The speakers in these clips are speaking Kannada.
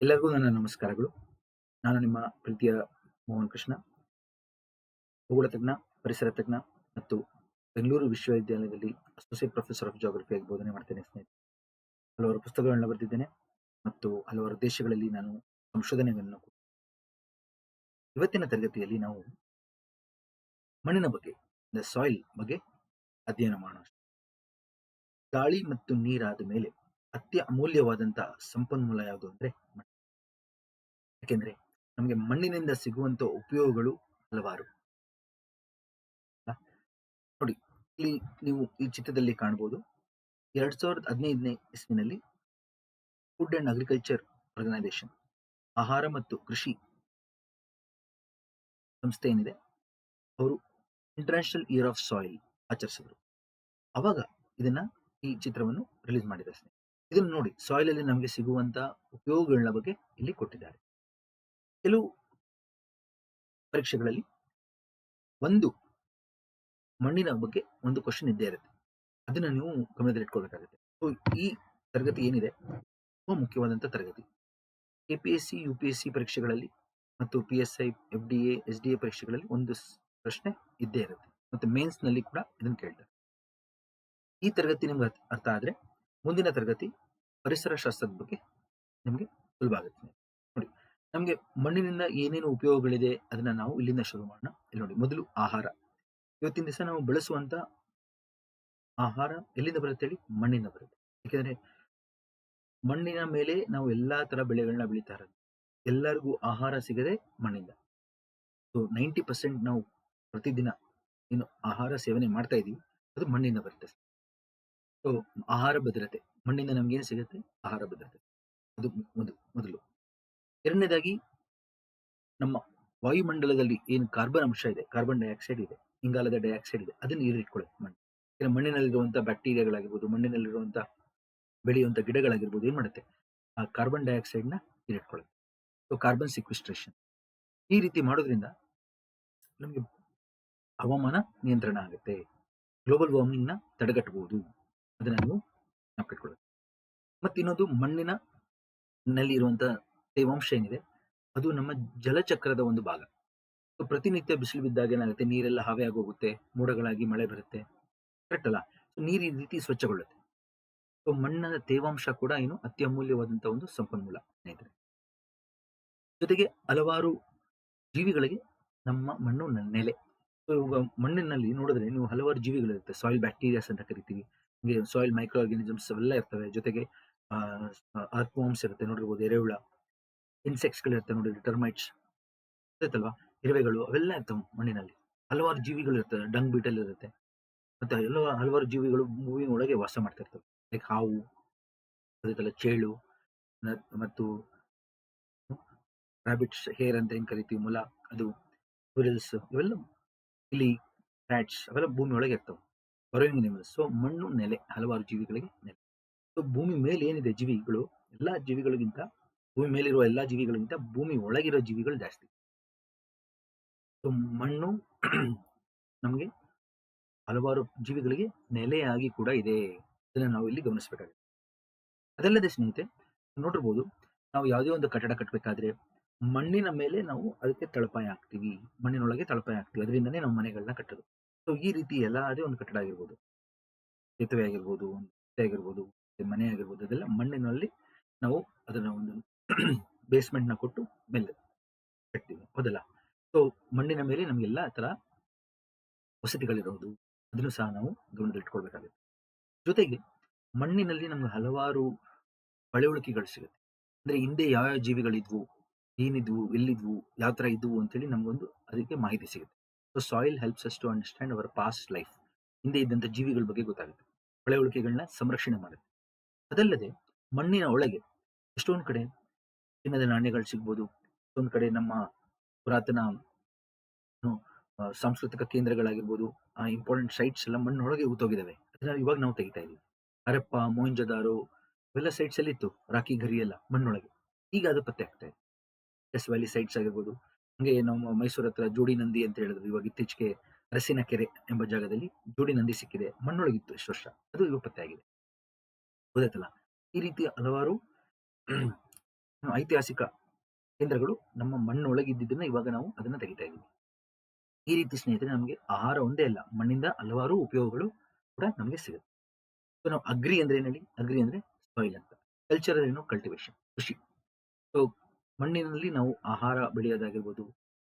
ಎಲ್ಲರಿಗೂ ನನ್ನ ನಮಸ್ಕಾರಗಳು. ನಾನು ನಿಮ್ಮ ಪ್ರೀತಿಯ ಮೋಹನ್ ಕೃಷ್ಣ, ಭೂಗೋಳ ತಜ್ಞ, ಪರಿಸರ ತಜ್ಞ ಮತ್ತು ಬೆಂಗಳೂರು ವಿಶ್ವವಿದ್ಯಾಲಯದಲ್ಲಿ ಅಸೋಸಿಯೇಟ್ ಪ್ರೊಫೆಸರ್ ಆಫ್ ಜಿಯೋಗ್ರಫಿಯಾಗಿ ಬೋಧನೆ ಮಾಡ್ತೇನೆ ಸ್ನೇಹಿತರೆ. ಹಲವಾರು ಪುಸ್ತಕಗಳನ್ನ ಬರೆದಿದ್ದೇನೆ ಮತ್ತು ಹಲವಾರು ದೇಶಗಳಲ್ಲಿ ನಾನು ಸಂಶೋಧನೆಗಳನ್ನು ಇವತ್ತಿನ ತರಗತಿಯಲ್ಲಿ ನಾವು ಮಣ್ಣಿನ ಬಗ್ಗೆ, ದ ಸಾಯಿಲ್ ಬಗ್ಗೆ ಅಧ್ಯಯನ ಮಾಡೋಣ. ಗಾಳಿ ಮತ್ತು ನೀರಾದ ಮೇಲೆ ಅತ್ಯಮೂಲ್ಯವಾದಂತಹ ಸಂಪನ್ಮೂಲ ಯಾವುದು ಅಂದ್ರೆ ಮಣ್ಣು. ಯಾಕೆಂದ್ರೆ ನಮಗೆ ಮಣ್ಣಿನಿಂದ ಸಿಗುವಂತ ಉಪಯೋಗಗಳು ಹಲವಾರು. ನೋಡಿ, ಇಲ್ಲಿ ನೀವು ಈ ಚಿತ್ರದಲ್ಲಿ ಕಾಣಬಹುದು. 2015ನೇ ಇಸ್ವಿನಲ್ಲಿ ಫುಡ್ ಅಂಡ್ ಅಗ್ರಿಕಲ್ಚರ್ ಆರ್ಗನೈಸೇಷನ್, ಆಹಾರ ಮತ್ತು ಕೃಷಿ ಸಂಸ್ಥೆ ಏನಿದೆ, ಅವರು ಇಂಟರ್ನ್ಯಾಷನಲ್ ಇಯರ್ ಆಫ್ ಸಾಯಿಲ್ ಆಚರಿಸಿದ್ರು. ಅವಾಗ ಈ ಚಿತ್ರವನ್ನು ರಿಲೀಸ್ ಮಾಡಿದ್ದಾರೆ. ಇದನ್ನು ನೋಡಿ, ಸಾಯಿಲ್ ಅಲ್ಲಿ ನಮಗೆ ಸಿಗುವಂತ ಉಪಯೋಗಗಳ ಬಗ್ಗೆ ಇಲ್ಲಿ ಕೊಟ್ಟಿದ್ದಾರೆ. ಕೆಲವು ಪರೀಕ್ಷೆಗಳಲ್ಲಿ ಒಂದು ಮಣ್ಣಿನ ಬಗ್ಗೆ ಒಂದು ಕ್ವಶನ್ ಇದ್ದೇ ಇರುತ್ತೆ. ಅದನ್ನ ನೀವು ಗಮನದಲ್ಲಿಟ್ಕೊಳ್ಬೇಕಾಗುತ್ತೆ. ಸೊ ಈ ತರಗತಿ ಏನಿದೆ ತುಂಬಾ ಮುಖ್ಯವಾದಂತಹ ತರಗತಿ. ಕೆಪಿಎಸ್ಸಿ, ಯುಪಿಎಸ್ಸಿ ಪರೀಕ್ಷೆಗಳಲ್ಲಿ ಮತ್ತು PSI, FDA, SDA ಪರೀಕ್ಷೆಗಳಲ್ಲಿ ಒಂದು ಪ್ರಶ್ನೆ ಇದ್ದೇ ಇರುತ್ತೆ. ಮತ್ತೆ ಮೇನ್ಸ್ ನಲ್ಲಿ ಕೂಡ ಇದನ್ನು ಕೇಳ್ತಾರೆ. ಈ ತರಗತಿ ನಿಮ್ಗೆ ಅರ್ಥ ಆದ್ರೆ ಮುಂದಿನ ತರಗತಿ ಪರಿಸರ ಶಾಸ್ತ್ರದ ಬಗ್ಗೆ ನಿಮ್ಗೆ ಸುಲಭ ಆಗುತ್ತೆ. ನೋಡಿ, ನಮ್ಗೆ ಮಣ್ಣಿನಿಂದ ಏನೇನು ಉಪಯೋಗಗಳಿದೆ ಅದನ್ನ ನಾವು ಇಲ್ಲಿಂದ ಶುರು ಮಾಡೋಣ. ಇಲ್ಲಿ ನೋಡಿ, ಮೊದಲು ಆಹಾರ. ಇವತ್ತಿನ ದಿವಸ ನಾವು ಬಳಸುವಂತ ಆಹಾರ ಎಲ್ಲಿಂದ ಬರುತ್ತೆ ಹೇಳಿ? ಮಣ್ಣಿಂದ ಬರುತ್ತೆ. ಯಾಕೆಂದ್ರೆ ಮಣ್ಣಿನ ಮೇಲೆ ನಾವು ಎಲ್ಲಾ ತರ ಬೆಳೆಗಳನ್ನ ಬೆಳೀತಾ ಇರೋದು. ಎಲ್ಲರಿಗೂ ಆಹಾರ ಸಿಗದೆ ಮಣ್ಣಿಂದ. ಸೊ 90% ನಾವು ಪ್ರತಿದಿನ ಏನು ಆಹಾರ ಸೇವನೆ ಮಾಡ್ತಾ ಇದೀವಿ ಅದು ಮಣ್ಣಿಂದ ಬರುತ್ತೆ. ಸೊ ಆಹಾರ ಭದ್ರತೆ, ಮಣ್ಣಿಂದ ನಮ್ಗೆ ಏನ್ ಸಿಗುತ್ತೆ? ಆಹಾರ ಭದ್ರತೆ. ಅದು ಮೊದಲು. ಎರಡನೇದಾಗಿ, ನಮ್ಮ ವಾಯುಮಂಡಲದಲ್ಲಿ ಏನು ಕಾರ್ಬನ್ ಅಂಶ ಇದೆ, ಕಾರ್ಬನ್ ಡೈಆಕ್ಸೈಡ್ ಇದೆ, ಇಂಗಾಲದ ಡೈಆಕ್ಸೈಡ್ ಇದೆ, ಅದನ್ನು ಹೀರಿಟ್ಕೊಳ್ಳುತ್ತೆ ಮಣ್ಣು. ಮಣ್ಣಿನಲ್ಲಿರುವಂತಹ ಬ್ಯಾಕ್ಟೀರಿಯಾಗಳಾಗಿರ್ಬೋದು, ಮಣ್ಣಿನಲ್ಲಿರುವಂತಹ ಬೆಳೆಯುವಂತ ಗಿಡಗಳಾಗಿರ್ಬೋದು, ಏನ್ ಮಾಡುತ್ತೆ? ಆ ಕಾರ್ಬನ್ ಡೈಆಕ್ಸೈಡ್ ನ ಹೀರಿಟ್ಕೊಳ್ಳುತ್ತೆ. So carbon ಸಿಕ್ವಿಸ್ಟ್ರೇಷನ್. ಈ ರೀತಿ ಮಾಡೋದ್ರಿಂದ ನಮಗೆ ಹವಾಮಾನ ನಿಯಂತ್ರಣ ಆಗುತ್ತೆ. ಗ್ಲೋಬಲ್ ವಾರ್ಮಿಂಗ್ ನ ತಡೆಗಟ್ಟಬಹುದು. ಅದನ್ನ ನೀವು ನೆನಪಿಟ್ಕೊಳ್ಳಿ. ಮತ್ತೆ ಇನ್ನೊಂದು, ನಲ್ಲಿ ಇರುವಂತಹ ತೇವಾಂಶ ಏನಿದೆ ಅದು ನಮ್ಮ ಜಲಚಕ್ರದ ಒಂದು ಭಾಗ. ಸೊ ಪ್ರತಿನಿತ್ಯ ಬಿಸಿಲು ಬಿದ್ದಾಗ ಏನಾಗುತ್ತೆ? ನೀರೆಲ್ಲ ಹಾವೆ ಆಗೋಗುತ್ತೆ, ಮೋಡಗಳಾಗಿ ಮಳೆ ಬರುತ್ತೆ. ಕರೆಕ್ಟ್ ಅಲ್ಲ? ಸೊ ನೀರು ಈ ರೀತಿ ಸ್ವಚ್ಛಗೊಳ್ಳುತ್ತೆ. ಸೊ ಮಣ್ಣಿನ ತೇವಾಂಶ ಕೂಡ ಏನು ಅತ್ಯಮೂಲ್ಯವಾದಂತಹ ಒಂದು ಸಂಪನ್ಮೂಲ ಸ್ನೇಹಿತರೆ. ಜೊತೆಗೆ ಹಲವಾರು ಜೀವಿಗಳಿಗೆ ನಮ್ಮ ಮಣ್ಣು ನೆಲೆ. ಸೊ ಇವಾಗ ಮಣ್ಣಿನಲ್ಲಿ ನೋಡಿದ್ರೆ ನೀವು ಹಲವಾರು ಜೀವಿಗಳಿರುತ್ತೆ. ಸಾಯಿಲ್ ಬ್ಯಾಕ್ಟೀರಿಯಾಸ್ ಅಂತ ಕರಿತೀವಿ. ಸಾಯಿಲ್ ಮೈಕ್ರೋ ಆರ್ಗಾನಿಸಮ್ಸ್ ಅವೆಲ್ಲ ಇರ್ತವೆ. ಜೊತೆಗೆ ಅರ್ಥ್ವಾರ್ಮ್ಸ್ ಇರುತ್ತೆ, ನೋಡಿರ್ಬೋದು. ಎರೆಹುಳ, ಇನ್ಸೆಕ್ಟ್ಸ್ ಗಳಿರುತ್ತೆ, ನೋಡಿದ್ರೆ ಟರ್ಮೈಟ್ಸ್ ಇರುತ್ತಲ್ವಾ, ಇರುವೆಗಳು, ಅವೆಲ್ಲ ಇರ್ತವೆ ಮಣ್ಣಿನಲ್ಲಿ. ಹಲವಾರು ಜೀವಿಗಳು ಇರ್ತವೆ. ಡಂಗ್ ಬೀಟಲ್ ಇರುತ್ತೆ. ಮತ್ತೆ ಹಲವಾರು ಜೀವಿಗಳು ಭೂಮಿ ಒಳಗೆ ವಾಸ ಮಾಡ್ತಾ ಇರ್ತವೆ. ಲೈಕ್ ಹಾವು, ಅದಕ್ಕೆಲ್ಲ ಚೇಳು ಮತ್ತು ರಾಬಿಟ್ಸ್, ಹೇರ್ ಅಂತ ಏನ್ ಕರಿತೀವಿ, ಮೊಲ, ಅದು ಸ್ಕ್ವಿರಲ್ಸ್, ಇವೆಲ್ಲ ಇಲಿ, ಕ್ಯಾಟ್ಸ್, ಅವೆಲ್ಲ ಭೂಮಿ ಒಳಗೆ ಇರ್ತವೆ. ಬರೋಯಿಂಗ್ ಅನಿಮಲ್ಸ್. ಸೊ ಮಣ್ಣು ನೆಲೆ, ಹಲವಾರು ಜೀವಿಗಳಿಗೆ ನೆಲೆ. ಸೊ ಭೂಮಿ ಮೇಲೆ ಏನಿದೆ ಜೀವಿಗಳು, ಎಲ್ಲಾ ಜೀವಿಗಳಿಗಿಂತ, ಭೂಮಿ ಮೇಲಿರುವ ಎಲ್ಲಾ ಜೀವಿಗಳಿಗಿಂತ ಭೂಮಿ ಒಳಗಿರೋ ಜೀವಿಗಳು ಜಾಸ್ತಿ. ಸೊ ಮಣ್ಣು ನಮಗೆ ಹಲವಾರು ಜೀವಿಗಳಿಗೆ ನೆಲೆಯಾಗಿ ಕೂಡ ಇದೆ. ಇದನ್ನ ನಾವು ಇಲ್ಲಿ ಗಮನಿಸಬೇಕಾಗುತ್ತೆ. ಅದಲ್ಲದೆ ಸ್ನೇಹಿತರೆ, ನೋಡಿರ್ಬೋದು, ನಾವು ಯಾವುದೇ ಒಂದು ಕಟ್ಟಡ ಕಟ್ಟಬೇಕಾದ್ರೆ ಮಣ್ಣಿನ ಮೇಲೆ ನಾವು ಅದಕ್ಕೆ ತಳಪಾಯ ಹಾಕ್ತಿವಿ, ಮಣ್ಣಿನೊಳಗೆ ತಳಪಾಯ ಹಾಕ್ತಿವಿ. ಅದರಿಂದನೇ ನಾವು ಮನೆಗಳನ್ನ ಕಟ್ಟೋದು. ಸೊ ಈ ರೀತಿ ಎಲ್ಲಾದೇ ಒಂದು ಕಟ್ಟಡ ಆಗಿರ್ಬೋದು, ಸೇತುವೆ ಆಗಿರ್ಬೋದು, ರಸ್ತೆ ಆಗಿರ್ಬೋದು, ಮನೆ ಆಗಿರ್ಬೋದು, ಅದೆಲ್ಲ ಮಣ್ಣಿನಲ್ಲಿ ನಾವು ಅದನ್ನ ಒಂದು ಬೇಸ್ಮೆಂಟ್ ನ ಕೊಟ್ಟು ಮೇಲೆ ಕಟ್ತೀವಿ, ಹೌದಲ್ಲ? ಸೊ ಮಣ್ಣಿನ ಮೇಲೆ ನಮ್ಗೆಲ್ಲ ತರ ವಸತಿಗಳಿರೋದು, ಅದನ್ನು ಸಹ ನಾವು ಗಮನದಲ್ಲಿಟ್ಕೊಳ್ಬೇಕಾಗುತ್ತೆ. ಜೊತೆಗೆ ಮಣ್ಣಿನಲ್ಲಿ ನಮ್ಗೆ ಹಲವಾರು ಪಳೆಯುಳಿಕೆಗಳು ಸಿಗುತ್ತೆ. ಅಂದ್ರೆ ಹಿಂದೆ ಯಾವ್ಯಾವ ಜೀವಿಗಳಿದ್ವು, ಏನಿದ್ವು, ಎಲ್ಲಿದ್ವು, ಯಾವ ತರ ಇದ್ವು ಅಂತೇಳಿ ನಮ್ಗೊಂದು ಅದಕ್ಕೆ ಮಾಹಿತಿ ಸಿಗುತ್ತೆ. So soil helps us to understand our past life. ಹಿಂದೆ ಇದ್ದಂತ ಜೀವಿಗಳ ಬಗ್ಗೆ ಗೊತ್ತಾಗುತ್ತೆ. ಪಳೆಯುಳಿಕೆಗಳನ್ನ ಸಂರಕ್ಷಣೆ ಮಾಡುತ್ತೆ. ಅದಲ್ಲದೆ ಮಣ್ಣಿನ ಒಳಗೆ ಎಷ್ಟೊಂದು ಕಡೆ ಚಿನ್ನದ ನಾಣ್ಯಗಳು ಸಿಗ್ಬೋದು. ಎಷ್ಟೊಂದು ಕಡೆ ನಮ್ಮ ಪುರಾತನ ಸಾಂಸ್ಕೃತಿಕ ಕೇಂದ್ರಗಳಾಗಿರ್ಬೋದು, ಇಂಪಾರ್ಟೆಂಟ್ ಸೈಟ್ಸ್ ಎಲ್ಲ ಮಣ್ಣೊಳಗೆ ಹೂತೋಗಿದಾವೆ. ಅದನ್ನ ಇವಾಗ ನಾವು ತೆಗಿತಾ ಇದೀವಿ. ಹರಪ್ಪ, ಮೊಹೆಂಜೊದಾರೋ ಇವೆಲ್ಲ ಸೈಟ್ಸ್ ಅಲ್ಲಿ ಇತ್ತು. ರಾಕಿ ಗರಿ ಎಲ್ಲ ಮಣ್ಣೊಳಗೆ. ಈಗ ಅದು ಪತ್ತೆ ಆಗ್ತಾ ಇದೆ. ಎಸ್ ವ್ಯಾಲಿ ಸೈಟ್ಸ್ ಆಗಿರ್ಬೋದು. ಹಂಗೆ ನಮ್ಮ ಮೈಸೂರು ಹತ್ರ ಜೋಡಿ ನಂದಿ ಅಂತ ಹೇಳಿದ್ರು. ಇವಾಗ ಇತ್ತೀಚೆಗೆ ಅರಸಿನ ಕೆರೆ ಎಂಬ ಜಾಗದಲ್ಲಿ ಜೋಡಿ ನಂದಿ ಸಿಕ್ಕಿದೆ. ಮಣ್ಣೊಳಗಿತ್ತು ಎಷ್ಟು ವರ್ಷ, ಅದು ಇವಾಗ ಪತ್ತೆ ಆಗಿದೆ. ಗೊತ್ತಾಯ್ತಲ್ಲ? ಈ ರೀತಿ ಹಲವಾರು ಐತಿಹಾಸಿಕ ಕೇಂದ್ರಗಳು ನಮ್ಮ ಮಣ್ಣೊಳಗಿದ್ದಿದ್ದನ್ನ ಇವಾಗ ನಾವು ಅದನ್ನ ತೆಗಿತಾ ಇದ್ದೀವಿ. ಈ ರೀತಿ ಸ್ನೇಹಿತರೆ ನಮಗೆ ಆಹಾರ ಒಂದೇ ಅಲ್ಲ, ಮಣ್ಣಿಂದ ಹಲವಾರು ಉಪಯೋಗಗಳು ಕೂಡ ನಮಗೆ ಸಿಗುತ್ತೆ. ಸೊ ನಾವು ಅಗ್ರಿ ಅಂದ್ರೆ ಏನ್ ಹೇಳಿ? ಅಗ್ರಿ ಅಂದ್ರೆ ಸಾಯಿಲ್ ಅಂತ. ಕಲ್ಚರ್ ಏನು? ಕಲ್ಟಿವೇಶನ್, ಕೃಷಿ. ಸೊ ಮಣ್ಣಿನಲ್ಲಿ ನಾವು ಆಹಾರ ಬೆಳೆಯೋದಾಗಿರ್ಬೋದು,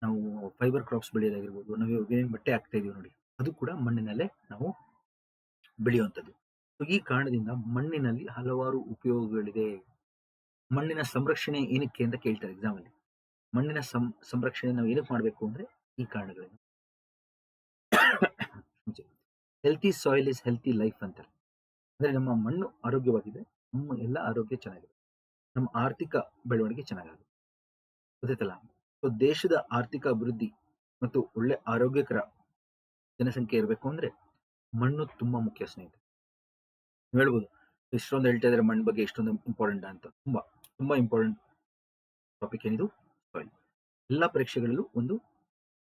ನಾವು ಫೈಬರ್ ಕ್ರಾಪ್ಸ್ ಬೆಳೆಯೋದಾಗಿರ್ಬೋದು, ನಾವು ಇವಾಗ ಏನ್ ಬಟ್ಟೆ ಹಾಕ್ತಾ ಇದೀವಿ ನೋಡಿ, ಅದು ಕೂಡ ಮಣ್ಣಿನಲ್ಲೇ ನಾವು ಬೆಳೆಯುವಂಥದ್ದು. ಸೊ ಈ ಕಾರಣದಿಂದ ಮಣ್ಣಿನಲ್ಲಿ ಹಲವಾರು ಉಪಯೋಗಗಳಿದೆ. ಮಣ್ಣಿನ ಸಂರಕ್ಷಣೆ ಏನಕ್ಕೆ ಅಂತ ಕೇಳ್ತಾರೆ ಎಕ್ಸಾಮ್ ಅಲ್ಲಿ. ಮಣ್ಣಿನ ಸಂರಕ್ಷಣೆ ನಾವು ಏನಕ್ಕೆ ಮಾಡಬೇಕು ಅಂದ್ರೆ ಈ ಕಾರಣಗಳಿಂದ. Healthy soil is healthy life ಅಂತಾರೆ. ಅಂದ್ರೆ ನಮ್ಮ ಮಣ್ಣು ಆರೋಗ್ಯವಾಗಿದೆ, ನಮ್ಮ ಎಲ್ಲ ಆರೋಗ್ಯ ಚೆನ್ನಾಗಿದೆ, ನಮ್ಮ ಆರ್ಥಿಕ ಬೆಳವಣಿಗೆ ಚೆನ್ನಾಗಿದೆ. ಗೊತ್ತಾಯ್ತಲ್ಲ? ಸೊ ದೇಶದ ಆರ್ಥಿಕ ಅಭಿವೃದ್ಧಿ ಮತ್ತು ಒಳ್ಳೆ ಆರೋಗ್ಯಕರ ಜನಸಂಖ್ಯೆ ಇರಬೇಕು ಅಂದ್ರೆ ಮಣ್ಣು ತುಂಬಾ ಮುಖ್ಯ ಸ್ನೇಹಿತರೆ. ನೀವು ಹೇಳ್ಬೋದು ಇಷ್ಟೊಂದು ಹೇಳ್ತಾ ಇದ್ರೆ ಮಣ್ಣು ಬಗ್ಗೆ ಇಷ್ಟೊಂದು ಇಂಪಾರ್ಟೆಂಟ್ ಅಂತ. ತುಂಬಾ ತುಂಬಾ ಇಂಪಾರ್ಟೆಂಟ್ ಟಾಪಿಕ್ ಏನಿದು ಸಾಯಿಲ್. ಎಲ್ಲ ಪರೀಕ್ಷೆಗಳಲ್ಲೂ ಒಂದು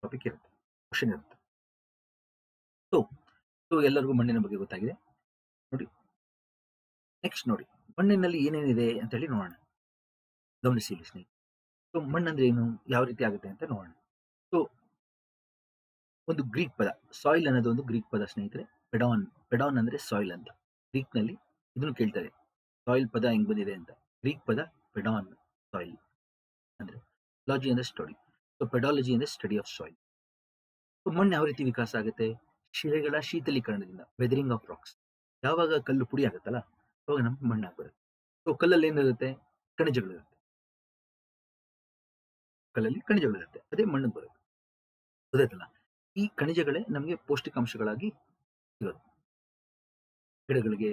ಟಾಪಿಕ್ ಇರುತ್ತೆ, ಕ್ವಶನ್ ಇರುತ್ತೆ. ಸೊ ಸೊ ಎಲ್ಲರಿಗೂ ಮಣ್ಣಿನ ಬಗ್ಗೆ ಗೊತ್ತಾಗಿದೆ ನೋಡಿ. ನೆಕ್ಸ್ಟ್ ನೋಡಿ, ಮಣ್ಣಿನಲ್ಲಿ ಏನೇನಿದೆ ಅಂತ ಹೇಳಿ ನೋಡೋಣ. ಗಮನಿಸಿ ಇಲ್ಲಿ ಸ್ನೇಹಿತರೆ. ಸೊ ಮಣ್ಣಂದ್ರೆ ಏನು, ಯಾವ ರೀತಿ ಆಗುತ್ತೆ ಅಂತ ನೋಡೋಣ. ಸೊ ಒಂದು ಗ್ರೀಕ್ ಪದ ಸಾಯಿಲ್ ಅನ್ನೋದು ಒಂದು ಗ್ರೀಕ್ ಪದ ಸ್ನೇಹಿತರೆ. ಪೆಡಾನ್, ಪೆಡಾನ್ ಅಂದ್ರೆ ಸಾಯಿಲ್ ಅಂತ. ಗ್ರೀಕ್ ನಲ್ಲಿ ಇದನ್ನು ಕೇಳ್ತಾರೆ, ಸಾಯಿಲ್ ಪದ ಹೆಂಗ್ ಬಂದಿದೆ ಅಂತ. ಗ್ರೀಕ್ ಪದ ಪೆಡಾನ್, ಸಾಯಿಲ್ ಅಂದ್ರೆ. ಲಾಜಿ ಅಂದ್ರೆ ಸ್ಟಡಿ. ಸೊ ಪೆಡಾಲಜಿ ಅಂದ್ರೆ ಸ್ಟಡಿ ಆಫ್ ಸಾಯಿಲ್. ಮಣ್ಣು ಯಾವ ರೀತಿ ವಿಕಾಸ ಆಗುತ್ತೆ? ಶಿಲೆಗಳ ಶೀತಲೀಕರಣದಿಂದ, ವೆದರಿಂಗ್ ಆಫ್ ರಾಕ್ಸ್. ಯಾವಾಗ ಕಲ್ಲು ಪುಡಿ ಆಗುತ್ತಲ್ಲ ಅವಾಗ ನಮ್ಗೆ ಮಣ್ಣು ಆಗ್ಬರುತ್ತೆ. ಸೊ ಕಲ್ಲಲ್ಲಿ ಏನಿರುತ್ತೆ? ಖನಿಜಗಳಿರುತ್ತೆ. ಕಲ್ಲಲ್ಲಿ ಖನಿಜಗಳಿರುತ್ತೆ, ಅದೇ ಮಣ್ಣಿಗೆ ಬರುತ್ತೆ. ಗೊತ್ತಾಯ್ತಲ್ಲ? ಈ ಖನಿಜಗಳೇ ನಮಗೆ ಪೌಷ್ಟಿಕಾಂಶಗಳಾಗಿ ಸಿಗೋದು. ಗಿಡಗಳಿಗೆ,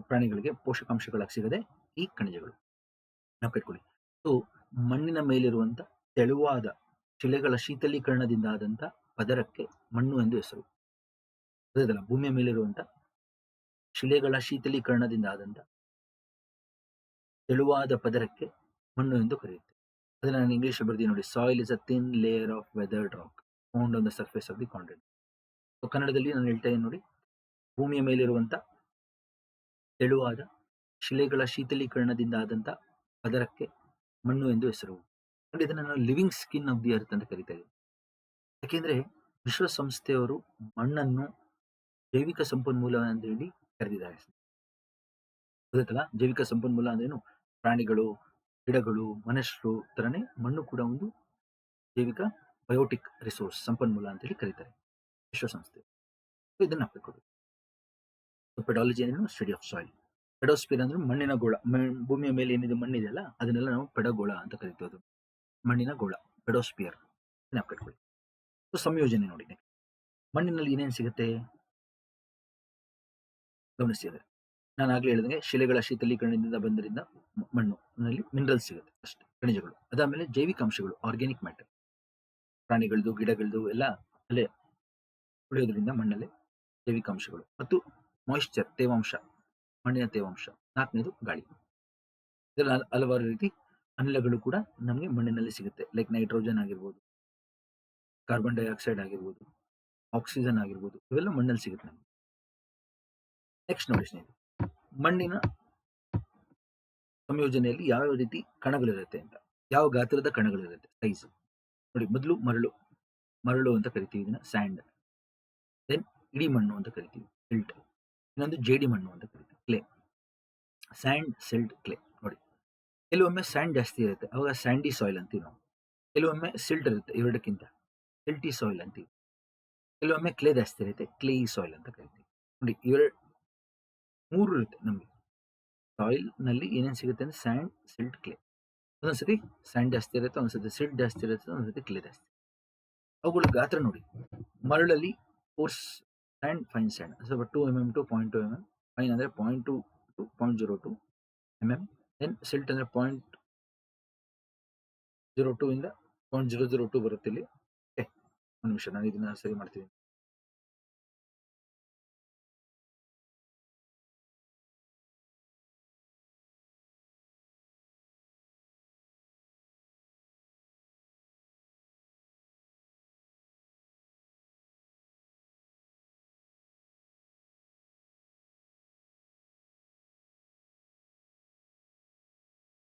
ಪ್ರಾಣಿಗಳಿಗೆ ಪೋಷಕಾಂಶಗಳಾಗಿ ಸಿಗದೆ ಈ ಖನಿಜಗಳು. ನಾವು ಕಟ್ಕೊಳ್ಳಿ. ಸೊ ಮಣ್ಣಿನ ಮೇಲಿರುವಂತ ತೆಳುವಾದ ಶಿಲೆಗಳ ಶೀತಲೀಕರಣದಿಂದ ಆದಂತ ಪದರಕ್ಕೆ ಮಣ್ಣು ಎಂದು ಹೆಸರು. ಗೊತ್ತಾಯ್ತಲ್ಲ? ಭೂಮಿಯ ಮೇಲಿರುವಂತ ಶಿಲೆಗಳ ಶೀತಲೀಕರಣದಿಂದ ಆದಂತ ತೆಳುವಾದ ಪದರಕ್ಕೆ ಮಣ್ಣು ಎಂದು ಕರೆಯುತ್ತೆ. ಅದನ್ನ ನಾನು ಇಂಗ್ಲಿಷ್ ಬರ್ದಿ ನೋಡಿ. Soil is a thin layer of weathered rock found on the surface of the continent. So ಕನ್ನಡದಲ್ಲಿ ನಾನು ಹೇಳ್ತಾ ಇದ್ದೀನಿ ನೋಡಿ, ಭೂಮಿಯ ಮೇಲಿರುವಂತ ತೆಳುವಾದ ಶಿಲೆಗಳ ಶೀತಲೀಕರಣದಿಂದ ಆದಂತ ಪದರಕ್ಕೆ ಮಣ್ಣು ಎಂದು ಹೆಸರು. ನೋಡಿ, ಇದನ್ನ ನಾನು living skin of the earth ಅಂತ ಕರಿತಾ ಇದ್ದೀನಿ. ಯಾಕೆಂದ್ರೆ ವಿಶ್ವಸಂಸ್ಥೆಯವರು ಮಣ್ಣನ್ನು ಜೈವಿಕ ಸಂಪನ್ಮೂಲ ಅಂತ ಹೇಳಿ ಕರೆದಿದ್ದಾರೆ. ಗೊತ್ತಲ್ಲ? ಜೈವಿಕ ಸಂಪನ್ಮೂಲ ಅಂದ್ರೇನು? ಪ್ರಾಣಿಗಳು, ಗಿಡಗಳು, ಮನುಷ್ಯರು ತರನೇ ಮಣ್ಣು ಕೂಡ ಒಂದು ಜೈವಿಕ ಬಯೋಟಿಕ್ ರಿಸೋರ್ಸ್, ಸಂಪನ್ಮೂಲ ಅಂತ ಹೇಳಿ ಕರೀತಾರೆ ವಿಶ್ವಸಂಸ್ಥೆ. ಇದನ್ನ ಹಾಕಿಕೊಡಿ. ಪೆಡಾಲಜಿ ಅಂದ್ರೆ ಸ್ಟಡಿ ಆಫ್ ಸಾಯಿಲ್. ಪೆಡೋಸ್ಪಿಯರ್ ಅಂದ್ರೆ ಮಣ್ಣಿನ ಗೋಳ. ಭೂಮಿಯ ಮೇಲೆ ಏನಿದೆ ಮಣ್ಣಿದೆಯಲ್ಲ ಅದನ್ನೆಲ್ಲ ನಾವು ಪೆಡಗೋಳ ಅಂತ ಕರಿತೀವಿ. ಮಣ್ಣಿನ ಗೋಳ, ಪೆಡೋಸ್ಪಿಯರ್. ಕಟ್ಕೊಳ್ಳಿ. ಸಂಯೋಜನೆ ನೋಡಿ. ಮಣ್ಣಿನಲ್ಲಿ ಏನೇನು ಸಿಗುತ್ತೆ ಗಮನಿಸಿದರೆ, ನಾನು ಆಗ್ಲೇ ಹೇಳಿದಂಗೆ ಶಿಲೆಗಳ ಶೀತಲೀಕರಣದಿಂದ ಬಂದರಿಂದ ಮಣ್ಣಲ್ಲಿ ಮಿನರಲ್ ಸಿಗುತ್ತೆ ಅಷ್ಟೇ, ಖನಿಜಗಳು. ಅದಾದ್ಮೇಲೆ ಜೈವಿಕ ಅಂಶಗಳು, ಆರ್ಗ್ಯಾನಿಕ್ ಮ್ಯಾಟರ್, ಪ್ರಾಣಿಗಳದ್ದು ಗಿಡಗಳದ್ದು ಎಲ್ಲ ಅಲ್ಲೇ ಉಳಿಯೋದ್ರಿಂದ ಮಣ್ಣಲ್ಲಿ ಜೈವಿಕ ಅಂಶಗಳು. ಮತ್ತು ಮಾಯಿಶ್ಚರ್, ತೇವಾಂಶ, ಮಣ್ಣಿನ ತೇವಾಂಶ. ನಾಲ್ಕನೇದು ಗಾಳಿ. ಇದರಲ್ಲಿ ಹಲವಾರು ರೀತಿ ಅನಿಲಗಳು ಕೂಡ ನಮಗೆ ಮಣ್ಣಿನಲ್ಲಿ ಸಿಗುತ್ತೆ. ಲೈಕ್ ನೈಟ್ರೋಜನ್ ಆಗಿರ್ಬೋದು, ಕಾರ್ಬನ್ ಡೈಆಕ್ಸೈಡ್ ಆಗಿರ್ಬೋದು, ಆಕ್ಸಿಜನ್ ಆಗಿರ್ಬೋದು, ಇವೆಲ್ಲ ಮಣ್ಣಲ್ಲಿ ಸಿಗುತ್ತೆ ನಮಗೆ. ನೆಕ್ಸ್ಟ್ ನೋಡಿ ಸ್ನೇಹಿತರೆ, ಮಣ್ಣಿನ ಸಂಯೋಜನೆಯಲ್ಲಿ ಯಾವ ರೀತಿ ಕಣಗಳಿರುತ್ತೆ ಅಂತ, ಯಾವ ಗಾತ್ರದ ಕಣಗಳಿರುತ್ತೆ, ಸೈಜ್ ನೋಡಿ. ಮೊದಲು ಮರಳು ಅಂತ ಕರಿತೀವಿ ಇದನ್ನ, ಸ್ಯಾಂಡ್. ದೆನ್ ಇಡಿ ಮಣ್ಣು ಅಂತ ಕರಿತೀವಿ, ಸಿಲ್ಟ್. ಇನ್ನೊಂದು ಜೇಡಿ ಮಣ್ಣು ಅಂತ ಕರಿತೀವಿ, ಕ್ಲೇ. ಸ್ಯಾಂಡ್, ಸಿಲ್ಟ್, ಕ್ಲೇ ನೋಡಿ. ಕೆಲವೊಮ್ಮೆ ಸ್ಯಾಂಡ್ ಜಾಸ್ತಿ ಇರುತ್ತೆ, ಅವಾಗ ಸ್ಯಾಂಡಿ ಸಾಯಿಲ್ ಅಂತೀವಿ ನಾವು. ಕೆಲವೊಮ್ಮೆ ಸಿಲ್ಟ್ ಇರುತ್ತೆ, ಎರಡಕ್ಕಿಂತ ಸಿಲ್ಟಿ ಸಾಯಿಲ್ ಅಂತೀವಿ. ಕೆಲವೊಮ್ಮೆ ಕ್ಲೇ ಜಾಸ್ತಿ ಇರುತ್ತೆ, ಕ್ಲೇ ಸಾಯಿಲ್ ಅಂತ ಕರಿತೀವಿ ನೋಡಿ. ಮೂರು ಇರುತ್ತೆ ನಮಗೆ ಸಾಯಿಲ್ ನಲ್ಲಿ. ಏನೇನು ಸಿಗುತ್ತೆ ಅಂದ್ರೆ ಸ್ಯಾಂಡ್, ಸಿಲ್ಟ್, ಕ್ಲೇ. ಒಂದೊಂದ್ಸತಿ ಸ್ಯಾಂಡ್ ಜಾಸ್ತಿ ಇರುತ್ತೆ, ಒಂದ್ಸತಿ ಸಿಲ್ಟ್ ಜಾಸ್ತಿ ಇರುತ್ತೆ, ಒಂದ್ಸತಿ ಕ್ಲೇ ಜಾಸ್ತಿ. ಅವುಗಳ ಗಾತ್ರ ನೋಡಿ. ಮರಳಲ್ಲಿ ಕೋರ್ಸ್ ಸ್ಯಾಂಡ್, ಫೈನ್ ಸ್ಯಾಂಡ್, ಸ್ವಲ್ಪ 2 mm to 0.2 mm. ಫೈನ್ ಅಂದ್ರೆ 0.2 to 0.02 mm. ದೆನ್ ಸಿಲ್ಟ್ ಅಂದ್ರೆ 0.02 ಇಂದ 0.002 ಬರುತ್ತೆ ಇಲ್ಲಿ. ಒಂದು ನಿಮಿಷ, ನಾನು ಇದನ್ನ ಸರಿ ಮಾಡ್ತೀನಿ.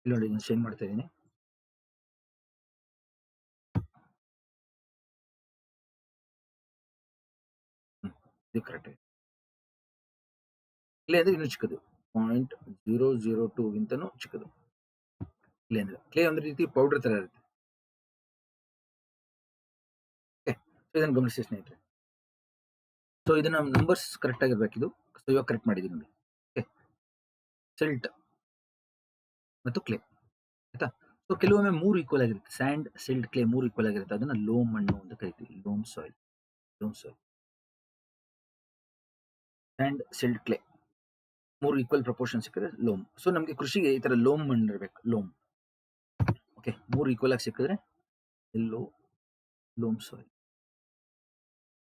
ಇಲ್ಲಿ ನೋಡಿ ನಾನು ಶೇರ್ ಮಾಡ್ತಾ ಇದ್ದೀನಿ. ಇದು ಕರೆಕ್ಟ್. ಕ್ಲೇ ಅಂದ್ರೆ ಇನ್ನೂ ಚಿಕ್ಕದು, 0.002 ಗಿಂತನೂ ಚಿಕ್ಕದು ಕ್ಲೇ ಅಂದ್ರೆ. ಕ್ಲೇ ಒಂದು ರೀತಿ ಪೌಡರ್ ತರ ಇರುತ್ತೆ. ಇದನ್ನು ಗಮನಿಸಿ ಸ್ನೇಹಿತರೆ. ಸೊ ಇದನ್ನ ನಂಬರ್ಸ್ ಕರೆಕ್ಟ್ ಆಗಿರ್ಬೇಕು ಇದು. ಸೊ ಇವಾಗ ಕರೆಕ್ಟ್ ಮಾಡಿದೀನಿ ನೋಡಿ. ಸಿಲ್ಟ್ ಮತ್ತು ಕ್ಲೇ ಆಯ್ತಾ. ಸೊ ಕೆಲವೊಮ್ಮೆ 3 ಈಕ್ವಲ್ ಆಗಿರುತ್ತೆ. ಸ್ಯಾಂಡ್, ಸಿಲ್ಟ್, ಕ್ಲೇ 3 ಈಕ್ವಲ್ ಆಗಿರುತ್ತೆ. ಅದನ್ನ ಲೋಮ್ ಮಣ್ಣು ಅಂತ ಕರಿತೀವಿ. Loam soil. Sand, silt, clay 3 equal proportion ಸಿಕ್ಕಿದ್ರೆ ಲೋಮ್. ಸೊ ನಮಗೆ ಕೃಷಿಗೆ ಈ ತರ ಲೋಮ್ ಮಣ್ಣು ಇರಬೇಕು. ಲೋಮ್. ಓಕೆ, 3 ಈಕ್ವಲ್ ಆಗಿ ಸಿಕ್ಕಿದ್ರೆ ಎಲ್ಲೋ ಲೋಮ್ ಸಾಯಿಲ್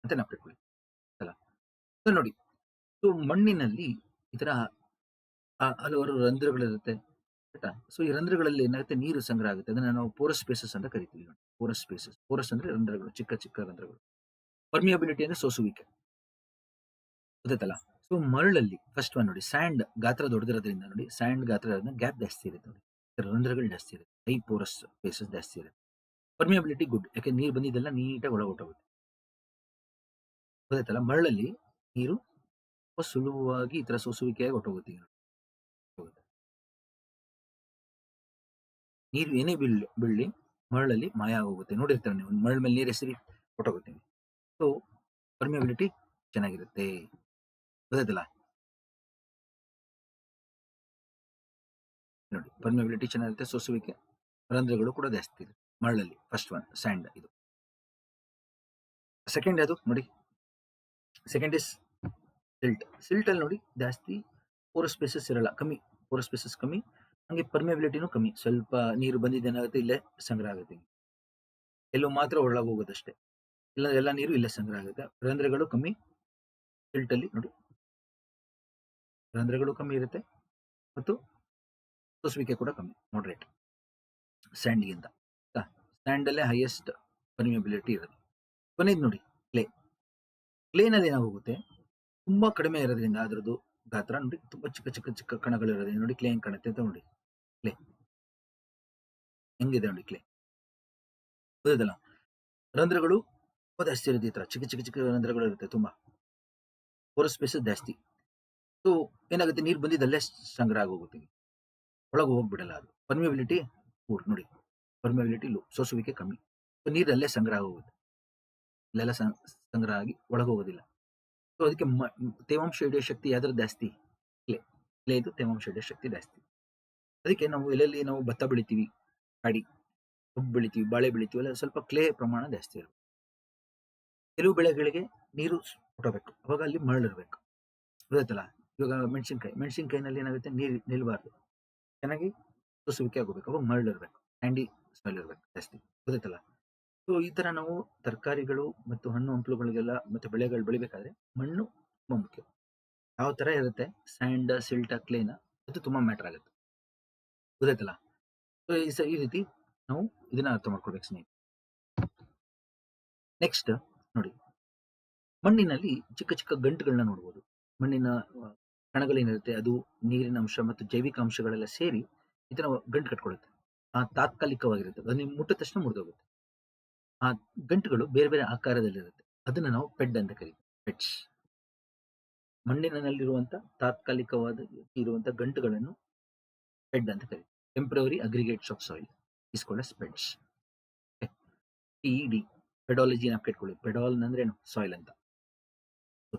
ಅಂತ ನೆನಪಿಟ್ಕೊಳ್ಳಿ ಅಲ್ಲ. ಸೊ ನೋಡಿ, ಸೊ ಮಣ್ಣಿನಲ್ಲಿ ಈ ತರ ಹಲವಾರು ರಂಧ್ರಗಳಿರುತ್ತೆ ಆಯ್ತಾ. ಸೊ ಈ ರಂಧ್ರಗಳಲ್ಲಿ ಏನಾಗುತ್ತೆ, ನೀರು ಸಂಗ್ರಹ ಆಗುತ್ತೆ. ಅದನ್ನ ನಾವು ಪೋರಸ್ ಸ್ಪೇಸಸ್ ಅಂತ ಕರಿತೀವಿ. ಪೋರಸ್ ಸ್ಪೇಸಸ್. ಪೋರಸ್ ಅಂದ್ರೆ ರಂಧ್ರಗಳು, ಚಿಕ್ಕ ಚಿಕ್ಕ ರಂಧ್ರಗಳು. ಪರ್ಮಿಯಬಿಲಿಟಿ ಅಂದ್ರೆ ಸೋಸುವಿಕೆ, ಗೊತ್ತಾಯ್ತಲ್ಲ. ಸೊ ಮರಳಲ್ಲಿ ಫಸ್ಟ್ ಒನ್ ನೋಡಿ, ಸ್ಯಾಂಡ್ ಗಾತ್ರ ದೊಡ್ಡದಿರೋದ್ರಿಂದ ನೋಡಿ, ಸ್ಯಾಂಡ್ ಗಾತ್ರ ಗ್ಯಾಪ್ ಜಾಸ್ತಿ ಇರುತ್ತೆ ನೋಡಿ, ರಂಧ್ರಗಳು ಜಾಸ್ತಿ ಇರುತ್ತೆ, ಹೈ ಪೋರಸ್ ಸ್ಪೇಸಸ್ ಜಾಸ್ತಿ ಇರುತ್ತೆ. ಪರ್ಮಿಯಬಿಲಿಟಿ ಗುಡ್, ಯಾಕೆ ನೀರು ಬಂದಿದ್ದೆಲ್ಲ ನೀಟಾಗಿ ಒಳಗೊಟ್ಟೋಗುತ್ತೆ, ಗೊತ್ತಾಯ್ತಲ್ಲ. ಮರಳಲ್ಲಿ ನೀರು ಸುಲಭವಾಗಿ ಈ ತರ ಸೋಸುವಿಕೆಯಾಗಿ ಹೊಟ್ಟೋಗುತ್ತೆ. ನೀರು ಏನೇ ಬೀಳಲಿ ಮರಳಲ್ಲಿ ಮಾಯ ಆಗೋಗುತ್ತೆ. ನೋಡಿರ್ತಾರೆ ನೀವು, ಮರಳ ಮೇಲೆ ನೀರು ಎಸರಿ ಹೊಟ್ಟೋಗುತ್ತೆ. ಸೊ ಪರ್ಮಿಯಬಿಲಿಟಿ ಚೆನ್ನಾಗಿರುತ್ತೆ, ಗೊತ್ತಾಯ್ತಲ್ಲ. ನೋಡಿ, ಪರ್ಮಿಯಬಿಲಿಟಿ ಚೆನ್ನಾಗಿರುತ್ತೆ, ಸೋಸುವಿಕೆ, ರಂಧ್ರಗಳು ಕೂಡ ಜಾಸ್ತಿ ಇದೆ ಮರಳಲ್ಲಿ. First one sand. ಇದು ಸೆಕೆಂಡ್ ಅದು ನೋಡಿ, ಸೆಕೆಂಡ್ ಇಸ್ ಸಿಲ್ಟ್. ಸಿಲ್ಟ್ ಅಲ್ಲಿ ನೋಡಿ ಜಾಸ್ತಿ ಪೋರಸ್ ಸ್ಪೇಸಸ್ ಇರಲ್ಲ, ಕಮ್ಮಿ ಪೋರಸ್ ಸ್ಪೇಸಸ್ ಕಮ್ಮಿ, ಹಂಗೆ ಪರ್ಮಿಯಬಿಲಿಟಿನೂ ಕಮ್ಮಿ. ಸ್ವಲ್ಪ ನೀರು ಬಂದಿದ್ದೇನಾಗುತ್ತೆ, ಇಲ್ಲೇ ಸಂಗ್ರಹ ಆಗುತ್ತೆ, ಎಲ್ಲೋ ಮಾತ್ರ ಒಳಗೆ ಹೋಗೋದಷ್ಟೇ, ಇಲ್ಲ ಎಲ್ಲ ನೀರು ಇಲ್ಲೇ ಸಂಗ್ರಹ ಆಗುತ್ತೆ. ರಂಧ್ರಗಳು ಕಮ್ಮಿ ಸಿಲ್ಟ್ ಅಲ್ಲಿ ನೋಡಿ, ರಂಧ್ರಗಳು ಕಮ್ಮಿ ಇರುತ್ತೆ ಮತ್ತು ಸೋಸುವಿಕೆ ಕೂಡ ಕಮ್ಮಿ, ಮಾಡ್ರೇಟ್ ಸ್ಯಾಂಡ್ಗಿಂತ. ಸ್ಯಾಂಡ್ ಅಲ್ಲೇ ಹೈಯೆಸ್ಟ್ ಪರ್ಮಿಯಬಿಲಿಟಿ ಇರುತ್ತೆ. ಕೊನೆದು ನೋಡಿ ಕ್ಲೇ. ಕ್ಲೇನಲ್ಲಿ ಏನಾಗೋಗುತ್ತೆ, ತುಂಬಾ ಕಡಿಮೆ ಇರೋದ್ರಿಂದ ಅದರದ್ದು ಗಾತ್ರ ನೋಡಿ, ತುಂಬಾ ಚಿಕ್ಕ ಚಿಕ್ಕ ಚಿಕ್ಕ ಕಣಗಳು ಇರೋದ್ರಿಂದ ನೋಡಿ ಕ್ಲೇ ಹೆಂಗ್ ಕಾಣುತ್ತೆ ಅಂತ ನೋಡಿ. ಕ್ಲೇ ಹೆಂಗಿದೆ ನೋಡಿ, ಕ್ಲೇ ಗೊತ್ತಲ್ಲ. ರಂಧ್ರಗಳು ತುಂಬಾ ಜಾಸ್ತಿ ಇರುತ್ತೆ, ಈ ತರ ಚಿಕ್ಕ ಚಿಕ್ಕ ಚಿಕ್ಕ ರಂಧ್ರಗಳು ಇರುತ್ತೆ, ತುಂಬಾ ಪೋರಸ್ ಸ್ಪೇಸಸ್ ಜಾಸ್ತಿ. ಸೊ ಏನಾಗುತ್ತೆ, ನೀರು ಬಂದಿದ್ದಲ್ಲೇ ಸಂಗ್ರಹ ಆಗೋಗುತ್ತೆ, ಒಳಗೆ ಹೋಗ್ಬಿಡಲ್ಲ ಅದು. ಪರ್ಮಿಯಬಿಲಿಟಿ ಪೂರ್ ನೋಡಿ, ಪರ್ಮಿಯಬಿಲಿಟಿ ಲೋ, ಸೋಸುವಿಕೆ ಕಮ್ಮಿ, ನೀರಲ್ಲೇ ಸಂಗ್ರಹ ಆಗೋಗುತ್ತೆ, ಇಲ್ಲೆಲ್ಲ ಸಂಗ್ರಹ ಆಗಿ ಒಳಗೆ ಹೋಗೋದಿಲ್ಲ. ಸೊ ಅದಕ್ಕೆ ತೇವಾಂಶ ಹಿಡಿಯೋ ಶಕ್ತಿ ಯಾವ್ದು ಜಾಸ್ತಿ, ಕ್ಲೇ. ಕ್ಲೇದು ತೇವಾಂಶ ಹಿಡಿಯೋ ಶಕ್ತಿ ಜಾಸ್ತಿ. ಅದಕ್ಕೆ ನಾವು ಎಲ್ಲೆಲ್ಲಿ ನಾವು ಭತ್ತ ಬೆಳಿತೀವಿ, ಕಾಡಿ, ಕಬ್ಬು ಬೆಳಿತೀವಿ, ಬಾಳೆ ಬೆಳಿತೀವಿ, ಅಲ್ಲ ಸ್ವಲ್ಪ ಕ್ಲೇ ಪ್ರಮಾಣ ಜಾಸ್ತಿ ಇರಬೇಕು. ಕೆಲವು ಬೆಳೆಗಳಿಗೆ ನೀರು ಕೊಟ್ಟಬೇಕು, ಅವಾಗ ಅಲ್ಲಿ ಮರಳಿರ್ಬೇಕು, ಗೊತ್ತಾಯ್ತಲ್ಲ. ಇವಾಗ ಮೆಣಸಿನ್ಕಾಯಿನಲ್ಲಿ ಏನಾಗುತ್ತೆ, ನೀರು ನಿಲ್ಬಾರ್ದು, ಚೆನ್ನಾಗಿ ಸೋಸುವಿಕೆ ಆಗೋಬೇಕು, ಅವಾಗ ಮರಳಿರ್ಬೇಕು, ಸ್ಯಾಂಡಿ ಸಾಯಿಲ್ ಇರ್ಬೇಕು ಜಾಸ್ತಿ, ಗೊತ್ತಾಯ್ತಲ್ಲ. ಸೊ ಈ ತರ ನಾವು ತರಕಾರಿಗಳು ಮತ್ತು ಹಣ್ಣು ಹಂಪಲುಗಳಿಗೆಲ್ಲ ಮತ್ತೆ ಬೆಳೆಗಳು ಬೆಳಿಬೇಕಾದ್ರೆ ಮಣ್ಣು ತುಂಬಾ ಮುಖ್ಯ. ಯಾವ ತರ ಇರುತ್ತೆ, ಸ್ಯಾಂಡ್, ಸಿಲ್ಟ್, ಕ್ಲೇನ, ಅದು ತುಂಬಾ ಮ್ಯಾಟರ್ ಆಗುತ್ತೆ, ಗೊತ್ತಾಯ್ತಲ್ಲ. ಸೊ ಈ ರೀತಿ ನಾವು ಇದನ್ನ ಅರ್ಥ ಮಾಡ್ಕೊಳ್ಬೇಕು ಸ್ನೇಹಿತರೆ. ನೆಕ್ಸ್ಟ್ ನೋಡಿ, ಮಣ್ಣಿನಲ್ಲಿ ಚಿಕ್ಕ ಚಿಕ್ಕ ಗಂಟುಗಳನ್ನ ನೋಡ್ಬೋದು. ಮಣ್ಣಿನ ಕಣಗಳೇನಿರುತ್ತೆ, ಅದು ನೀರಿನ ಅಂಶ ಮತ್ತು ಜೈವಿಕ ಅಂಶಗಳೆಲ್ಲ ಸೇರಿ ಈ ತರ ಗಂಟು ಕಟ್ಕೊಳ್ಳುತ್ತೆ. ತಾತ್ಕಾಲಿಕವಾಗಿರುತ್ತೆ, ಅದು ನೀವು ಮುಟ್ಟಿದ ತಕ್ಷಣ ಮುರಿದೋಗುತ್ತೆ. ಆ ಗಂಟುಗಳು ಬೇರೆ ಬೇರೆ ಆಕಾರದಲ್ಲಿರುತ್ತೆ, ಅದನ್ನ ನಾವು ಪೆಡ್ ಅಂತ ಕರಿತೀವಿ, ಪೆಡ್ಸ್. ಮಣ್ಣಿನಲ್ಲಿರುವಂತ ತಾತ್ಕಾಲಿಕವಾದ ಇರುವಂತ ಗಂಟುಗಳನ್ನು ಪೆಡ್ ಅಂತ ಕರಿತೀವಿ. Temporary aggregates of soil is called as peds. PED pedology ನಾವು ಕೇಳ್ಕೊಳ್ಳಿ. ಪೆಡಾಲ್ ಅಂದ್ರೆ ಏನು, ಸಾಯಿಲ್ ಅಂತ.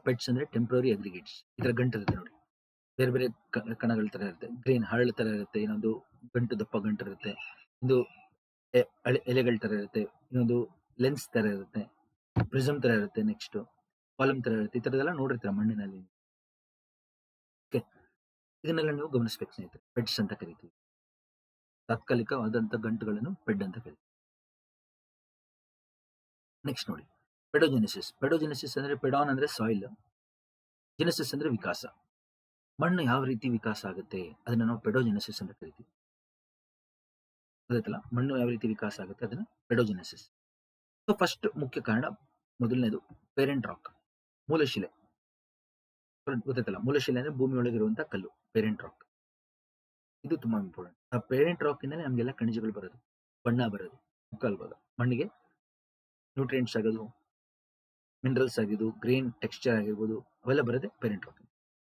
ಪೆಡ್ಸ್ ಅಂದ್ರೆ ಟೆಂಪರರಿ ಅಗ್ರಿಗೇಟ್ಸ್. ಈ ತರ ಗಂಟು ಇರುತ್ತೆ ನೋಡಿ, ಬೇರೆ ಬೇರೆ ಕಣಗಳ ತರ ಇರುತ್ತೆ, ಗ್ರೀನ್ ಹರಳು ತರ ಇರುತ್ತೆ, ಇನ್ನೊಂದು ಗಂಟು ದಪ್ಪ ಗಂಟು ಇರುತ್ತೆ, ಒಂದು ಎಲೆಗಳ ತರ ಇರುತ್ತೆ, ಇನ್ನೊಂದು ಲೆನ್ಸ್ ತರ ಇರುತ್ತೆ, ಪ್ರಿಸಮ್ ತರ ಇರುತ್ತೆ, ನೆಕ್ಸ್ಟ್ ಕಾಲಮ್ ತರ ಇರುತ್ತೆ. ಈ ತರದೆಲ್ಲ ನೋಡಿರ್ತೀರ ಮಣ್ಣಿನಲ್ಲಿ. ಇದನ್ನೆಲ್ಲ ನೀವು ಗಮನಿಸಬೇಕು ಸ್ನೇಹಿತರೆ, ಪೆಡ್ಸ್ ಅಂತ ಕರಿತೀವಿ. ತಾತ್ಕಾಲಿಕವಾದಂತ ಗಂಟುಗಳನ್ನು ಪೆಡ್ ಅಂತ ಕರಿತೀವಿ. ನೆಕ್ಸ್ಟ್ ನೋಡಿ, ಪೆಡೋಜೆನೆಸಿಸ್. ಪೆಡೋಜೆನೆಸಿಸ್ ಅಂದ್ರೆ, ಪೆಡಾನ್ ಅಂದ್ರೆ ಸಾಯಿಲ್, ಜೆನೆಸಿಸ್ ಅಂದ್ರೆ ವಿಕಾಸ. ಮಣ್ಣು ಯಾವ ರೀತಿ ವಿಕಾಸ ಆಗುತ್ತೆ ಅದನ್ನ ನಾವು ಪೆಡೋಜೆನೆಸಿಸ್ ಅಂತ ಕರಿತೀವಿ, ಗೊತ್ತಾಯ್ತಲ್ಲ. ಮಣ್ಣು ಯಾವ ರೀತಿ ವಿಕಾಸ ಆಗುತ್ತೆ ಅದನ್ನ ಪೆಡೋಜೆನೆಸಿಸ್. ಸೊ ಫಸ್ಟ್ ಮುಖ್ಯ ಕಾರಣ, ಮೊದಲನೇದು ಪೇರೆಂಟ್ ರಾಕ್, ಮೂಲಶಿಲೆ, ಗೊತ್ತಾಯ್ತಲ್ಲ. ಮೂಲಶಿಲೆ ಅಂದ್ರೆ ಭೂಮಿ ಒಳಗಿರುವಂತಹ ಕಲ್ಲು, ಪೇರೆಂಟ್ ರಾಕ್. ಇದು ತುಂಬಾ ಇಂಪಾರ್ಟೆಂಟ್. ಆ ಪೇರೆಂಟ್ ರಾಕ್ ಇಂದಾನೆ ನಮಗೆಲ್ಲ ಖನಿಜಗಳು ಬರೋದು, ಬಣ್ಣ ಬರೋದು, ಮುಕ್ಕಾಲ್ ಭಾಗ ಮಣ್ಣಿಗೆ ನ್ಯೂಟ್ರಿಯೆಂಟ್ಸ್ ಆಗೋದು, ಮಿನರಲ್ಸ್ ಆಗಿದ್ದು, ಗ್ರೀನ್ ಟೆಕ್ಸ್ಚರ್ ಆಗಿರ್ಬೋದು, ಅವೆಲ್ಲ ಬರೋದೇ ಪೇರೆಂಟ್ ರಾಕ್.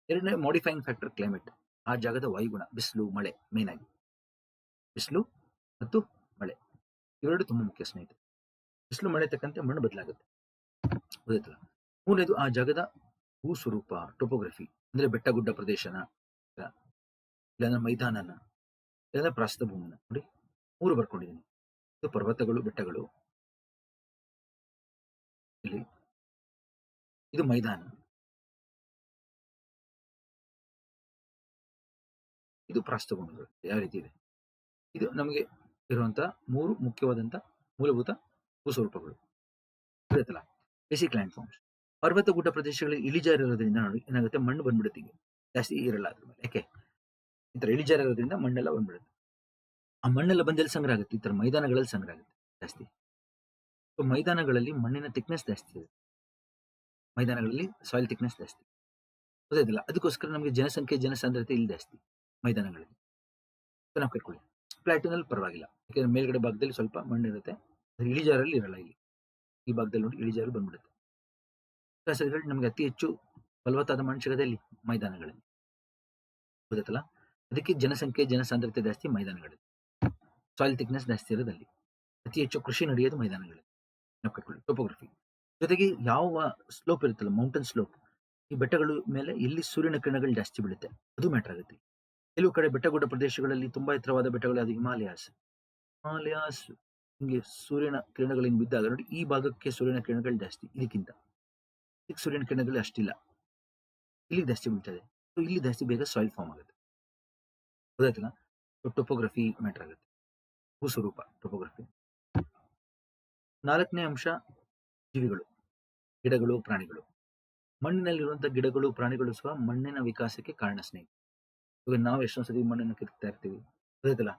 ಎರಡನೇ ಮಾಡಿಫೈಯಿಂಗ್ ಫ್ಯಾಕ್ಟರ್ ಕ್ಲೈಮೇಟ್, ಆ ಜಾಗದ ವಾಯುಗುಣ, ಬಿಸಿಲು ಮಳೆ, ಮೇನ್ ಆಗಿ ಬಿಸಿಲು ಮತ್ತು ಮಳೆ ಇವೆರಡು ತುಂಬಾ ಮುಖ್ಯ ಸ್ನೇಹಿತರೆ. ಬಿಸಿಲು ಮಳೆ ತಕ್ಕಂತೆ ಮಣ್ಣು ಬದಲಾಗುತ್ತೆ, ಗೊತ್ತಾಯ್ತಲ್ಲ. ಮೂರನೇದು ಆ ಜಾಗದ ಭೂ ಸ್ವರೂಪ, ಟೋಪೋಗ್ರಫಿ, ಅಂದ್ರೆ ಬೆಟ್ಟ ಗುಡ್ಡ ಪ್ರದೇಶನ, ಇಲ್ಲಾಂದ್ರೆ ಮೈದಾನನ, ಇಲ್ಲಾಂದ್ರೆ ಪ್ರಾಸ್ತ ಭೂಮಿನ. ನೋಡಿ 3 ಬರ್ಕೊಂಡಿದ್ದೀನಿ. ಇದು ಪರ್ವತಗಳು, ಬೆಟ್ಟಗಳು, ಇಲ್ಲಿ ಇದು ಮೈದಾನ, ಇದು ಪ್ರಾಸ್ತ ಭೂಮಿಗಳು. ಯಾವ ರೀತಿ ಇದೆ, ಇದು ನಮಗೆ ಇರುವಂತಹ 3 ಮುಖ್ಯವಾದಂತ ಮೂಲಭೂತ ಭೂಸ್ವರೂಪಗಳು, ಗೊತ್ತಾಯ್ತಲ್ಲ. Basic landforms. ಪರ್ವತ ಗುಡ್ಡ ಪ್ರದೇಶಗಳಲ್ಲಿ ಇಳಿಜಾರು ಇರೋದ್ರಿಂದ ನೋಡಿ ಏನಾಗುತ್ತೆ, ಮಣ್ಣು ಬಂದ್ಬಿಡುತ್ತೆ, ಈಗ ಜಾಸ್ತಿ ಇರಲ್ಲ ಅದ್ರ ಮೇಲೆ. ಯಾಕೆ ಈ ತರ ಇಳಿಜಾರು ಇರೋದ್ರಿಂದ ಮಣ್ಣೆಲ್ಲ ಬಂದ್ಬಿಡುತ್ತೆ. ಆ ಮಣ್ಣೆಲ್ಲ ಬಂದೆಲ್ಲಿ ಸಂಗ್ರಹ ಆಗುತ್ತೆ, ಈ ತರ ಮೈದಾನಗಳಲ್ಲಿ ಸಂಗ್ರಹ ಆಗುತ್ತೆ ಜಾಸ್ತಿ. ಸೊ ಮೈದಾನಗಳಲ್ಲಿ ಮಣ್ಣಿನ ಥಿಕ್ನೆಸ್ ಜಾಸ್ತಿ ಇದೆ, ಮೈದಾನಗಳಲ್ಲಿ ಸಾಯಿಲ್ ಥಿಕ್ನೆಸ್ ಜಾಸ್ತಿ, ಗೊತ್ತಾಯ್ತಲ್ಲ. ಅದಕ್ಕೋಸ್ಕರ ನಮಗೆ ಜನಸಂಖ್ಯೆ ಜನಸಾಂದ್ರತೆ ಇಲ್ಲಿ ಜಾಸ್ತಿ ಮೈದಾನಗಳಲ್ಲಿ. ನಾವು ಕಟ್ಕೊಳ್ಳಿ. ಪ್ಲಾಟಿನಲ್ಲಿ ಪರವಾಗಿಲ್ಲ, ಯಾಕಂದ್ರೆ ಮೇಲ್ಗಡೆ ಭಾಗದಲ್ಲಿ ಸ್ವಲ್ಪ ಮಣ್ಣು ಇರುತ್ತೆ, ಇಳಿಜಾರಲ್ಲಿ ಇರಲ್ಲ. ಇಲ್ಲಿ ಈ ಭಾಗದಲ್ಲಿ ನೋಡಿ ಇಳಿಜಾರು ಬಂದ್ಬಿಡುತ್ತೆ. ನಮಗೆ ಅತಿ ಹೆಚ್ಚು ಫಲವತ್ತಾದ ಮಣ್ಣು ಸಿಗೋದೇ ಇಲ್ಲಿ ಮೈದಾನಗಳಲ್ಲಿ, ಗೊತ್ತಾಯ್ತಲ್ಲ. ಅದಕ್ಕೆ ಜನಸಂಖ್ಯೆ ಜನಸಾಂದ್ರತೆ ಜಾಸ್ತಿ ಮೈದಾನಗಳಲ್ಲಿ, ಸಾಯಿಲ್ ಥಿಕ್ನೆಸ್ ಜಾಸ್ತಿ ಇರೋದಲ್ಲಿ, ಅತಿ ಹೆಚ್ಚು ಕೃಷಿ ನಡೆಯೋದು ಮೈದಾನಗಳಲ್ಲಿ. ನಾವು ಕಟ್ಕೊಳ್ಳಿ. ಟೋಪೋಗ್ರಫಿ ಜೊತೆಗೆ ಯಾವ ಸ್ಲೋಪ್ ಇರುತ್ತಲ್ಲ, ಮೌಂಟೇನ್ ಸ್ಲೋಪ್, ಈ ಬೆಟ್ಟಗಳ ಮೇಲೆ ಎಲ್ಲಿ ಸೂರ್ಯನ ಕಿರಣಗಳು ಜಾಸ್ತಿ ಬೀಳುತ್ತೆ ಅದು ಮ್ಯಾಟರ್ ಆಗುತ್ತೆ. ಕೆಲವು ಕಡೆ ಬೆಟ್ಟಗುಡ್ಡ ಪ್ರದೇಶಗಳಲ್ಲಿ ತುಂಬಾ ಎತ್ತರವಾದ ಬೆಟ್ಟಗಳು, ಅದು ಹಿಮಾಲಯಾಸ್. ಹಿಂಗೆ ಸೂರ್ಯನ ಕಿರಣಗಳಿಂದ ಬಿದ್ದಾಗ ನೋಡಿ ಈ ಭಾಗಕ್ಕೆ ಸೂರ್ಯನ ಕಿರಣಗಳು ಜಾಸ್ತಿ, ಇದಕ್ಕಿಂತ ಇದಕ್ಕೆ ಸೂರ್ಯನ ಕಿರಣಗಳು ಅಷ್ಟಿಲ್ಲ, ಇಲ್ಲಿ ಜಾಸ್ತಿ ಬೀಳ್ತದೆ. ಇಲ್ಲಿ ಜಾಸ್ತಿ ಬೇಗ ಸಾಯಿಲ್ ಫಾರ್ಮ್ ಆಗುತ್ತೆ, ಗೊತ್ತಾಯ್ತಲ್ಲ. ಟೋಪೋಗ್ರಫಿ ಮ್ಯಾಟರ್ ಆಗುತ್ತೆ, ಭೂಸ್ವರೂಪ ಟೋಪೋಗ್ರಫಿ. 4ನೇ ಅಂಶ ಜೀವಿಗಳು, ಗಿಡಗಳು, ಪ್ರಾಣಿಗಳು. ಮಣ್ಣಿನಲ್ಲಿರುವಂತಹ ಗಿಡಗಳು, ಪ್ರಾಣಿಗಳು ಸಹ ಮಣ್ಣಿನ ವಿಕಾಸಕ್ಕೆ ಕಾರಣ ಸ್ನೇಹಿತ. ಇವಾಗ ನಾವು ಎಷ್ಟೊಂದು ಸತಿ ಮಣ್ಣನ್ನು ಕಿತ್ತಾ ಇರ್ತೀವಿ, ಗೊತ್ತಾಯ್ತಲ್ಲ.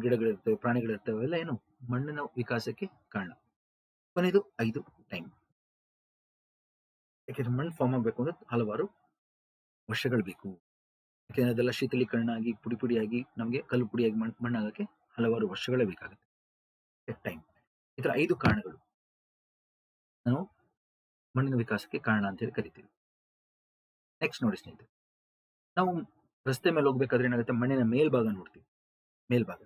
ಗಿಡಗಳಿರ್ತವೆ, ಪ್ರಾಣಿಗಳಿರ್ತವೆ, ಎಲ್ಲ ಏನು ಮಣ್ಣಿನ ವಿಕಾಸಕ್ಕೆ ಕಾರಣ. ಕೊನೆಯದು 5 ಟೈಮ್. ಯಾಕೆಂದ್ರೆ ಮಣ್ಣು ಫಾರ್ಮ್ ಆಗಬೇಕು ಅಂದ್ರೆ ಹಲವಾರು ವರ್ಷಗಳು ಬೇಕು, ಯಾಕೆಂದ್ರೆ ಅದೆಲ್ಲ ಶೀತಲೀಕರಣ ಆಗಿ ಪುಡಿ ಪುಡಿಯಾಗಿ ನಮಗೆ ಕಲ್ಲು ಪುಡಿಯಾಗಿ ಮಣ್ಣಾಗಕ್ಕೆ ಹಲವಾರು ವರ್ಷಗಳೇ ಬೇಕಾಗುತ್ತೆ, ಟೈಮ್. ಈ ತರ 5 ಕಾರಣಗಳು ನಾವು ಮಣ್ಣಿನ ವಿಕಾಸಕ್ಕೆ ಕಾರಣ ಅಂತ ಹೇಳಿ ಕರಿತೀವಿ. ನೆಕ್ಸ್ಟ್ ನೋಡಿ ಸ್ನೇಹಿತರೆ, ನಾವು ರಸ್ತೆ ಮೇಲೆ ಹೋಗ್ಬೇಕಾದ್ರೆ ಏನಾಗುತ್ತೆ, ಮಣ್ಣಿನ ಮೇಲ್ಭಾಗ ನೋಡ್ತೀವಿ, ಮೇಲ್ಭಾಗ.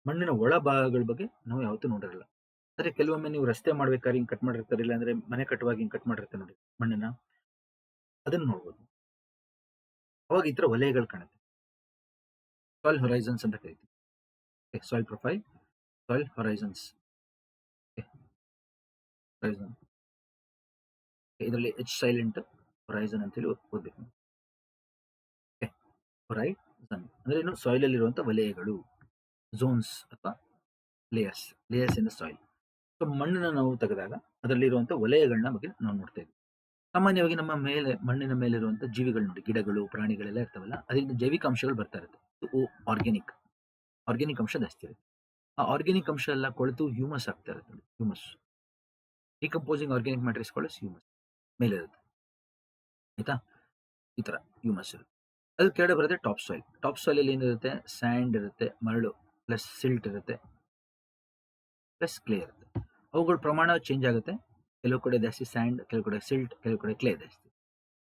ಮಣ್ಣಿನ ಒಳ ಭಾಗಗಳ ಬಗ್ಗೆ ನಾವು ಯಾವತ್ತೂ ನೋಡಿರಲ್ಲ. ಆದ್ರೆ ಕೆಲವೊಮ್ಮೆ ನೀವು ರಸ್ತೆ ಮಾಡ್ಬೇಕಾದ್ರೆ ಹಿಂಗ್ ಕಟ್ ಮಾಡಿರ್ತಾರೆ, ಇಲ್ಲ ಅಂದ್ರೆ ಮನೆ ಕಟ್ಟುವಾಗ ಹಿಂಗ್ ಕಟ್ ಮಾಡಿರ್ತಾರೆ ನೋಡಿ ಮಣ್ಣನ್ನ, ಅದನ್ನ ನೋಡ್ಬೋದು. ಅವಾಗ ಈ ತರ ವಲಯಗಳು ಕಾಣುತ್ತೆ, ಸಾಯಿಲ್ ಹೊರೈಸನ್ಸ್ ಅಂತ ಕರಿತೀವಿ. Soil profile, soil horizons. ಇದರಲ್ಲಿ ಎಚ್ ಸೈಲೆಂಟ್, ಹೊರೈಸನ್ ಅಂತೇಳಿ ಓದ್ಬೇಕು. ಹೊರೈಸನ್ ಅಂದ್ರೆ ಏನು, ಸಾಯಿಲ್ ಅಲ್ಲಿ ಇರುವಂತಹ ವಲಯಗಳು, ಝೋನ್ಸ್ ಅಥವಾ layers, layers in the soil. So ಮಣ್ಣನ್ನ ನಾವು ತೆಗೆದಾಗ ಅದರಲ್ಲಿ ಇರುವಂತಹ ವಲಯಗಳನ್ನ ಬಗ್ಗೆ ನಾವು ನೋಡ್ತಾ ಇದ್ವಿ. ಸಾಮಾನ್ಯವಾಗಿ ನಮ್ಮ ಮೇಲೆ ಮಣ್ಣಿನ ಮೇಲೆ ಇರುವಂತಹ ಜೀವಿಗಳು ನೋಡಿ, ಗಿಡಗಳು, ಪ್ರಾಣಿಗಳೆಲ್ಲ ಇರ್ತಾವಲ್ಲ, ಅದರಿಂದ ಜೈವಿಕ ಅಂಶಗಳು ಬರ್ತಾ ಇರುತ್ತೆ, ಆರ್ಗ್ಯಾನಿಕ್ ಅಂಶ ಜಾಸ್ತಿ ಇರುತ್ತೆ. ಆ ಆರ್ಗ್ಯಾನಿಕ್ ಅಂಶ ಎಲ್ಲ ಕೊಳೆತು ಹ್ಯೂಮಸ್ ಆಗ್ತಾ ಇರುತ್ತೆ, humus, decomposing organic matrix humus ಮೇಲೆ ಇರುತ್ತೆ, ಆಯ್ತಾ. ಈ ತರ ಹ್ಯೂಮಸ್ ಇರುತ್ತೆ. ಅದು ಕೆಳಗಡೆ ಬರುತ್ತೆ ಟಾಪ್ ಸಾಯಿಲ್. ಟಾಪ್ ಸಾಯಿಲ್ ಅಲ್ಲಿ ಏನಿರುತ್ತೆ, ಸ್ಯಾಂಡ್ ಇರುತ್ತೆ, ಮರಳು ಪ್ಲಸ್ ಸಿಲ್ಟ್ ಇರುತ್ತೆ, ಪ್ಲಸ್ ಕ್ಲೇ ಇರುತ್ತೆ. ಅವುಗಳ ಪ್ರಮಾಣ ಚೇಂಜ್ ಆಗುತ್ತೆ, ಕೆಲವು ಕಡೆ ಜಾಸ್ತಿ ಸ್ಯಾಂಡ್, ಕೆಲವು ಕಡೆ ಸಿಲ್ಟ್, ಕೆಲವು ಕಡೆ ಕ್ಲೇ ಜಾಸ್ತಿ.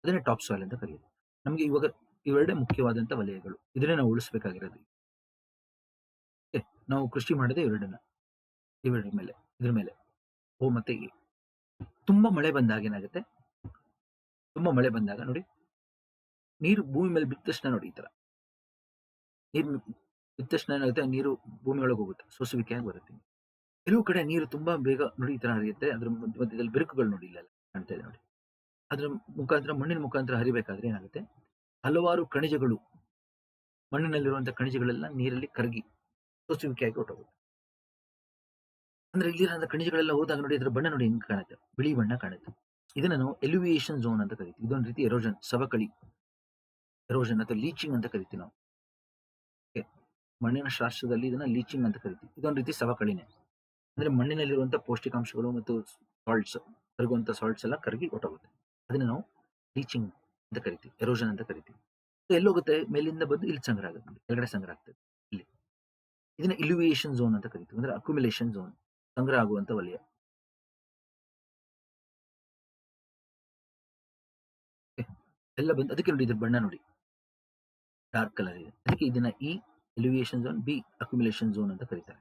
ಅದನ್ನೇ ಟಾಪ್ ಸಾಯಿಲ್ ಅಂತ ಕರೆಯೋದು. ನಮಗೆ ಇವಾಗ ಇವೆರಡೇ ಮುಖ್ಯವಾದಂತ ವಲಯಗಳು, ಇದನ್ನೇ ನಾವು ಉಳಿಸಬೇಕಾಗಿರೋದು. ನಾವು ಕೃಷಿ ಮಾಡದೆ ಇವೆರಡರ ಮೇಲೆ, ಇದ್ರ ಮೇಲೆ. ಓ ಮತ್ತೆ ತುಂಬಾ ಮಳೆ ಬಂದಾಗ ಏನಾಗುತ್ತೆ, ತುಂಬಾ ಮಳೆ ಬಂದಾಗ ನೋಡಿ ನೀರು ಭೂಮಿ ಮೇಲೆ ಬಿದ್ದ ತಕ್ಷಣ ನೋಡಿ, ಈ ತರ ನೀರು ಬಿದ್ದ ತಕ್ಷಣ ಏನಾಗುತ್ತೆ, ನೀರು ಭೂಮಿ ಒಳಗೆ ಹೋಗುತ್ತೆ, ಸೋಸುವಿಕೆ ಆಗಿ ಬರುತ್ತೆ. ಕೆಲವು ಕಡೆ ನೀರು ತುಂಬಾ ಬೇಗ ನೋಡಿ ಈ ತರ ಹರಿಯುತ್ತೆ, ಅದ್ರ ಮಧ್ಯದಲ್ಲಿ ಬಿರುಕುಗಳು ನೋಡಿ ಇಲ್ಲೆಲ್ಲ ಕಾಣ್ತಾ ಇದೆ ನೋಡಿ. ಅದ್ರ ಮುಖಾಂತರ, ಮಣ್ಣಿನ ಮುಖಾಂತರ ಹರಿಬೇಕಾದ್ರೆ ಏನಾಗುತ್ತೆ, ಹಲವಾರು ಖನಿಜಗಳು, ಮಣ್ಣಿನಲ್ಲಿರುವಂತಹ ಖನಿಜಗಳೆಲ್ಲ ನೀರಲ್ಲಿ ಕರಗಿ ಸೋಸುವಿಕೆಯಾಗಿ ಹೊರಟೋಗುತ್ತೆ. ಅಂದ್ರೆ ಇಲ್ಲಿರೋ ಖನಿಜಗಳೆಲ್ಲ ಹೋದಾಗ ನೋಡಿ ಅದ್ರ ಬಣ್ಣ ನೋಡಿ ಹೆಂಗ್ ಕಾಣುತ್ತೆ, ಬಿಳಿ ಬಣ್ಣ ಕಾಣುತ್ತೆ. ಇದನ್ನ ನಾವು ಎಲಿವಿಯೇಷನ್ ಝೋನ್ ಅಂತ ಕರಿತೀವಿ. ಇದೊಂದು ರೀತಿ ಎರೋಷನ್, ಸವಕಳಿ, ಎರೋಷನ್ ಅಥವಾ ಲೀಚಿಂಗ್ ಅಂತ ಕರಿತೀವಿ ನಾವು. ಮಣ್ಣಿನ ಶಾಸ್ತ್ರದಲ್ಲಿ ಇದನ್ನ ಲೀಚಿಂಗ್ ಅಂತ ಕರಿತೀವಿ. ಇದೊಂದು ರೀತಿ ಸವಕಳಿನೇ, ಅಂದ್ರೆ ಮಣ್ಣಿನಲ್ಲಿರುವಂತಹ ಪೌಷ್ಟಿಕಾಂಶಗಳು ಮತ್ತು ಸಾಲ್ಟ್ಸ್, ಕರಗುವಂತ ಸಾಲ್ಟ್ಸ್ ಎಲ್ಲ ಕರಗಿ ಹೊರಟೋಗುತ್ತೆ. ಅದನ್ನ ನಾವು ಲೀಚಿಂಗ್ ಅಂತ ಕರಿತೀವಿ, ಎರೋಷನ್ ಅಂತ ಕರಿತೀವಿ. ಎಲ್ಲೋಗುತ್ತೆ ಮೇಲಿಂದ ಬಂದು ಇಲ್ಲಿ ಸಂಗ್ರಹ ಆಗುತ್ತೆ ನೋಡಿ. ಕೆಳಗಡೆ ಸಂಗ್ರಹ ಆಗ್ತದೆ ಇಲ್ಲಿ. ಇದನ್ನ ಇಲ್ಯುವಿಯೇಷನ್ ಝೋನ್ ಅಂತ ಕರಿತೀವಿ. ಅಂದ್ರೆ ಅಕ್ಯುಮುಲೇಷನ್ ಝೋನ್, ಸಂಗ್ರಹ ಆಗುವಂತ ವಲಯ. Okay? ಎಲ್ಲ ಬಂದು ಅದಕ್ಕೆ ನೋಡಿ ಇದ್ರ ಬಣ್ಣ ನೋಡಿ ಡಾರ್ಕ್ ಕಲರ್ ಇದೆ. ಅದಕ್ಕೆ ಇದನ್ನ E eluviation zone, B accumulation zone ಅಂತ ಕರೀತಾರೆ.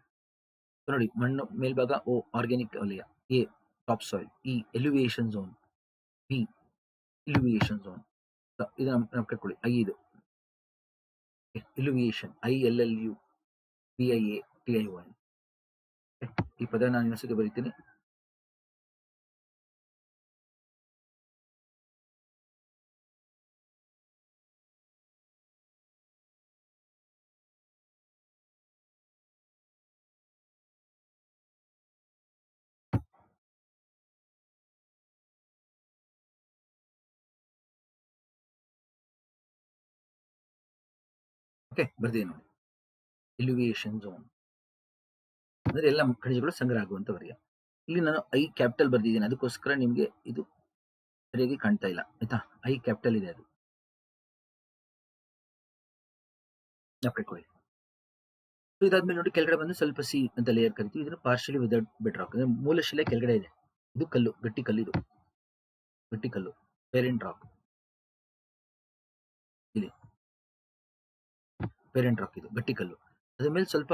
So ನೋಡಿ ಮಣ್ಣು ಮೇಲ್ಭಾಗ ಓ ಆರ್ಗ್ಯಾನಿಕ್ ವಲಯ, A top soil, E eluviation zone, B illuviation zone. ಇದನ್ನ ಕಟ್ಕೊಳ್ಳಿ ಐ ಇದು ಇಲ್ಯುವಿಯೇಷನ್, ILLUVIATION. ಈ ಪದ ನಾನು ಇನ್ನೊಂದ್ಸತಿ ಬರೀತೀನಿ. ಓಕೆ, ಬರ್ತೀನಿ ನೋಡಿ. ಇಲ್ಯುವಿಯೇಷನ್ ಝೋನ್ ಅಂದ್ರೆ ಎಲ್ಲ ಖನಿಜಗಳು ಸಂಗ್ರಹ ಆಗುವಂತ ವಲಯ. ಇಲ್ಲಿ ನಾನು ಐ ಕ್ಯಾಪಿಟಲ್ ಬರ್ದಿದ್ದೀನಿ, ಅದಕ್ಕೋಸ್ಕರ ನಿಮ್ಗೆ ಇದು ಸರಿಯಾಗಿ ಕಾಣ್ತಾ ಇಲ್ಲ ಆಯ್ತಾ. ಐ ಕ್ಯಾಪಿಟಲ್ ಇದೆ, ಅದು ಜ್ಞಾಪಕ. ಇದಾದ್ಮೇಲೆ ನೋಡಿ ಕೆಳಗಡೆ ಬಂದು ಸ್ವಲ್ಪ ಸಿ ಅಂತ ಲೇಯರ್ ಕರಿತೀವಿ. ಇದನ್ನು ಪಾರ್ಷಿಯಲಿ ವಿದೌಟ್ ಬೆಡ್ ರಾಕ್, ಅಂದ್ರೆ ಮೂಲ ಶಿಲೆ ಕೆಳಗಡೆ ಇದೆ. ಇದು ಕಲ್ಲು, ಗಟ್ಟಿ ಕಲ್ಲು, ಇದು ಗಟ್ಟಿ ಕಲ್ಲು, ಪೇರೆಂಟ್ ರಾಕ್. ಇಲ್ಲಿ ಪೇರೆಂಟ್ ರಾಕ್, ಇದು ಗಟ್ಟಿ ಕಲ್ಲು. ಅದ್ರ ಮೇಲೆ ಸ್ವಲ್ಪ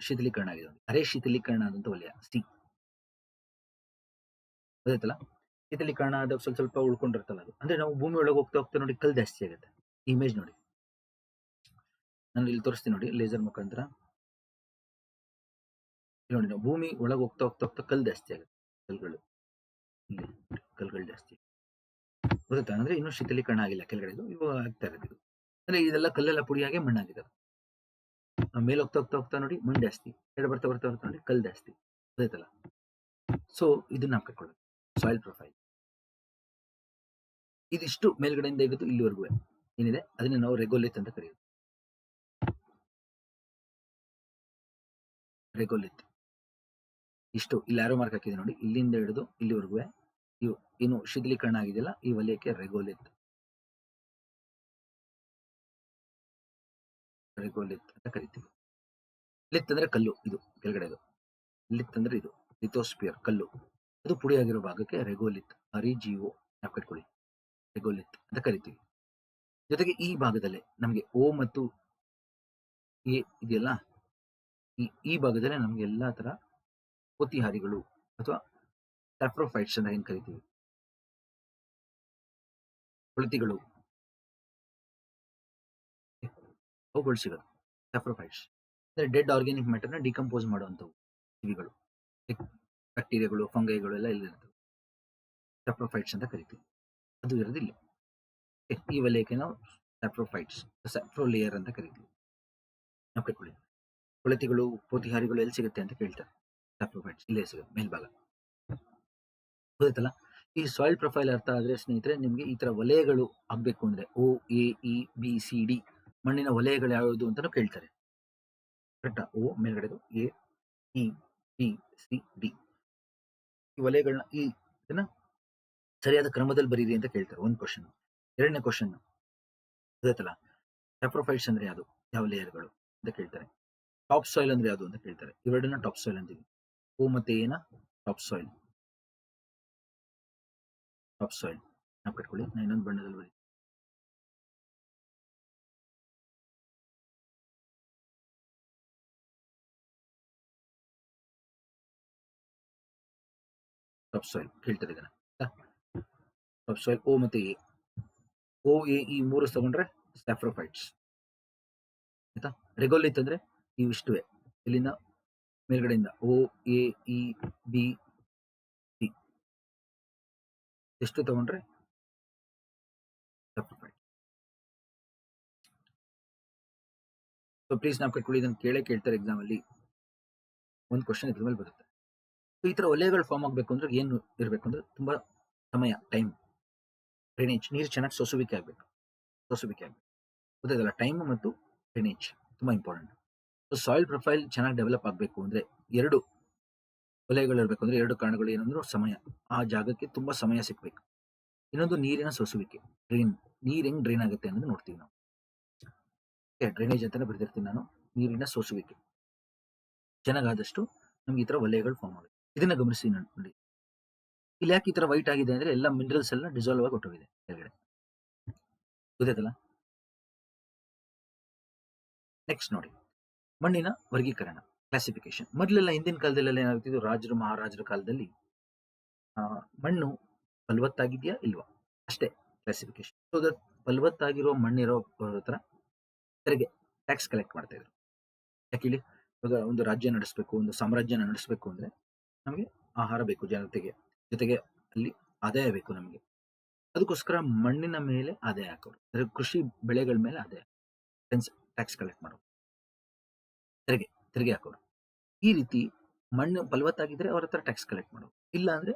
ಶೀತಲೀಕರಣ ಆಗಿದೆ, ಅರೆ ಶೀತಲೀಕರಣ ಆದಂತ ವಲಯ ಸಿ. ಗೊತ್ತಾಯ್ತಲ್ಲ, ಶೀತಲೀಕರಣ ಆದಾಗ ಸ್ವಲ್ಪ ಸ್ವಲ್ಪ ಉಳ್ಕೊಂಡಿರ್ತಲ್ಲ ಅದು. ಅಂದ್ರೆ ನಾವು ಭೂಮಿ ಒಳಗೆ ಹೋಗ್ತಾ ಹೋಗ್ತಾ ನೋಡಿ ಕಲ್ಲು ಜಾಸ್ತಿ ಆಗುತ್ತೆ. ಇಮೇಜ್ ನೋಡಿ, ನಾನು ಇಲ್ಲಿ ತೋರಿಸ್ತೀನಿ ನೋಡಿ ಲೇಸರ್ ಮುಖಾಂತರ. ನೋಡಿ, ನಾವು ಭೂಮಿ ಒಳಗೆ ಹೋಗ್ತಾ ಹೋಗ್ತಾ ಹೋಗ್ತಾ ಕಲ್ಲು ಜಾಸ್ತಿ ಆಗುತ್ತೆ. ಕಲ್ಗಳು ಇಲ್ಲಿ ಕಲ್ಗಳು ಜಾಸ್ತಿ ಗೊತ್ತಾ. ಅಂದ್ರೆ ಇನ್ನೂ ಶೀತಲೀಕರಣ ಆಗಿಲ್ಲ ಕೆಳಗಡೆ, ಇವಾಗ ಆಗ್ತಾ ಇರೋದು. ಅಂದ್ರೆ ಇದೆಲ್ಲ ಕಲ್ಲೆಲ್ಲ ಪುಡಿಯಾಗಿ ಮಣ್ಣಾಗಿದೆ. ಮೇಲೆ ಹೋಗ್ತಾ ಹೋಗ್ತಾ ಹೋಗ್ತಾ ನೋಡಿ ಮಣ್ಣು ಜಾಸ್ತಿ, ಕೆಳಗೆ ಬರ್ತಾ ಬರ್ತಾ ಬರ್ತಾ ನೋಡಿ ಕಲ್ಲು ಜಾಸ್ತಿ. ಗೊತ್ತಾಯ್ತಲ್ಲ. ಸೊ ಇದನ್ನ ನಾವು ಕಟ್ಕೊಳ್ಳೋದು ಸಾಯಿಲ್ ಪ್ರೊಫೈಲ್. ಇದಿಷ್ಟು ಮೇಲ್ಗಡೆಯಿಂದ ಇದ್ದು ಇಲ್ಲಿವರೆಗೂ ಏನಿದೆ ಅದನ್ನ ನಾವು ರೆಗೋಲಿತ್ ಅಂತ ಕರೆಯೋದು. ರೆಗೋಲಿತ್ ಇಷ್ಟು ಇಲ್ಲಿ ಆರೋ ಮಾರ್ಕ್ ಹಾಕಿದೆ ನೋಡಿ, ಇಲ್ಲಿಂದ ಹಿಡಿದು ಇಲ್ಲಿವರೆಗೂ ಇವು ಏನು ಶೀತಲೀಕರಣ ಆಗಿದೆಯಲ್ಲ ಈ ವಲಯಕ್ಕೆ ರೆಗೋಲಿತ್ ಅಂತ ಕರಿತೀವಿ. ಲಿತ್ ಅಂದ್ರೆ ಕಲ್ಲು, ಇದು ಕೆಳಗಡೆದು. ಲಿತ್ ಅಂದ್ರೆ ಇದು ಲಿಥೋಸ್ಪಿಯರ್ ಕಲ್ಲು, ಅದು ಪುಡಿಯಾಗಿರೋ ಭಾಗಕ್ಕೆ ರೆಗೋಲಿತ್, REGO ನಾವು ಕಟ್ಕೊಳ್ಳಿ, ರೆಗೋಲಿತ್ ಅಂತ ಕರಿತೀವಿ. ಜೊತೆಗೆ ಈ ಭಾಗದಲ್ಲೇ ನಮಗೆ ಓ ಮತ್ತು ಎ ಇದೆಯಲ್ಲ, ಈ ಭಾಗದಲ್ಲೇ ನಮ್ಗೆ ಎಲ್ಲಾ ತರ ಪೋತಿಹಾರಿಗಳು ಅಥವಾ ಸ್ಯಾಪ್ರೋಫೈಟ್ಸ್ ಅಂತ ಏನ್ ಕರಿತೀವಿ, ಕೊಳತಿಗಳು, ಅವುಗಳು ಸಿಗೋದು ಸ್ಯಾಪ್ರೋಫೈಟ್ಸ್. ಅಂದ್ರೆ ಡೆಡ್ ಆರ್ಗ್ಯಾನಿಕ್ ಮ್ಯಾಟರ್ ನ ಡಿಕಂಪೋಸ್ ಮಾಡುವಂತವು ಜೀವಿಗಳು, ಬ್ಯಾಕ್ಟೀರಿಯಾಗಳು, ಫಂಗೈಗಳು ಎಲ್ಲ ಇಲ್ಲಿರ್ತವೆ. ಸ್ಯಾಪ್ರೋಫೈಟ್ಸ್ ಅಂತ ಕರಿತೀವಿ. ಅದು ಇರೋದಿಲ್ಲ ಈ ವಲಯಕ್ಕೆ ನಾವು ಸ್ಯಾಪ್ರೋಫೈಟ್ಸ್, ಸ್ಯಾಪ್ರೋಲೇಯರ್ ಅಂತ ಕರಿತೀವಿ. ನಾವು ಕಟ್ಕೊಳ್ಳಿ. ಕೊಳತಿಗಳು, ಪೋತಿಹಾರಿಗಳು ಎಲ್ಲಿ ಸಿಗುತ್ತೆ ಅಂತ ಕೇಳ್ತಾರೆ. ಸ್ಯಾಪ್ರೋಫೈಟ್ಸ್ ಇಲ್ಲೇ ಸಿಗುತ್ತೆ ಮೇಲ್ಭಾಗ. ಗೊತ್ತಾಯ್ತಲ್ಲ. ಈ ಸಾಯಿಲ್ ಪ್ರೊಫೈಲ್ ಅರ್ಥ ಆದ್ರೆ ಸ್ನೇಹಿತರೆ, ನಿಮ್ಗೆ ಈ ತರ ವಲಯಗಳು ಆಗ್ಬೇಕು ಅಂದ್ರೆ OAEBCD ಮಣ್ಣಿನ ವಲಯಗಳು ಯಾವುದು ಅಂತಾನು ಕೇಳ್ತಾರೆ. ಕರೆಕ್ಟಾ. ಓ ಮೇಲ್ಗಡೆದು, AEBCD ಈ ವಲಯಗಳನ್ನ ಇದನ್ನ ಸರಿಯಾದ ಕ್ರಮದಲ್ಲಿ ಬರೀರಿ ಅಂತ ಕೇಳ್ತಾರೆ. ಒಂದು ಕ್ವಶನ್. ಎರಡನೇ ಕ್ವಶನ್ ಗೊತ್ತಾಯ್ತಲ್ಲ, ಸ್ಯಾಪ್ರೋಫೈಟ್ಸ್ ಅಂದ್ರೆ ಯಾವುದು, ಯಾವ ಲೇಯರ್ಗಳು ಅಂತ ಕೇಳ್ತಾರೆ. ಟಾಪ್ ಸಾಯಿಲ್ ಅಂದ್ರೆ ಯಾವುದು ಅಂತ ಕೇಳ್ತಾರೆ. ಇವೆರಡನ್ನ ಟಾಪ್ ಸಾಯಿಲ್ ಅಂತೀವಿ. ಓ ಮತ್ತೆ ಏನ ಟಾಪ್ ಸಾಯಿಲ್. ಟಾಪ್ ಸಾಯಿಲ್ ನಾವು ಕಟ್ಕೊಳ್ಳಿ. ನಾನು ಇನ್ನೊಂದು ಬಣ್ಣದಲ್ಲಿ ಬರೀ ಟಾಪ್ ಸಾಯಿಲ್ ಕೇಳ್ತಾರೆ ಇದನ್ನ. ಟಾಪ್ ಸಾಯಿಲ್ ಓ ಮತ್ತೆ ಎ, OA ಈ ಮೂರು ತಗೊಂಡ್ರೆ ಸ್ಯಾಪ್ರೋಫೈಟ್ಸ್ ಆಯ್ತಾ. ರೆಗೋಲಿತ್ ಅಂದ್ರೆ ಇವಿಷ್ಟುವೆ, ಇಲ್ಲಿಂದ ಮೇಲ್ಗಡೆಯಿಂದ OAEBC ಎಷ್ಟು ತಗೊಂಡ್ರೆ ಸ್ಯಾಪ್ರೋಫೈಟ್. ಸೊ ಪ್ಲೀಸ್ ನಾವು ಕಟ್ಕೊಳ್ಳಿ, ಇದನ್ನು ಕೇಳ್ತಾರೆ ಎಕ್ಸಾಮ್ ಅಲ್ಲಿ. ಒಂದು ಕ್ವಶನ್ ಇದ್ರ ಮೇಲೆ ಬರುತ್ತೆ. ಈ ತರ ವಲಯಗಳು ಫಾರ್ಮ್ ಆಗ್ಬೇಕು ಅಂದ್ರೆ ಏನು ಇರಬೇಕು ಅಂದ್ರೆ ತುಂಬಾ ಸಮಯ, ಟೈಮ್, ಡ್ರೈನೇಜ್, ನೀರು ಚೆನ್ನಾಗಿ ಸೋಸುವಿಕೆ ಆಗ್ಬೇಕು. ಗೊತ್ತಾಗಲ್ಲ, ಟೈಮ್ ಮತ್ತು ಡ್ರೈನೇಜ್ ತುಂಬಾ ಇಂಪಾರ್ಟೆಂಟ್. ಸೊ ಸಾಯಿಲ್ ಪ್ರೊಫೈಲ್ ಚೆನ್ನಾಗಿ ಡೆವಲಪ್ ಆಗಬೇಕು ಅಂದ್ರೆ ಎರಡು ವಲಯಗಳು ಇರಬೇಕು. ಅಂದ್ರೆ ಎರಡು ಕಾರಣಗಳು ಏನಂದ್ರೆ ಸಮಯ, ಆ ಜಾಗಕ್ಕೆ ತುಂಬಾ ಸಮಯ ಸಿಕ್ಬೇಕು. ಇನ್ನೊಂದು ನೀರಿನ ಸೋಸುವಿಕೆ, ಡ್ರೈನ್, ನೀರ್ ಹೆಂಗ್ ಡ್ರೈನ್ ಆಗುತ್ತೆ ಅನ್ನೋದು ನೋಡ್ತೀವಿ ನಾವು. ಡ್ರೈನೇಜ್ ಅಂತಾನೆ ಬರೆದಿರ್ತೀನಿ ನಾನು. ನೀರಿನ ಸೋಸುವಿಕೆ. ಚೆನ್ನಾಗಾದಷ್ಟು ನಮ್ಗೆ ಈ ತರ ವಲಯಗಳು ಫಾರ್ಮ್ ಆಗುತ್ತೆ. ಇದನ್ನ ಗಮನಿಸಿ ನೋಡಿ. ಇಲ್ಲಿ ಯಾಕೆ ಈ ತರ ವೈಟ್ ಆಗಿದೆ ಅಂದ್ರೆ ಎಲ್ಲ ಮಿನರಲ್ಸ್ ಎಲ್ಲ ಡಿಸಾಲ್ವ್ ಆಗಿ ಹೊಟ್ಟೋಗಿದೆ ಕೆಳಗಡೆ. ಗೊತ್ತಾಯ್ತಲ್ಲ? ನೆಕ್ಸ್ಟ್ ನೋಡಿ, ಮಣ್ಣಿನ ವರ್ಗೀಕರಣ, ಕ್ಲಾಸಿಫಿಕೇಶನ್. ಮೊದಲೆಲ್ಲ ಹಿಂದಿನ ಕಾಲದಲ್ಲೆಲ್ಲ ಏನಾಗ್ತಿದ್ದು, ರಾಜರು ಮಹಾರಾಜರ ಕಾಲದಲ್ಲಿ ಮಣ್ಣು ಫಲವತ್ತಾಗಿದೆಯಾ ಇಲ್ವಾ ಅಷ್ಟೇ ಕ್ಲಾಸಿಫಿಕೇಶನ್. ಸೊ ದಟ್ ಫಲವತ್ತಾಗಿರೋ ಮಣ್ಣಿರೋ ಹತ್ರ ತೆರಿಗೆ ಟ್ಯಾಕ್ಸ್ ಕಲೆಕ್ಟ್ ಮಾಡ್ತಾ ಇದ್ರು. ಯಾಕೆ ಹೇಳಿ, ಇವಾಗ ಒಂದು ರಾಜ್ಯ ನಡೆಸಬೇಕು, ಒಂದು ಸಾಮ್ರಾಜ್ಯನ ನಡೆಸಬೇಕು ಅಂದ್ರೆ ನಮಗೆ ಆಹಾರ ಬೇಕು ಜನತೆಗೆ, ಜೊತೆಗೆ ಅಲ್ಲಿ ಆದಾಯ ಬೇಕು ನಮಗೆ. ಅದಕ್ಕೋಸ್ಕರ ಮಣ್ಣಿನ ಮೇಲೆ ಆದಾಯ ಹಾಕೋರು, ಅಂದ್ರೆ ಕೃಷಿ ಬೆಳೆಗಳ ಮೇಲೆ ಆದಾಯ ಟ್ಯಾಕ್ಸ್ ಕಲೆಕ್ಟ್ ಮಾಡೋರು, ತೆರಿಗೆ ಹಾಕೋರು. ಈ ರೀತಿ ಮಣ್ಣು ಫಲವತ್ತಾಗಿದ್ರೆ ಅವ್ರ ಹತ್ರ ಟ್ಯಾಕ್ಸ್ ಕಲೆಕ್ಟ್ ಮಾಡೋರು, ಇಲ್ಲ ಅಂದ್ರೆ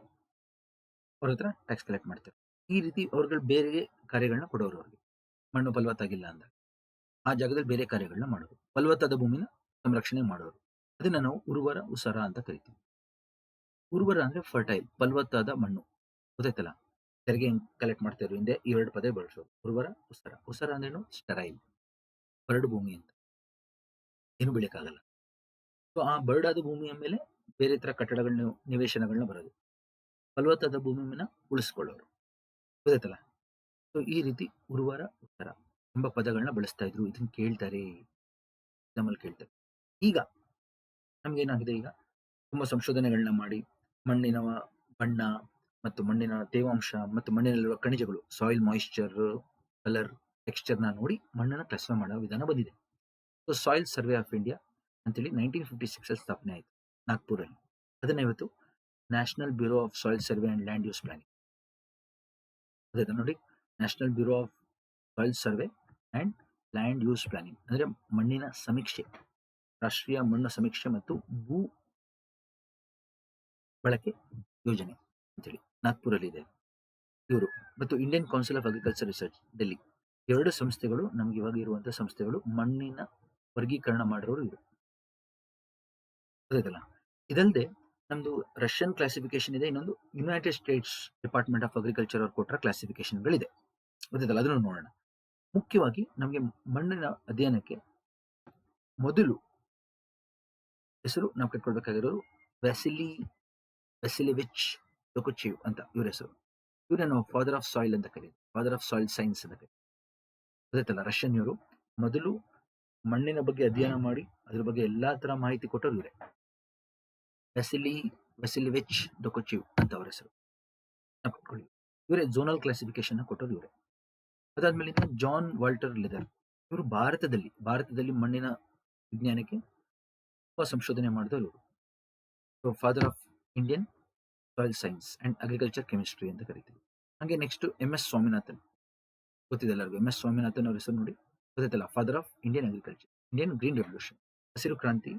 ಅವ್ರ ಹತ್ರ ಟ್ಯಾಕ್ಸ್ ಕಲೆಕ್ಟ್ ಮಾಡ್ತಾರೆ. ಈ ರೀತಿ ಅವ್ರುಗಳು ಬೇರೆ ಕಾರ್ಯಗಳನ್ನ ಕೊಡೋರು ಅವ್ರಿಗೆ. ಮಣ್ಣು ಫಲವತ್ತಾಗಿಲ್ಲ ಅಂದ್ರೆ ಆ ಜಾಗದಲ್ಲಿ ಬೇರೆ ಕಾರ್ಯಗಳನ್ನ ಮಾಡೋರು, ಫಲವತ್ತಾದ ಭೂಮಿನ ಸಂರಕ್ಷಣೆ ಮಾಡೋರು. ಅದನ್ನ ನಾವು ಉರ್ವರ ಉಸರ ಅಂತ ಕರಿತೀವಿ. ಉರ್ವರ ಅಂದ್ರೆ ಫರ್ಟೈಲ್, ಫಲವತ್ತಾದ ಮಣ್ಣು. ಗೊತ್ತಾಯ್ತಲ್ಲ? ತೆರಿಗೆ ಕಲೆಕ್ಟ್ ಮಾಡ್ತಾ ಇರೋ ಹಿಂದೆ ಈ 2 ಪದ ಬಳಸೋದು, ಉರ್ವರ ಉಸರ. ಉಸರ ಅಂದ್ರೇನು? ಸ್ಟರೈಲ್, ಬರಡು ಭೂಮಿ ಅಂತ, ಏನು ಬೆಳೆಯಕ್ಕಾಗಲ್ಲ. ಸೊ ಆ ಬರಡಾದ ಭೂಮಿಯ ಮೇಲೆ ಬೇರೆ ತರ ಕಟ್ಟಡಗಳನ್ನ, ನಿವೇಶನಗಳನ್ನ ಬರೋದು. ಫಲವತ್ತಾದ ಭೂಮಿನ ಉಳಿಸ್ಕೊಳ್ಳೋರು. ಗೊತ್ತಾಯ್ತಲ್ಲ? ಸೊ ಈ ರೀತಿ ಉರ್ವರ ಉತ್ತರ ಎಂಬ ಪದಗಳನ್ನ ಬಳಸ್ತಾ ಇದ್ರು. ಇದನ್ನ ಕೇಳ್ತಾರೆ, ಎಕ್ಸಾಮಲ್ಲಿ ಕೇಳ್ತಾರೆ. ಈಗ ನಮ್ಗೇನಾಗಿದೆ, ಈಗ ತುಂಬಾ ಸಂಶೋಧನೆಗಳನ್ನ ಮಾಡಿ ಮಣ್ಣಿನ ಬಣ್ಣ ಮತ್ತು ಮಣ್ಣಿನ ತೇವಾಂಶ ಮತ್ತು ಮಣ್ಣಿನಲ್ಲಿರುವ ಖನಿಜಗಳು, ಸಾಯಿಲ್ ಮಾಯಿಶ್ಚರ್, ಕಲರ್, ಟೆಕ್ಸ್ಚರ್ನ ನೋಡಿ ಮಣ್ಣನ್ನ ಕ್ಲಾಸಿಫೈ ಮಾಡೋ ವಿಧಾನ ಬಂದಿದೆ. So soil survey of India ಅಂತೇಳಿ 1956 ಅಲ್ಲಿ ಸ್ಥಾಪನೆ ಆಯಿತು ನಾಗ್ಪುರಲ್ಲಿ. ಅದನ್ನ ಇವತ್ತು national bureau of soil survey and land use planning. ಅದೇ ನೋಡಿ, national bureau of soil survey and land use planning ಅಂದ್ರೆ ಮಣ್ಣಿನ ಸಮೀಕ್ಷೆ, ರಾಷ್ಟ್ರೀಯ ಮಣ್ಣು ಸಮೀಕ್ಷೆ ಮತ್ತು ಭೂ ಬಳಕೆ ಯೋಜನೆ ಅಂತೇಳಿ ನಾಗ್ಪುರಲ್ಲಿ ಇದೆ ಇವರು. ಮತ್ತು Indian Council of Agriculture Research Delhi. 2 ಸಂಸ್ಥೆಗಳು ನಮ್ಗೆ ಇವಾಗ ಇರುವಂತಹ ಸಂಸ್ಥೆಗಳು, ಮಣ್ಣಿನ ವರ್ಗೀಕರಣ ಮಾಡಿರೋರು ಇವರು. ಗೊತ್ತಾಯ್ತಲ್ಲ? ಇದಲ್ಲದೆ ನಮ್ದು ರಷ್ಯನ್ ಕ್ಲಾಸಿಫಿಕೇಶನ್ ಇದೆ, ಇನ್ನೊಂದು United States department of agriculture ಅವ್ರು ಕೊಟ್ಟರ ಕ್ಲಾಸಿಫಿಕೇಶನ್ಗಳಿದೆ. ಗೊತ್ತಾಯ್ತಲ್ಲ? ಅದನ್ನು ನೋಡೋಣ. ಮುಖ್ಯವಾಗಿ ನಮಗೆ ಮಣ್ಣಿನ ಅಧ್ಯಯನಕ್ಕೆ ಮೊದಲು ಹೆಸರು ನಾವು ಕಟ್ಕೊಳ್ಬೇಕಾಗಿರೋರು ವ್ಯಾಸಿಲಿವಿಚ್ ಲೊಕೊಚೇವ್ ಅಂತ ಇವ್ರ ಹೆಸರು. ಇವರನ್ನು ಫಾದರ್ ಆಫ್ ಸಾಯಿಲ್ ಅಂತ ಕರೀತಾರೆ, ಫಾದರ್ ಆಫ್ ಸಾಯಿಲ್ ಸೈನ್ಸ್ ಅಂತ ಕರೀತಾರೆ. ಗೊತ್ತಾಯ್ತಲ್ಲ? ರಷ್ಯನ್ ಇವರು ಮೊದಲು ಮಣ್ಣಿನ ಬಗ್ಗೆ ಅಧ್ಯಯನ ಮಾಡಿ ಅದ್ರ ಬಗ್ಗೆ ಎಲ್ಲಾ ತರ ಮಾಹಿತಿ ಕೊಟ್ಟರು ಇವರೇ. ವ್ಯಾಸಿಲಿವಿಚ್ ಲೊಕೊಚೇವ್ ಅಂತ ಅವರ ಹೆಸರು. ಇವರೇ ಝೋನಲ್ ಕ್ಲಾಸಿಫಿಕೇಶನ್ ಕೊಟ್ಟರು ಇವರೇ. ಅದಾದ್ಮೇಲೆ ಜಾನ್ ವಾಲ್ಟರ್ ಲೆದರ್, ಇವರು ಭಾರತದಲ್ಲಿ ಮಣ್ಣಿನ ವಿಜ್ಞಾನಕ್ಕೆ ತುಂಬಾ ಸಂಶೋಧನೆ ಮಾಡಿದವರು ಇವರು. So father of Indian soil science and agriculture chemistry ಅಂತ ಕರಿತೀವಿ. ಹಾಗೆ ನೆಕ್ಸ್ಟ್ MS ಸ್ವಾಮಿನಾಥನ್, ಗೊತ್ತಿದೆ ಎಲ್ಲರಿಗೂ. MS ಸ್ವಾಮಿನಾಥನ್ ಅವ್ರ ಹೆಸರು ನೋಡಿ, ಗೊತ್ತಾಯ್ತಲ್ಲ? Father of Indian agriculture, Indian green revolution, ಹಸಿರು ಕ್ರಾಂತಿ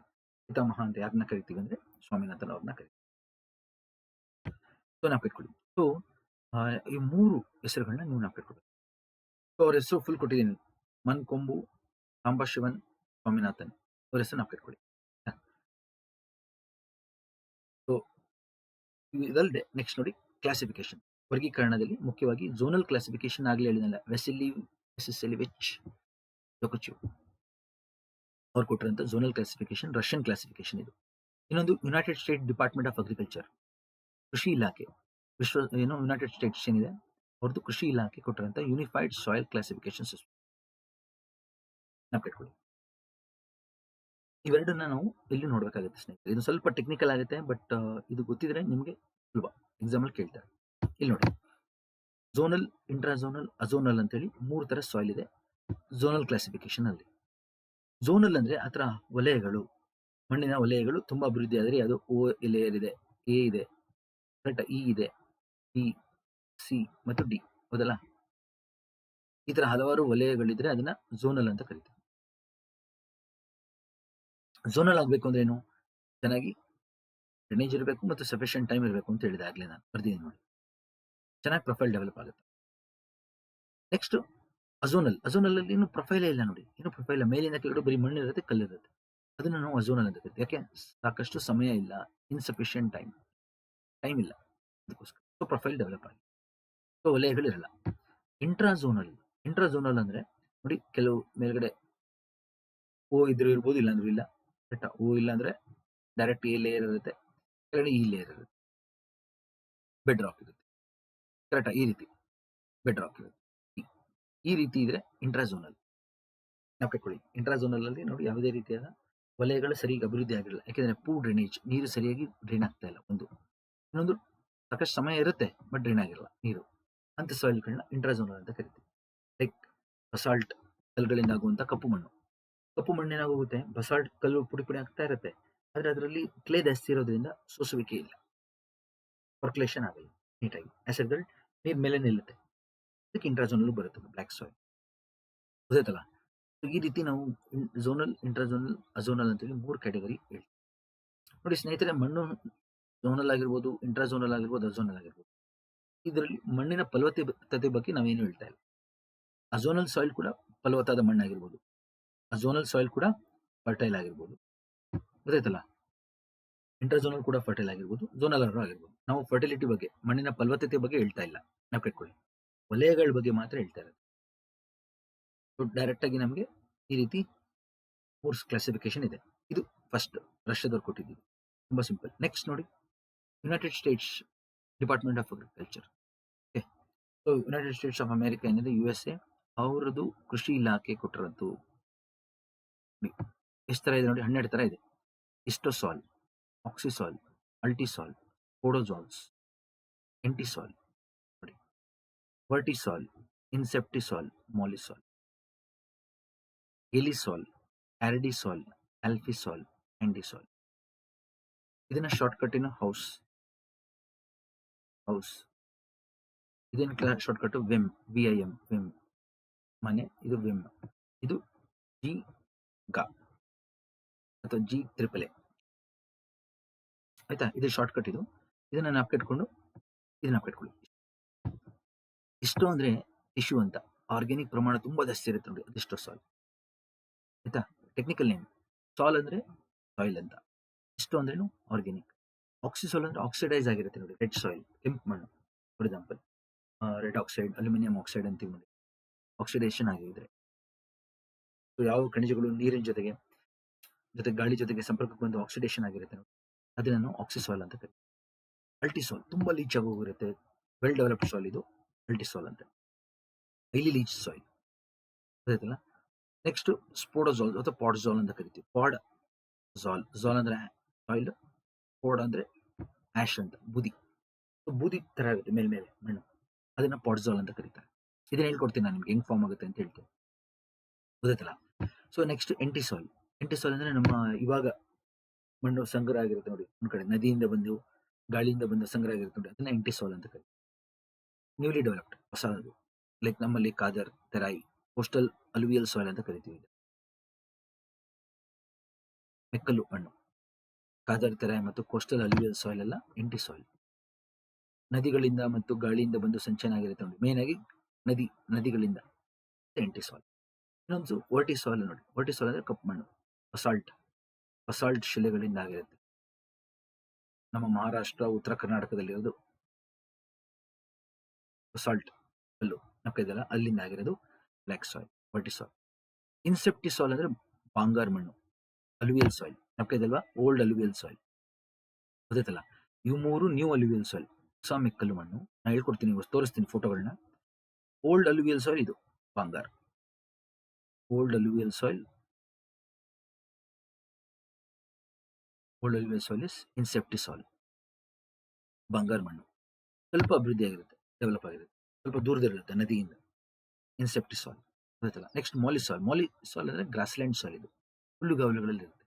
ಪಿತಾಮಹ ಅಂತ ಯಾರನ್ನ ಕರಿತೀವಿ ಅಂದ್ರೆ ಸ್ವಾಮಿನಾಥನ್ ಅವ್ರನ್ನ ಕರಿತೀವಿ. ಸೊ ನಾವು ಇಟ್ಕೊಳ್ಳಿ. ಸೊ ಈ 3 ಹೆಸರುಗಳನ್ನ ನೀವು ನಾವು ಇಟ್ಕೊಳ್ಬೇಕು. ಸೊ ಅವ್ರ ಹೆಸರು ಫುಲ್ ಕೊಟ್ಟಿದ್ದೀನಿ: ಮನ್ಕೊಂಬು ಸಾಂಬಶಿವನ್ ಸ್ವಾಮಿನಾಥನ್. ಅವ್ರ ಹೆಸರು ನಾವು ಇಟ್ಕೊಳ್ಳಿ. ಸೊ ಇದಲ್ಲದೆ ನೆಕ್ಸ್ಟ್ ನೋಡಿ, ಕ್ಲಾಸಿಫಿಕೇಶನ್, ವರ್ಗೀಕರಣದಲ್ಲಿ ಮುಖ್ಯವಾಗಿ ಝೋನಲ್ ಕ್ಲಾಸಿಫಿಕೇಶನ್ ಆಗಲೇ ಹೇಳಿದಲ್ಲ, ವ್ಯಾಸಿಲಿವಿಚ್ ಲೊಕೊಚೇವ್ ಅವ್ರು ಕೊಟ್ಟಿರೋಂಥ ಝೋನಲ್ ಕ್ಲಾಸಿಫಿಕೇಶನ್, ರಷ್ಯನ್ ಕ್ಲಾಸಿಫಿಕೇಶನ್ ಇದು. ಇನ್ನೊಂದು United state department of agriculture, ಕೃಷಿ ಇಲಾಖೆ, ಯುನೈಟೆಡ್ ಸ್ಟೇಟ್ಸ್ ಏನಿದೆ ಅವ್ರದ್ದು ಕೃಷಿ ಇಲಾಖೆ ಕೊಟ್ಟಿರೋಂಥ ಯೂನಿಫೈಡ್ ಸಾಯಿಲ್ ಕ್ಲಾಸಿಫಿಕೇಶನ್ ಸಿಸ್ಟಮ್. ನಾವು ಇವೆರಡನ್ನ ನಾವು ಎಲ್ಲಿ ನೋಡ್ಬೇಕಾಗುತ್ತೆ ಸ್ನೇಹಿತರೆ. ಇದು ಸ್ವಲ್ಪ ಟೆಕ್ನಿಕಲ್ ಆಗುತ್ತೆ, ಬಟ್ ಇದು ಗೊತ್ತಿದ್ರೆ ನಿಮಗೆ ಸುಲಭ, ಎಕ್ಸಾಮ್ ಅಲ್ಲಿ ಕೇಳ್ತಾರೆ. ಇಲ್ಲಿ ನೋಡಿ, ಝೋನಲ್, ಇಂಟ್ರಾಝೋನಲ್, ಅಝೋನಲ್ ಅಂತೇಳಿ 3 ತರ ಸಾಯಿಲ್ ಇದೆ ಝೋನಲ್ ಕ್ಲಾಸಿಫಿಕೇಶನ್ ಅಲ್ಲಿ. ಝೋನಲ್ ಅಂದ್ರೆ ಆತರ ವಲಯಗಳು, ಮಣ್ಣಿನ ವಲಯಗಳು ತುಂಬಾ ಅಭಿವೃದ್ಧಿ ಆದರೆ ಅದು O ಲೇಯರ್ ಇದೆ, A ಇದೆ, ಕರೆಕ್ಟ್, E ಇದೆ, B, C ಮತ್ತು D, ಹೌದಲ್ಲ? ಈ ತರ ಹಲವಾರು ವಲಯಗಳಿದ್ರೆ ಅದನ್ನ ಝೋನಲ್ ಅಂತ ಕರಿತೀವಿ. ಝೋನಲ್ ಆಗ್ಬೇಕು ಅಂದ್ರೆ ಏನು? ಚೆನ್ನಾಗಿ ಡ್ರೈನೇಜ್ ಇರಬೇಕು ಮತ್ತು ಸಫಿಷಿಯಂಟ್ ಟೈಮ್ ಇರಬೇಕು ಅಂತ ಹೇಳಿದೆ ಆಗ್ಲೇ, ನಾನು ಬರ್ದಿದ್ದೀನಿ ನೋಡಿ. ಚೆನ್ನಾಗಿ ಪ್ರೊಫೈಲ್ ಡೆವಲಪ್ ಆಗುತ್ತೆ. ನೆಕ್ಸ್ಟ್ ಅಝೋನಲ್. ಅಝೋನಲ್ ಅಲ್ಲಿ ಏನು ಪ್ರೊಫೈಲೇ ಇಲ್ಲ ನೋಡಿ, ಏನು ಪ್ರೊಫೈಲ್, ಮೇಲಿಂದ ಕೆಳಗಡೆ ಬರೀ ಮಣ್ಣು ಇರುತ್ತೆ, ಕಲ್ಲಿರುತ್ತೆ. ಅದನ್ನ ನಾವು ಅಝೋನಲ್ ಅಂತ ಕರಿತೀವಿ. ಯಾಕೆ? ಸಾಕಷ್ಟು ಸಮಯ ಇಲ್ಲ, ಇನ್ಸಫಿಷಿಯಂಟ್ ಟೈಮ್ ಇಲ್ಲ, ಅದಕ್ಕೋಸ್ಕರ. ಸೊ ಪ್ರೊಫೈಲ್ ಡೆವಲಪ್ ಆಗಿ, ಸೊ ವಲಯಗಳಿರಲ್ಲ. ಇಂಟ್ರಾಝೋನಲ್ ಅಂದ್ರೆ ನೋಡಿ, ಕೆಲವು ಮೇಲ್ಗಡೆ ಓ ಇದ್ರೂ ಇರ್ಬೋದು, ಇಲ್ಲಾಂದ್ರೂ ಇಲ್ಲ. ಕರೆಕ್ಟಾ? ಓ ಇಲ್ಲ ಅಂದ್ರೆ ಡೈರೆಕ್ಟ್ ಎ ಲೇಯರ್ ಇರುತ್ತೆ, ಕೆಳಗಡೆ ಇ ಲೇಯರ್ ಇರುತ್ತೆ. ಬೆಡ್ ರಾಕ್ ಇರುತ್ತೆ. ಕರೆಕ್ಟಾ? ಈ ರೀತಿ ಬೆಡ್ ರಾಕ್ ಇರುತ್ತೆ. ಈ ಈ ರೀತಿ ಇದ್ರೆ ಇಂಟ್ರಾಝೋನಲ್. ಜ್ಞಾಪಕಇಟ್ಕೊಳ್ಳಿ. ಇಂಟ್ರಾಝೋನಲ್ ಅಲ್ಲಿ ನೋಡಿ ಯಾವುದೇ ರೀತಿಯಾದ ವಲಯಗಳು ಸರಿಯಾಗಿ ಅಭಿವೃದ್ಧಿ ಆಗಿರಲ್ಲ. ಯಾಕೆಂದ್ರೆ ಪೂರ್ ಡ್ರೈನೇಜ್, ನೀರು ಸರಿಯಾಗಿ ಡ್ರೈನ್ ಆಗ್ತಾ ಇಲ್ಲ ಒಂದು. ಇನ್ನೊಂದು ಸಾಕಷ್ಟು ಸಮಯ ಇರುತ್ತೆ, ಬಟ್ ಡ್ರೈನ್ ಆಗಿರಲ್ಲ ನೀರು. ಅಂತ ಸಾಯಿಲ್ಗಳನ್ನ ಇಂಟ್ರಾಝೋನಲ್ ಅಂತ ಕರಿತೀವಿ. ಲೈಕ್ ಬಸಾಲ್ಟ್ ಕಲ್ಲುಗಳಿಂದ ಆಗುವಂತ ಕಪ್ಪು ಮಣ್ಣು. ಕಪ್ಪು ಮಣ್ಣು ಏನಾಗೋಗುತ್ತೆ, ಬಸಾಲ್ಟ್ ಕಲ್ಲು ಪುಡಿ ಪುಡಿ ಆಗ್ತಾ ಇರುತ್ತೆ. ಆದ್ರೆ ಅದರಲ್ಲಿ ಕ್ಲೇ ಜಾಸ್ತಿ ಇರೋದ್ರಿಂದ ಸೋಸುವಿಕೆ ಇಲ್ಲ, ಪರ್ಕ್ಯುಲೇಷನ್ ಆಗಲ್ಲ ನೀಟಾಗಿ. ಆಸಿಡ್ಗಳು ನೀರ್ ಮೇಲೆ ನಿಲ್ಲುತ್ತೆ. ಅದಕ್ಕೆ ಇಂಟ್ರಾಝೋನಲ್ ಬರುತ್ತೆ ಬ್ಲಾಕ್ ಸಾಯಿಲ್. ಗೊತ್ತಾಯ್ತಲ್ಲ? So ಈ ರೀತಿ ನಾವು ಝೋನಲ್, ಇಂಟ್ರಾಝೋನಲ್, ಅಝೋನಲ್ ಅಂತೇಳಿ 3 ಕ್ಯಾಟಗರಿ ಹೇಳ್ತೀವಿ. ನೋಡಿ ಸ್ನೇಹಿತರೆ, ಮಣ್ಣು ಝೋನಲ್ ಆಗಿರ್ಬೋದು, ಇಂಟ್ರಾಝೋನಲ್ ಆಗಿರ್ಬೋದು, ಅಝೋನಲ್ ಆಗಿರ್ಬೋದು. ಇದರಲ್ಲಿ ಮಣ್ಣಿನ ಫಲವತ್ತತೆ ಬಗ್ಗೆ ನಾವೇನು ಹೇಳ್ತಾ ಇಲ್ಲ. ಅಝೋನಲ್ ಸಾಯಿಲ್ ಕೂಡ ಫಲವತ್ತಾದ ಮಣ್ಣಾಗಿರ್ಬೋದು, ಅಝೋನಲ್ ಸಾಯಿಲ್ ಕೂಡ ಫರ್ಟೈಲ್ ಆಗಿರ್ಬೋದು. ಗೊತ್ತಾಯ್ತಲ್ಲ? ಇಂಟ್ರಾಝೋನಲ್ ಕೂಡ ಫರ್ಟೈಲ್ ಆಗಿರ್ಬೋದು, ಝೋನಲ್ ಆಗಿರ್ಬೋದು. ನಾವು ಫರ್ಟಿಲಿಟಿ ಬಗ್ಗೆ, ಮಣ್ಣಿನ ಫಲವತ್ತತೆ ಬಗ್ಗೆ ಹೇಳ್ತಾ ಇಲ್ಲ. ನಾವು ಕಟ್ಕೊಳ್ಳಿ, ವಲಯಗಳ ಬಗ್ಗೆ ಮಾತ್ರ ಹೇಳ್ತಾ ಇರೋದು. ಡೈರೆಕ್ಟ್ ಆಗಿ ನಮಗೆ ಈ ರೀತಿ 3 ಕ್ಲಾಸಿಫಿಕೇಶನ್ ಇದೆ. ಇದು ಫಸ್ಟ್ ರಷ್ಯಾದವ್ರು ಕೊಟ್ಟಿದ್ದೀವಿ. ತುಂಬಾ ಸಿಂಪಲ್. ನೆಕ್ಸ್ಟ್ ನೋಡಿ, United States department of agriculture. Okay, so United States of America ಏನಿದೆ, USA, ಅವರದು ಕೃಷಿ ಇಲಾಖೆ ಕೊಟ್ಟಿರೋದು ಎಷ್ಟು ತರ ಇದೆ ನೋಡಿ, 12 ತರ ಇದೆ. ಇಸ್ಟೋಸಾಲ್, ಆಕ್ಸಿಸಾಲ್, ಅಲ್ಟಿಸಾಲ್, ಪೋಡೋಜಾಲ್ಸ್, ಎಂಟಿಸಾಲ್, ನೋಡಿ, ವರ್ಟಿಸಾಲ್, ಇನ್ಸೆಪ್ಟಿಸಾಲ್, ಮಾಲಿಸಾಲ್, ಎಲಿಸಾಲ್, ಆರ್ಡಿಸಾಲ್, ಆಲ್ಫಿಸಾಲ್, ಎಂಡಿಸಾಲ್. ಇದನ್ನ ಶಾರ್ಟ್ ಕಟ್ ಇನ್ ಹೌಸ್. ಇದನ್ನ short cut Vim, VIM, Vim ಮನೆ. ಇದು ವಿಮ್, ಇದು ಜಿ ಗಾ ಅಥವಾ G3AA. ಆಯ್ತಾ? ಇದು ಶಾರ್ಟ್ ಕಟ್. ಇದನ್ನ ನಾಪ್ಕಿಟ್ಕೊಂಡು ಇದನ್ನ ನಾಪ್ಕಿಟ್ಕೊಳ್ಳಿ. ಇಷ್ಟು ಅಂದ್ರೆ ಟಿಶ್ಯೂ ಅಂತ, ಆರ್ಗ್ಯಾನಿಕ್ ಪ್ರಮಾಣ ತುಂಬಾ ಜಾಸ್ತಿ ಇರುತ್ತೆ ನೋಡಿ, ಅದೆಷ್ಟೋ ಸಾಲ್. ಆಯ್ತಾ? Technical name. ಸಾಲ್ ಅಂದ್ರೆ ಸಾಯಿಲ್ ಅಂತ, ಇಷ್ಟು ಅಂದ್ರೇನು ಆರ್ಗ್ಯಾನಿಕ್. ಆಕ್ಸಿಸಾಲ್ ಅಂದ್ರೆ ಆಕ್ಸಿಡೈಸ್ ಆಗಿರುತ್ತೆ ನೋಡಿ, ರೆಡ್ ಸಾಯಿಲ್, ಕೆಂಪು ಮಣ್ಣು. For example red oxide, aluminium oxide ಅಂತೀವಿ ನೋಡಿ, ಆಕ್ಸಿಡೇಷನ್ ಆಗಿದ್ರೆ. ಯಾವ ಖನಿಜಗಳು ನೀರಿನ ಜೊತೆ ಗಾಳಿ ಜೊತೆಗೆ ಸಂಪರ್ಕಕ್ಕೆ ಬಂದು ಆಕ್ಸಿಡೇಷನ್ ಆಗಿರುತ್ತೆ ನೋಡಿ, ಅದನ್ನ ನಾವು ಆಕ್ಸಿಸಾಲ್ ಅಂತ ಕರಿತೀವಿ. ಅಲ್ಟಿಸಾಲ್ ತುಂಬಾ ಲೀಚ್ ಆಗೋಗಿರುತ್ತೆ, ವೆಲ್ ಡೆವಲಪ್ಡ್ ಸಾಯಿಲ್, ಇದು ಅಲ್ಟಿಸಾಲ್ ಅಂತ. Highly leach soil. ಗೊತ್ತಾಯ್ತಲ್ಲ? ನೆಕ್ಸ್ಟ್ ಸ್ಪೋಡೋಸಾಲ್ ಅಥವಾ ಪಾಡ್ಸಾಲ್ ಅಂತ ಕರಿತೀವಿ. ಝಾಲ್ ಅಂದ್ರೆ ಸಾಯಿಲ್, ಪೋಡ್ ಅಂದ್ರೆ ಆಶ್ ಅಂತ, ಬೂದಿ. ಬೂದಿ ತರ ಆಗುತ್ತೆ ಮೇಲೆ ಮಣ್ಣು, ಅದನ್ನ ಪಾಡ್ಸಾಲ್ ಅಂತ ಕರೀತಾರೆ. ಇದನ್ನ ಹೇಳ್ಕೊಡ್ತೀನಿ ನಾನು ನಿಮ್ಗೆ, ಹೆಂಗ್ ಫಾರ್ಮ್ ಆಗುತ್ತೆ ಅಂತ ಹೇಳ್ತೀನಿ. ಗೊತ್ತಾಯ್ತಲ್ಲ? So next entisol. ಎಂಟಿಸಾಲ್ ಅಂದ್ರೆ ನಮ್ಮ ಇವಾಗ ಮಣ್ಣು ಸಂಗ್ರಹ ಆಗಿರುತ್ತೆ ನೋಡಿ, ಒಂದ್ ಕಡೆ ನದಿಯಿಂದ ಬಂದು ಗಾಳಿಯಿಂದ ಬಂದು ಸಂಗ್ರಹ ಆಗಿರುತ್ತೆ ನೋಡಿ, ಅದನ್ನ ಎಂಟಿಸಾಲ್ ಅಂತ ಕರೀತಾರೆ. ನ್ಯೂಲಿ ಡೆವಲಪ್ಡ್, ಹೊಸದು. ಲೈಕ್ ನಮ್ಮಲ್ಲಿ ಕಾದರ್, ತೆರಾಯಿ, ಕೋಸ್ಟಲ್ ಅಲುವಿಯಲ್ ಸಾಯಿಲ್ ಅಂತ ಕರಿತೀವಿ. ಮೆಕ್ಕಲು ಮಣ್ಣು, ಕಾದರ್, ತೆರಾಯಿ ಮತ್ತು ಕೋಸ್ಟಲ್ ಅಲುವಿಯಲ್ ಸಾಯಿಲ್ ಎಲ್ಲ ಎಂಟಿ ಸಾಯಿಲ್. ನದಿಗಳಿಂದ ಮತ್ತು ಗಾಳಿಯಿಂದ ಬಂದು ಸಂಚಯನ ಆಗಿರುತ್ತೆ ನೋಡಿ, ಮೇನ್ ಆಗಿ ನದಿಗಳಿಂದ ಎಂಟಿ ಸಾಯಿಲ್. ಇನ್ನೊಂದು ವರ್ಟಿ ಸಾಯಿಲ್ ನೋಡಿ, ವರ್ಟಿ ಸಾಯಿಲ್ ಅಂದ್ರೆ ಕಪ್ಪು ಮಣ್ಣು, ಬಸಾಲ್ಟ್ ಶಿಲೆಗಳಿಂದ ಆಗಿರುತ್ತೆ. ನಮ್ಮ ಮಹಾರಾಷ್ಟ್ರ, ಉತ್ತರ ಕರ್ನಾಟಕದಲ್ಲಿರೋದು ಬಸಾಲ್ಟ್ ಕಲ್ಲು, ನಕ್ಕದಲ್ಲ, ಅಲ್ಲಿಂದ ಆಗಿರೋದು black soil, verti soil. Incepti soil ಅಂದ್ರೆ ಬಾಂಗಾರ್ ಮಣ್ಣು, ಅಲುವಿಯಲ್ ಸಾಯಿಲ್, ನಕ್ಕದಲ್ವಾ, ಓಲ್ಡ್ ಅಲುವಿಯಲ್ ಸಾಯಿಲ್. ಗೊತ್ತಾಯ್ತಲ್ಲ? ಇವು 3 ನ್ಯೂ ಅಲುವಿಯಲ್ ಸಾಯಿಲ್, ಹೊಸ ಮೆಕ್ಕಲು ಮಣ್ಣು. ನಾನು ಹೇಳ್ಕೊಡ್ತೀನಿ, ತೋರಿಸ್ತೀನಿ ಫೋಟೋಗಳನ್ನ. ಓಲ್ಡ್ ಅಲುವಿಯಲ್ ಸಾಯಿಲ್ ಇದು bangar. Old alluvial soil is incepti soil, bangar ಮಣ್ಣು. ಸ್ವಲ್ಪ ಅಭಿವೃದ್ಧಿ ಆಗಿರುತ್ತೆ, ಡೆವಲಪ್ ಆಗಿರುತ್ತೆ, ಸ್ವಲ್ಪ ದೂರದಲ್ಲಿರುತ್ತೆ ನದಿಯಿಂದ. ಇನ್ಸೆಪ್ಟಿ ಸಾಯಿಲ್. ಗೊತ್ತಾಯ್ತಲ್ಲ? ನೆಕ್ಸ್ಟ್ ಮಾಲಿಸಾಲ್ ಅಂದ್ರೆ ಗ್ರಾಸ್ಲ್ಯಾಂಡ್ ಸಾಯಿಲ್, ಇದು ಹುಲ್ಲುಗಾವಲುಗಳಲ್ಲಿ ಇರುತ್ತೆ.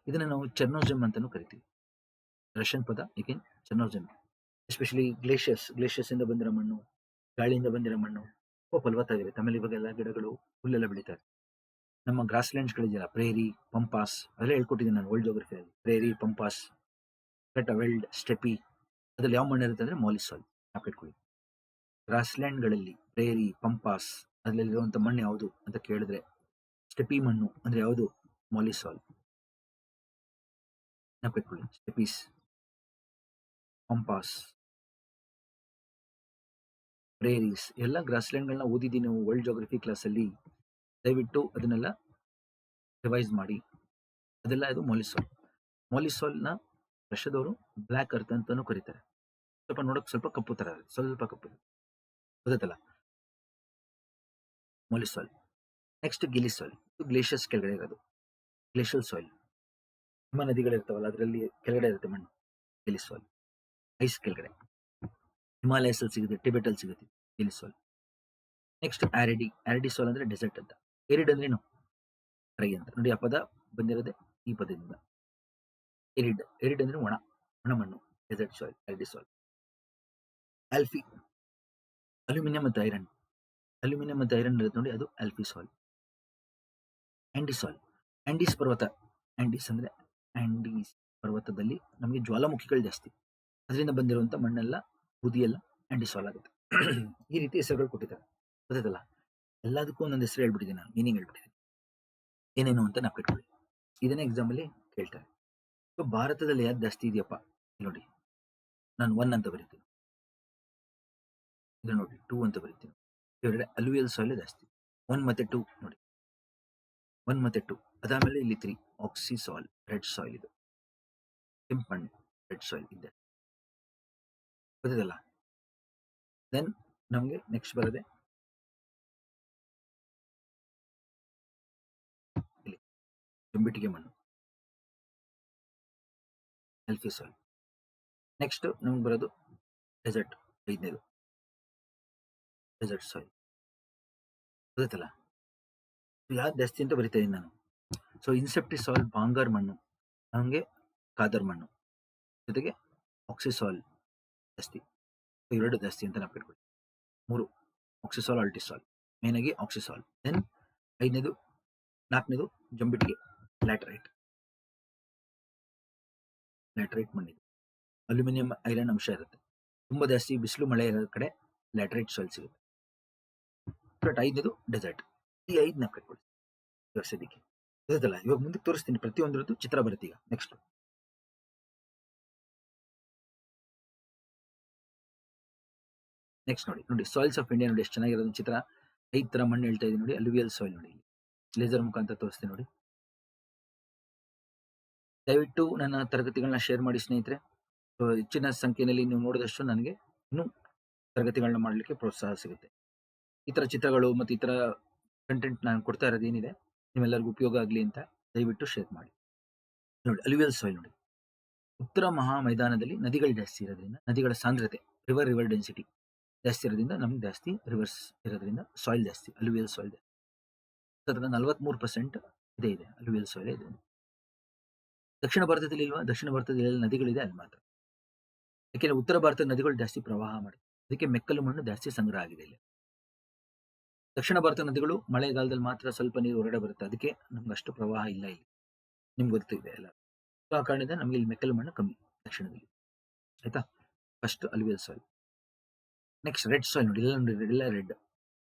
ಇದನ್ನ ನಾವು ಚೆರ್ನೋಜಮ್ ಅಂತಾನೂ ಕರಿತೀವಿ. ರಷ್ಯನ್ ಪದ, ಏಕೆನ್ ಚೆರ್ನೋಜಮ್. ಎಸ್ಪೆಷಲಿ ಗ್ಲೇಷಿಯರ್ಸ್ ಇಂದ ಬಂದಿರೋ ಮಣ್ಣು, ಗಾಳಿಯಿಂದ ಬಂದಿರೋ ಮಣ್ಣು ತುಂಬಾ ಫಲವತ್ತಾಗಿರುತ್ತೆ. ಆಮೇಲೆ ಇವಾಗೆಲ್ಲ ಗಿಡಗಳು, ಹುಲ್ಲೆಲ್ಲ ಬೆಳೀತಾರೆ. ನಮ್ಮ ಗ್ರಾಸ್ಲ್ಯಾಂಡ್ಸ್ ಗಳಿದೆಯಲ್ಲ, ಪ್ರೇರಿ, ಪಂಪಾಸ್, ಅದೆಲ್ಲ ಹೇಳ್ಕೊಟ್ಟಿದ್ದೀನಿ ನಾನು ಓಲ್ಡ್ ಜೋಗ್ರಫಿಯಲ್ಲಿ. ಪ್ರೇರಿ, ಪಂಪಾಸ್, ವೆಲ್ಡ್, ಸ್ಟೆಪಿ, ಅದ್ರಲ್ಲಿ ಯಾವ ಮಣ್ಣು ಇರುತ್ತೆ ಅಂದ್ರೆ ಮಾಲಿಸಾಲ್. ಹಾಕಿಟ್ಕೊಳ್ಳಿ. ಗ್ರಾಸ್ಲ್ಯಾಂಡ್ಗಳಲ್ಲಿ ಪ್ರೇರಿ, ಪಂಪಾಸ್, ಅದ್ರಲ್ಲಿರುವಂತ ಮಣ್ಣು ಯಾವುದು ಅಂತ ಕೇಳಿದ್ರೆ, ಸ್ಟೆಪಿ ಮಣ್ಣು ಅಂದ್ರೆ ಯಾವುದು? ಮಾಲಿಸಾಲ್. ಹಾಕಿಟ್ಕೊಳ್ಳಿ. ಸ್ಟೆಪೀಸ್, ಪಂಪಾಸ್, ಪ್ರೇರೀಸ್ ಎಲ್ಲ ಗ್ರಾಸ್ಲ್ಯಾಂಡ್ಗಳನ್ನ ಓದಿದ್ದೀನಿ ನಾವು ವರ್ಲ್ಡ್ ಜೋಗ್ರಫಿ ಕ್ಲಾಸಲ್ಲಿ. ದಯವಿಟ್ಟು ಅದನ್ನೆಲ್ಲ ರಿವೈಸ್ ಮಾಡಿ. ಅದೆಲ್ಲ ಇದು ಮಾಲಿಸಾಲ್. ಮಾಲಿಸಾಲ್ನ ರಷ್ಯಾದವರು ಬ್ಲ್ಯಾಕ್ ಅರ್ತ್ ಅಂತಾನೂ ಕರೀತಾರೆ. ಸ್ವಲ್ಪ ನೋಡಕ್ ಸ್ವಲ್ಪ ಕಪ್ಪು ತರ ಇರುತ್ತೆ, ಸ್ವಲ್ಪ ಕಪ್ಪು ಗೊತ್ತಾಯ್ತಲ್ಲ. ಮಾಲಿಸಾಲ್. ನೆಕ್ಸ್ಟ್ ಗಿಲಿಸಾಲ್. ಇದು ಗ್ಲೇಷಿಯರ್ಸ್ ಕೆಳಗಡೆ ಇರೋದು ಗ್ಲೇಷಿಯಲ್ ಸಾಯಿಲ್. ಹಿಮ ನದಿಗಳಿರ್ತಾವಲ್ಲ ಅದರಲ್ಲಿ ಕೆಳಗಡೆ ಇರುತ್ತೆ ಮಣ್ಣು, ಗಿಲಿಸಾಲ್. ಐಸ್ ಕೆಳಗಡೆ ಹಿಮಾಲಯಸ್ ಅಲ್ಲಿ ಸಿಗುತ್ತೆ, ಟಿಬೆಟ್ ಅಲ್ಲಿ ಸಿಗುತ್ತೆ ಗಿಲಿಸಾಲ್. ನೆಕ್ಸ್ಟ್ ಆರಿಡಿ ಸಾಲ್ ಅಂದ್ರೆ ಡೆಸರ್ಟ್ ಅಂತ. ಎರಿಡ್ ಅಂದ್ರೆ ಏನು? ಡ್ರೈ ಅಂತ. ನೋಡಿ ಆ ಪದ ಬಂದಿರೋದೆ ಈ ಪದದಿಂದ. ಎರಿಡ್ ಅಂದ್ರೆ ಒಣ ಮಣ್ಣು, ಡೆಸರ್ಟ್ ಸಾಯಿಲ್, ಆರಿಡಿ ಸಾಯಿಲ್. ಆಲ್ಫಿ, ಅಲ್ಯೂಮಿನಿಯಂ ಮತ್ತು ಐರನ್. ಅಲ್ಯೂಮಿನಿಯಂ ಮತ್ತು ಐರನ್ ಇರುತ್ತೆ ನೋಡಿ, ಅದು ಆಲ್ಫಿ ಸಾಯಿಲ್. ಆಂಡಿಸಾಲ್. ಆಂಡೀಸ್ ಪರ್ವತ. ಆಂಡೀಸ್ ಅಂದ್ರೆ ಆಂಡೀಸ್ ಪರ್ವತದಲ್ಲಿ ನಮಗೆ ಜ್ವಾಲಾಮುಖಿಗಳು ಜಾಸ್ತಿ, ಅದರಿಂದ ಬಂದಿರುವಂತ ಮಣ್ಣೆಲ್ಲ ಬುದಿಯೆಲ್ಲ ಆಂಡಿಸಾಲ್ ಆಗುತ್ತೆ. ಈ ರೀತಿ ಹೆಸರುಗಳು ಕೊಟ್ಟಿದ್ದಾರೆ, ಗೊತ್ತಾಯ್ತಲ್ಲ. ಎಲ್ಲದಕ್ಕೂ ಒಂದೊಂದು ಹೆಸರು ಹೇಳ್ಬಿಟ್ಟಿದ್ದೀನಿ ನಾನು, ಮೀನಿಂಗ್ ಹೇಳ್ಬಿಟ್ಟಿದ್ದೀನಿ ಏನೇನು ಅಂತ ನಾವು ಕಟ್ಕೊಳ್ಳಿ. ಇದನ್ನೇ ಎಕ್ಸಾಮ್ ಅಲ್ಲಿ ಕೇಳ್ತಾರೆ. ಸೊ ಭಾರತದಲ್ಲಿ ಯಾವ್ದು ಜಾಸ್ತಿ ಇದೆಯಪ್ಪ ನೋಡಿ, ನಾನು 1 ಅಂತ ಬರೀತೀನಿ, ಇದು ನೋಡಿ 2 ಅಂತ ಬರೀತೀನಿ. ಇವರಡೆ ಅಲ್ಯೂವಿಯಲ್ ಸಾಯಿಲ್ ಜಾಸ್ತಿ, 1 ಮತ್ತೆ 2 ನೋಡಿ, 1 ಮತ್ತೆ 2. ಅದಾದ್ಮೇಲೆ ಇಲ್ಲಿ 3 ಆಕ್ಸಿ ಸಾಯಿಲ್, ರೆಡ್ ಸಾಯಿಲ್. ಇದು ಕೆಂಪು ಮಣ್ಣು, ರೆಡ್ ಸಾಯಿಲ್ ಇದೆ, ಗೊತ್ತಿದಲ್ಲ. ದೆನ್ ನಮಗೆ ನೆಕ್ಸ್ಟ್ ಬರೋದೆ ಇಲ್ಲಿ ಜಂಬಿಟಿಗೆ ಮಣ್ಣು, ಆಲ್ಫಿ ಸಾಯಿಲ್. ನೆಕ್ಸ್ಟ್ ನಮ್ಗೆ ಬರೋದು ಡೆಸರ್ಟ್, 5ನೇದು ಡೆಸರ್ಟ್ ಸಾಯಿಲ್, ಗೊತ್ತಲ್ಲ. ಯಾವ್ದು ಜಾಸ್ತಿ ಅಂತ ಬರಿತಾ ಇದ್ದೀನಿ ನಾನು. ಸೊ ಇನ್ಸೆಪ್ಟಿ ಸಾಯಿಲ್ ಬಾಂಗಾರ್ ಮಣ್ಣು, ನಮಗೆ ಕಾದರ್ ಮಣ್ಣು, ಜೊತೆಗೆ ಆಕ್ಸಿಸಾಲ್ ಜಾಸ್ತಿ. ಎರಡು ಜಾಸ್ತಿ ಅಂತ ನಾವು ಇಟ್ಕೊಳ್ಳಿ. 3 ಆಕ್ಸಿಸಾಲ್, ಅಲ್ಟಿಸಾಲ್, ಮೇನ್ ಆಗಿ ಆಕ್ಸಿಸಾಲ್. ದೆನ್ 5ನೇದು 4ನೇದು ಜಂಬಿಟಿಗೆ ಲ್ಯಾಟರೈಟ್ ಮಣ್ಣಿದೆ. ಅಲ್ಯೂಮಿನಿಯಂ ಐರನ್ ಅಂಶ ಇರುತ್ತೆ, ತುಂಬಾ ಜಾಸ್ತಿ ಬಿಸಿಲು ಮಳೆ ಇರೋ ಕಡೆ ಲ್ಯಾಟರೈಟ್ ಸಾಯಿಲ್ ಸಿಗುತ್ತೆ. ಬಟ್ 5ನೇದು ಡೆಸರ್ಟ್. ಈ 5 ನಾವು ಕಟ್ಕೊಳ್ಳಿ ಇವಾಗ ಸದ್ಯಕ್ಕೆ, ಗೊತ್ತಲ್ಲ. ಇವಾಗ ಮುಂದಕ್ಕೆ ತೋರಿಸ್ತೀನಿ, ಪ್ರತಿಯೊಂದರದ್ದು ಚಿತ್ರ ಬರುತ್ತೆ ಈಗ. ನೆಕ್ಸ್ಟ್ ನೋಡಿ ಸಾಯಿಲ್ಸ್ ಆಫ್ ಇಂಡಿಯಾ ನೋಡಿ, ಎಷ್ಟು ಚೆನ್ನಾಗಿರೋದು ಚಿತ್ರ. 5 ತರ ಮಣ್ಣು ಹೇಳ್ತಾ ಇದೀನಿ ನೋಡಿ. ಅಲ್ಯೂವಿಯಲ್ ಸಾಯಿಲ್ ನೋಡಿ, ಲೇಸರ್ ಮುಖಾಂತರ ತೋರಿಸ್ತೀನಿ ನೋಡಿ. ದಯವಿಟ್ಟು ನನ್ನ ತರಗತಿಗಳನ್ನ ಶೇರ್ ಮಾಡಿ ಸ್ನೇಹಿತರೆ. ಹೆಚ್ಚಿನ ಸಂಖ್ಯೆಯಲ್ಲಿ ನೀವು ನೋಡಿದಷ್ಟು ನನಗೆ ಇನ್ನೂ ತರಗತಿಗಳನ್ನ ಮಾಡಲಿಕ್ಕೆ ಪ್ರೋತ್ಸಾಹ ಸಿಗುತ್ತೆ. ಈ ತರ ಚಿತ್ರಗಳು ಮತ್ತು ಈ ತರ ಕಂಟೆಂಟ್ ನಾನು ಕೊಡ್ತಾ ಇರೋದು ಏನಿದೆ ನಿಮ್ಮೆಲ್ಲರಿಗೂ ಉಪಯೋಗ ಆಗಲಿ ಅಂತ ದಯವಿಟ್ಟು ಶೇರ್ ಮಾಡಿ. ನೋಡಿ ಅಲ್ಯೂವಿಯಲ್ ಸಾಯಿಲ್ ನೋಡಿ, ಉತ್ತರ ಮಹಾ ಮೈದಾನದಲ್ಲಿ ನದಿಗಳು ಜಾಸ್ತಿ ಇರೋದ್ರಿಂದ, ನದಿಗಳ ಸಾಂದ್ರತೆ ರಿವರ್ ಡೆನ್ಸಿಟಿ ಜಾಸ್ತಿ ಇರೋದ್ರಿಂದ ನಮ್ಗೆ ಜಾಸ್ತಿ ರಿವರ್ಸ್ ಇರೋದ್ರಿಂದ ಸಾಯಿಲ್ ಜಾಸ್ತಿ, ಅಲ್ಯೂವಿಯಲ್ ಸಾಯಿಲ್. 43% ಇದೆ ಅಲ್ಯೂವಿಯಲ್ ಸಾಯಿಲ್ ಇದೆ. ದಕ್ಷಿಣ ಭಾರತದಲ್ಲಿ ಇಲ್ವಾ? ದಕ್ಷಿಣ ಭಾರತದಲ್ಲಿ ನದಿಗಳಿದೆ ಅಲ್ಲಿ ಮಾತ್ರ. ಯಾಕೆಂದ್ರೆ ಉತ್ತರ ಭಾರತದ ನದಿಗಳು ಜಾಸ್ತಿ ಪ್ರವಾಹ ಮಾಡುತ್ತೆ, ಅದಕ್ಕೆ ಮೆಕ್ಕಲು ಮಣ್ಣು ಜಾಸ್ತಿ ಸಂಗ್ರಹ ಆಗಿದೆ ಇಲ್ಲಿ. ದಕ್ಷಿಣ ಭಾರತ ನದಿಗಳು ಮಳೆಗಾಲದಲ್ಲಿ ಮಾತ್ರ ಸ್ವಲ್ಪ ನೀರು ಹೊರಗಡೆ ಬರುತ್ತೆ, ಅದಕ್ಕೆ ನಮ್ಗೆ ಅಷ್ಟು ಪ್ರವಾಹ ಇಲ್ಲ ಇಲ್ಲಿ, ನಿಮ್ಗೆ ಗೊತ್ತಿದೆ ಎಲ್ಲ. ಸೊ ಆ ಕಾರಣದಿಂದ ನಮ್ಗೆ ಇಲ್ಲಿ ಮೆಕ್ಕಲು ಮಣ್ಣು ಕಮ್ಮಿ ದಕ್ಷಿಣದಲ್ಲಿ, ಆಯ್ತಾ. First alluvial soil. Next red soil ನೋಡಿ, ಎಲ್ಲ ರೆಡ್.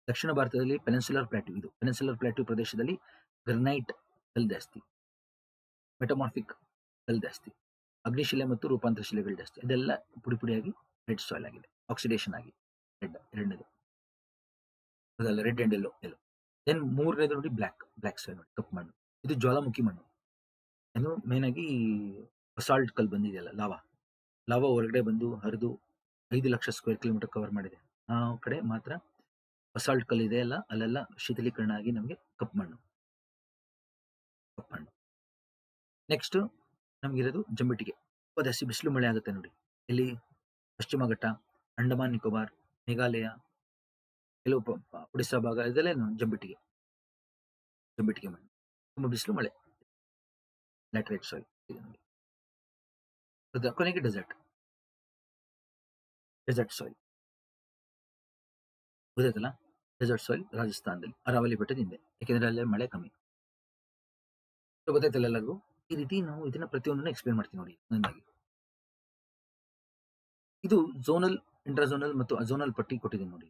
ದಕ್ಷಿಣ ಭಾರತದಲ್ಲಿ ಪೆನಿನ್ಸುಲರ್ ಪ್ಲಾಟ್ಯೂ, ಇದು ಪೆನಿನ್ಸುಲರ್ ಪ್ಲಾಟ್ಯೂ ಪ್ರದೇಶದಲ್ಲಿ ಗ್ರನೈಟ್ ಕಲ್ ಜಾಸ್ತಿ, ಮೆಟಮಾರ್ಫಿಕ್ ಕಲ್ ಜಾಸ್ತಿ, ಅಗ್ನಿಶಿಲೆ ಮತ್ತು ರೂಪಾಂತರ ಶಿಲೆಗಳು ಜಾಸ್ತಿ. ಅದೆಲ್ಲ ಪುಡಿ ಪುಡಿಯಾಗಿ ರೆಡ್ ಸಾಯಿಲ್ ಆಗಿದೆ, ಆಕ್ಸಿಡೇಷನ್ ಆಗಿ ರೆಡ್. ಎರಡನೇದು ಅದಲ್ಲ, ರೆಡ್ ಅಂಡ್ ಎಲ್ಲೋ. ದೆನ್ 3ನೇದು ನೋಡಿ ಬ್ಲ್ಯಾಕ್ ಸಾಯಿಲ್ ನೋಡಿ, ಕಪ್ಪು ಮಣ್ಣು. ಇದು ಜ್ವಾಲಾಮುಖಿ ಮಣ್ಣು, ಇದು ಮೇನ್ ಆಗಿ ಬಸಾಲ್ಟ್ ಕಲ್ ಬಂದಿದೆಯಲ್ಲ, ಲಾವಾ ಹೊರಗಡೆ ಬಂದು ಹರಿದು 5 ಲಕ್ಷ ಸ್ಕ್ವೇರ್ ಕಿಲೋಮೀಟರ್ ಕವರ್ ಮಾಡಿದೆ. ಆ ಕಡೆ ಮಾತ್ರ ಬಸಾಲ್ಟ್ ಕಲ್ ಇದೆ ಅಲ್ಲ, ಅಲ್ಲೆಲ್ಲ ಶೀತಲೀಕರಣ ಆಗಿ ನಮಗೆ ಕಪ್ಪು ಮಣ್ಣು. ನೆಕ್ಸ್ಟ್ ನಮಗಿರೋದು ಜಂಬಿಟಿಗೆ. ಜಾಸ್ತಿ ಬಿಸಿಲು ಮಳೆ ಆಗುತ್ತೆ ನೋಡಿ, ಇಲ್ಲಿ ಪಶ್ಚಿಮ ಘಟ್ಟ, ಅಂಡಮಾನ್ ನಿಕೋಬಾರ್, ಮೇಘಾಲಯ, ಕೆಲವು ಒಡಿಸ್ಸಾ ಭಾಗ, ಇದೆಲ್ಲ ಜಂಬಿಟಿಗೆ ಮಣ್ಣು, ತುಂಬಾ ಬಿಸಿಲು ಮಳೆ, ಲ್ಯಾಟರೈಟ್ ಸಾಯಿಲ್. ಕೊನೆಗೆ ಡೆಸರ್ಟ್ ಸಾಯಿಲ್, ಗೊತ್ತಾಯ್ತಲ್ಲ. ಡೆಸರ್ಟ್ ಸಾಯಿಲ್ ರಾಜಸ್ಥಾನದಲ್ಲಿ ಅರಾವಲಿ ಬೆಟ್ಟದ ಹಿಂದೆ, ಯಾಕೆಂದ್ರೆ ಅಲ್ಲೇ ಮಳೆ ಕಮ್ಮಿ, ಗೊತ್ತಾಯ್ತಲ್ಲ ಎಲ್ಲರಿಗೂ. ಈ ರೀತಿ ನಾವು ಇದನ್ನ ಪ್ರತಿಯೊಂದನ್ನು ಎಕ್ಸ್ಪ್ಲೇನ್ ಮಾಡ್ತೀವಿ ನೋಡಿ ನನ್ನಾಗಿ. ಇದು ಝೋನಲ್, ಇಂಟ್ರಾಝೋನಲ್ ಮತ್ತು ಅಝೋನಲ್ ಪಟ್ಟಿ ಕೊಟ್ಟಿದ್ದೀನಿ ನೋಡಿ.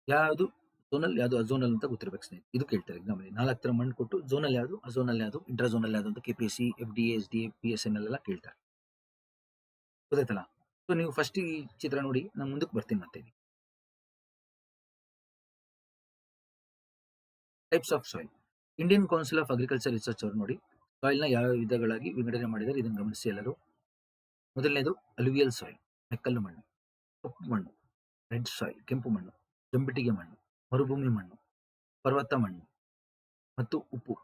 ಯಾವುದು ಝೋನಲ್ ಯಾವುದು ಅಝೋನಲ್ ಅಂತ ಗೊತ್ತಿರಬೇಕು ಸ್ನೇಹಿತರೆ. ಇದು ಕೇಳ್ತಾರೆ ಎಕ್ಸಾಮ್ ಅಲ್ಲಿ. 4 ತರ ಮಣ್ಣು ಕೊಟ್ಟು ಝೋನಲ್ ಯಾವುದು, ಅಝೋನಲ್ ಯಾವುದು, ಇಂಟ್ರಾಝೋನಲ್ ಯಾವುದು ಅಂತ KPSC, FDA, SDA, PSN ಎಲ್ಲ ಕೇಳ್ತಾರೆ, ಗೊತ್ತಾಯ್ತಲ್ಲ. ಸೊ ನೀವು ಫಸ್ಟ್ ಈ ಚಿತ್ರ ನೋಡಿ, ನಾನು ಮುಂದಕ್ಕೆ ಬರ್ತೀನಿ ಮತ್ತೆ. Types of soil. Indian Council of Agriculture Research ಅವರು ನೋಡಿ ಸಾಯಿಲ್ನ ಯಾವ ವಿಧಗಳಾಗಿ ವಿಂಗಡಣೆ ಮಾಡಿದ್ದಾರೆ ಇದನ್ನು ಗಮನಿಸಿ ಎಲ್ಲರೂ. ಮೊದಲನೇದು ಅಲುವಿಯಲ್ ಸಾಯಿಲ್, ಮೆಕ್ಕಲು ಮಣ್ಣು, ಕಪ್ಪು ಮಣ್ಣು, ರೆಡ್ ಸಾಯಿಲ್, ಕೆಂಪು ಮಣ್ಣು, ಜಂಬಿಟ್ಟಿಗೆ ಮಣ್ಣು, ಮರುಭೂಮಿ ಮಣ್ಣು, ಪರ್ವತ ಮಣ್ಣು ಮತ್ತು ಉಪ್ಪು,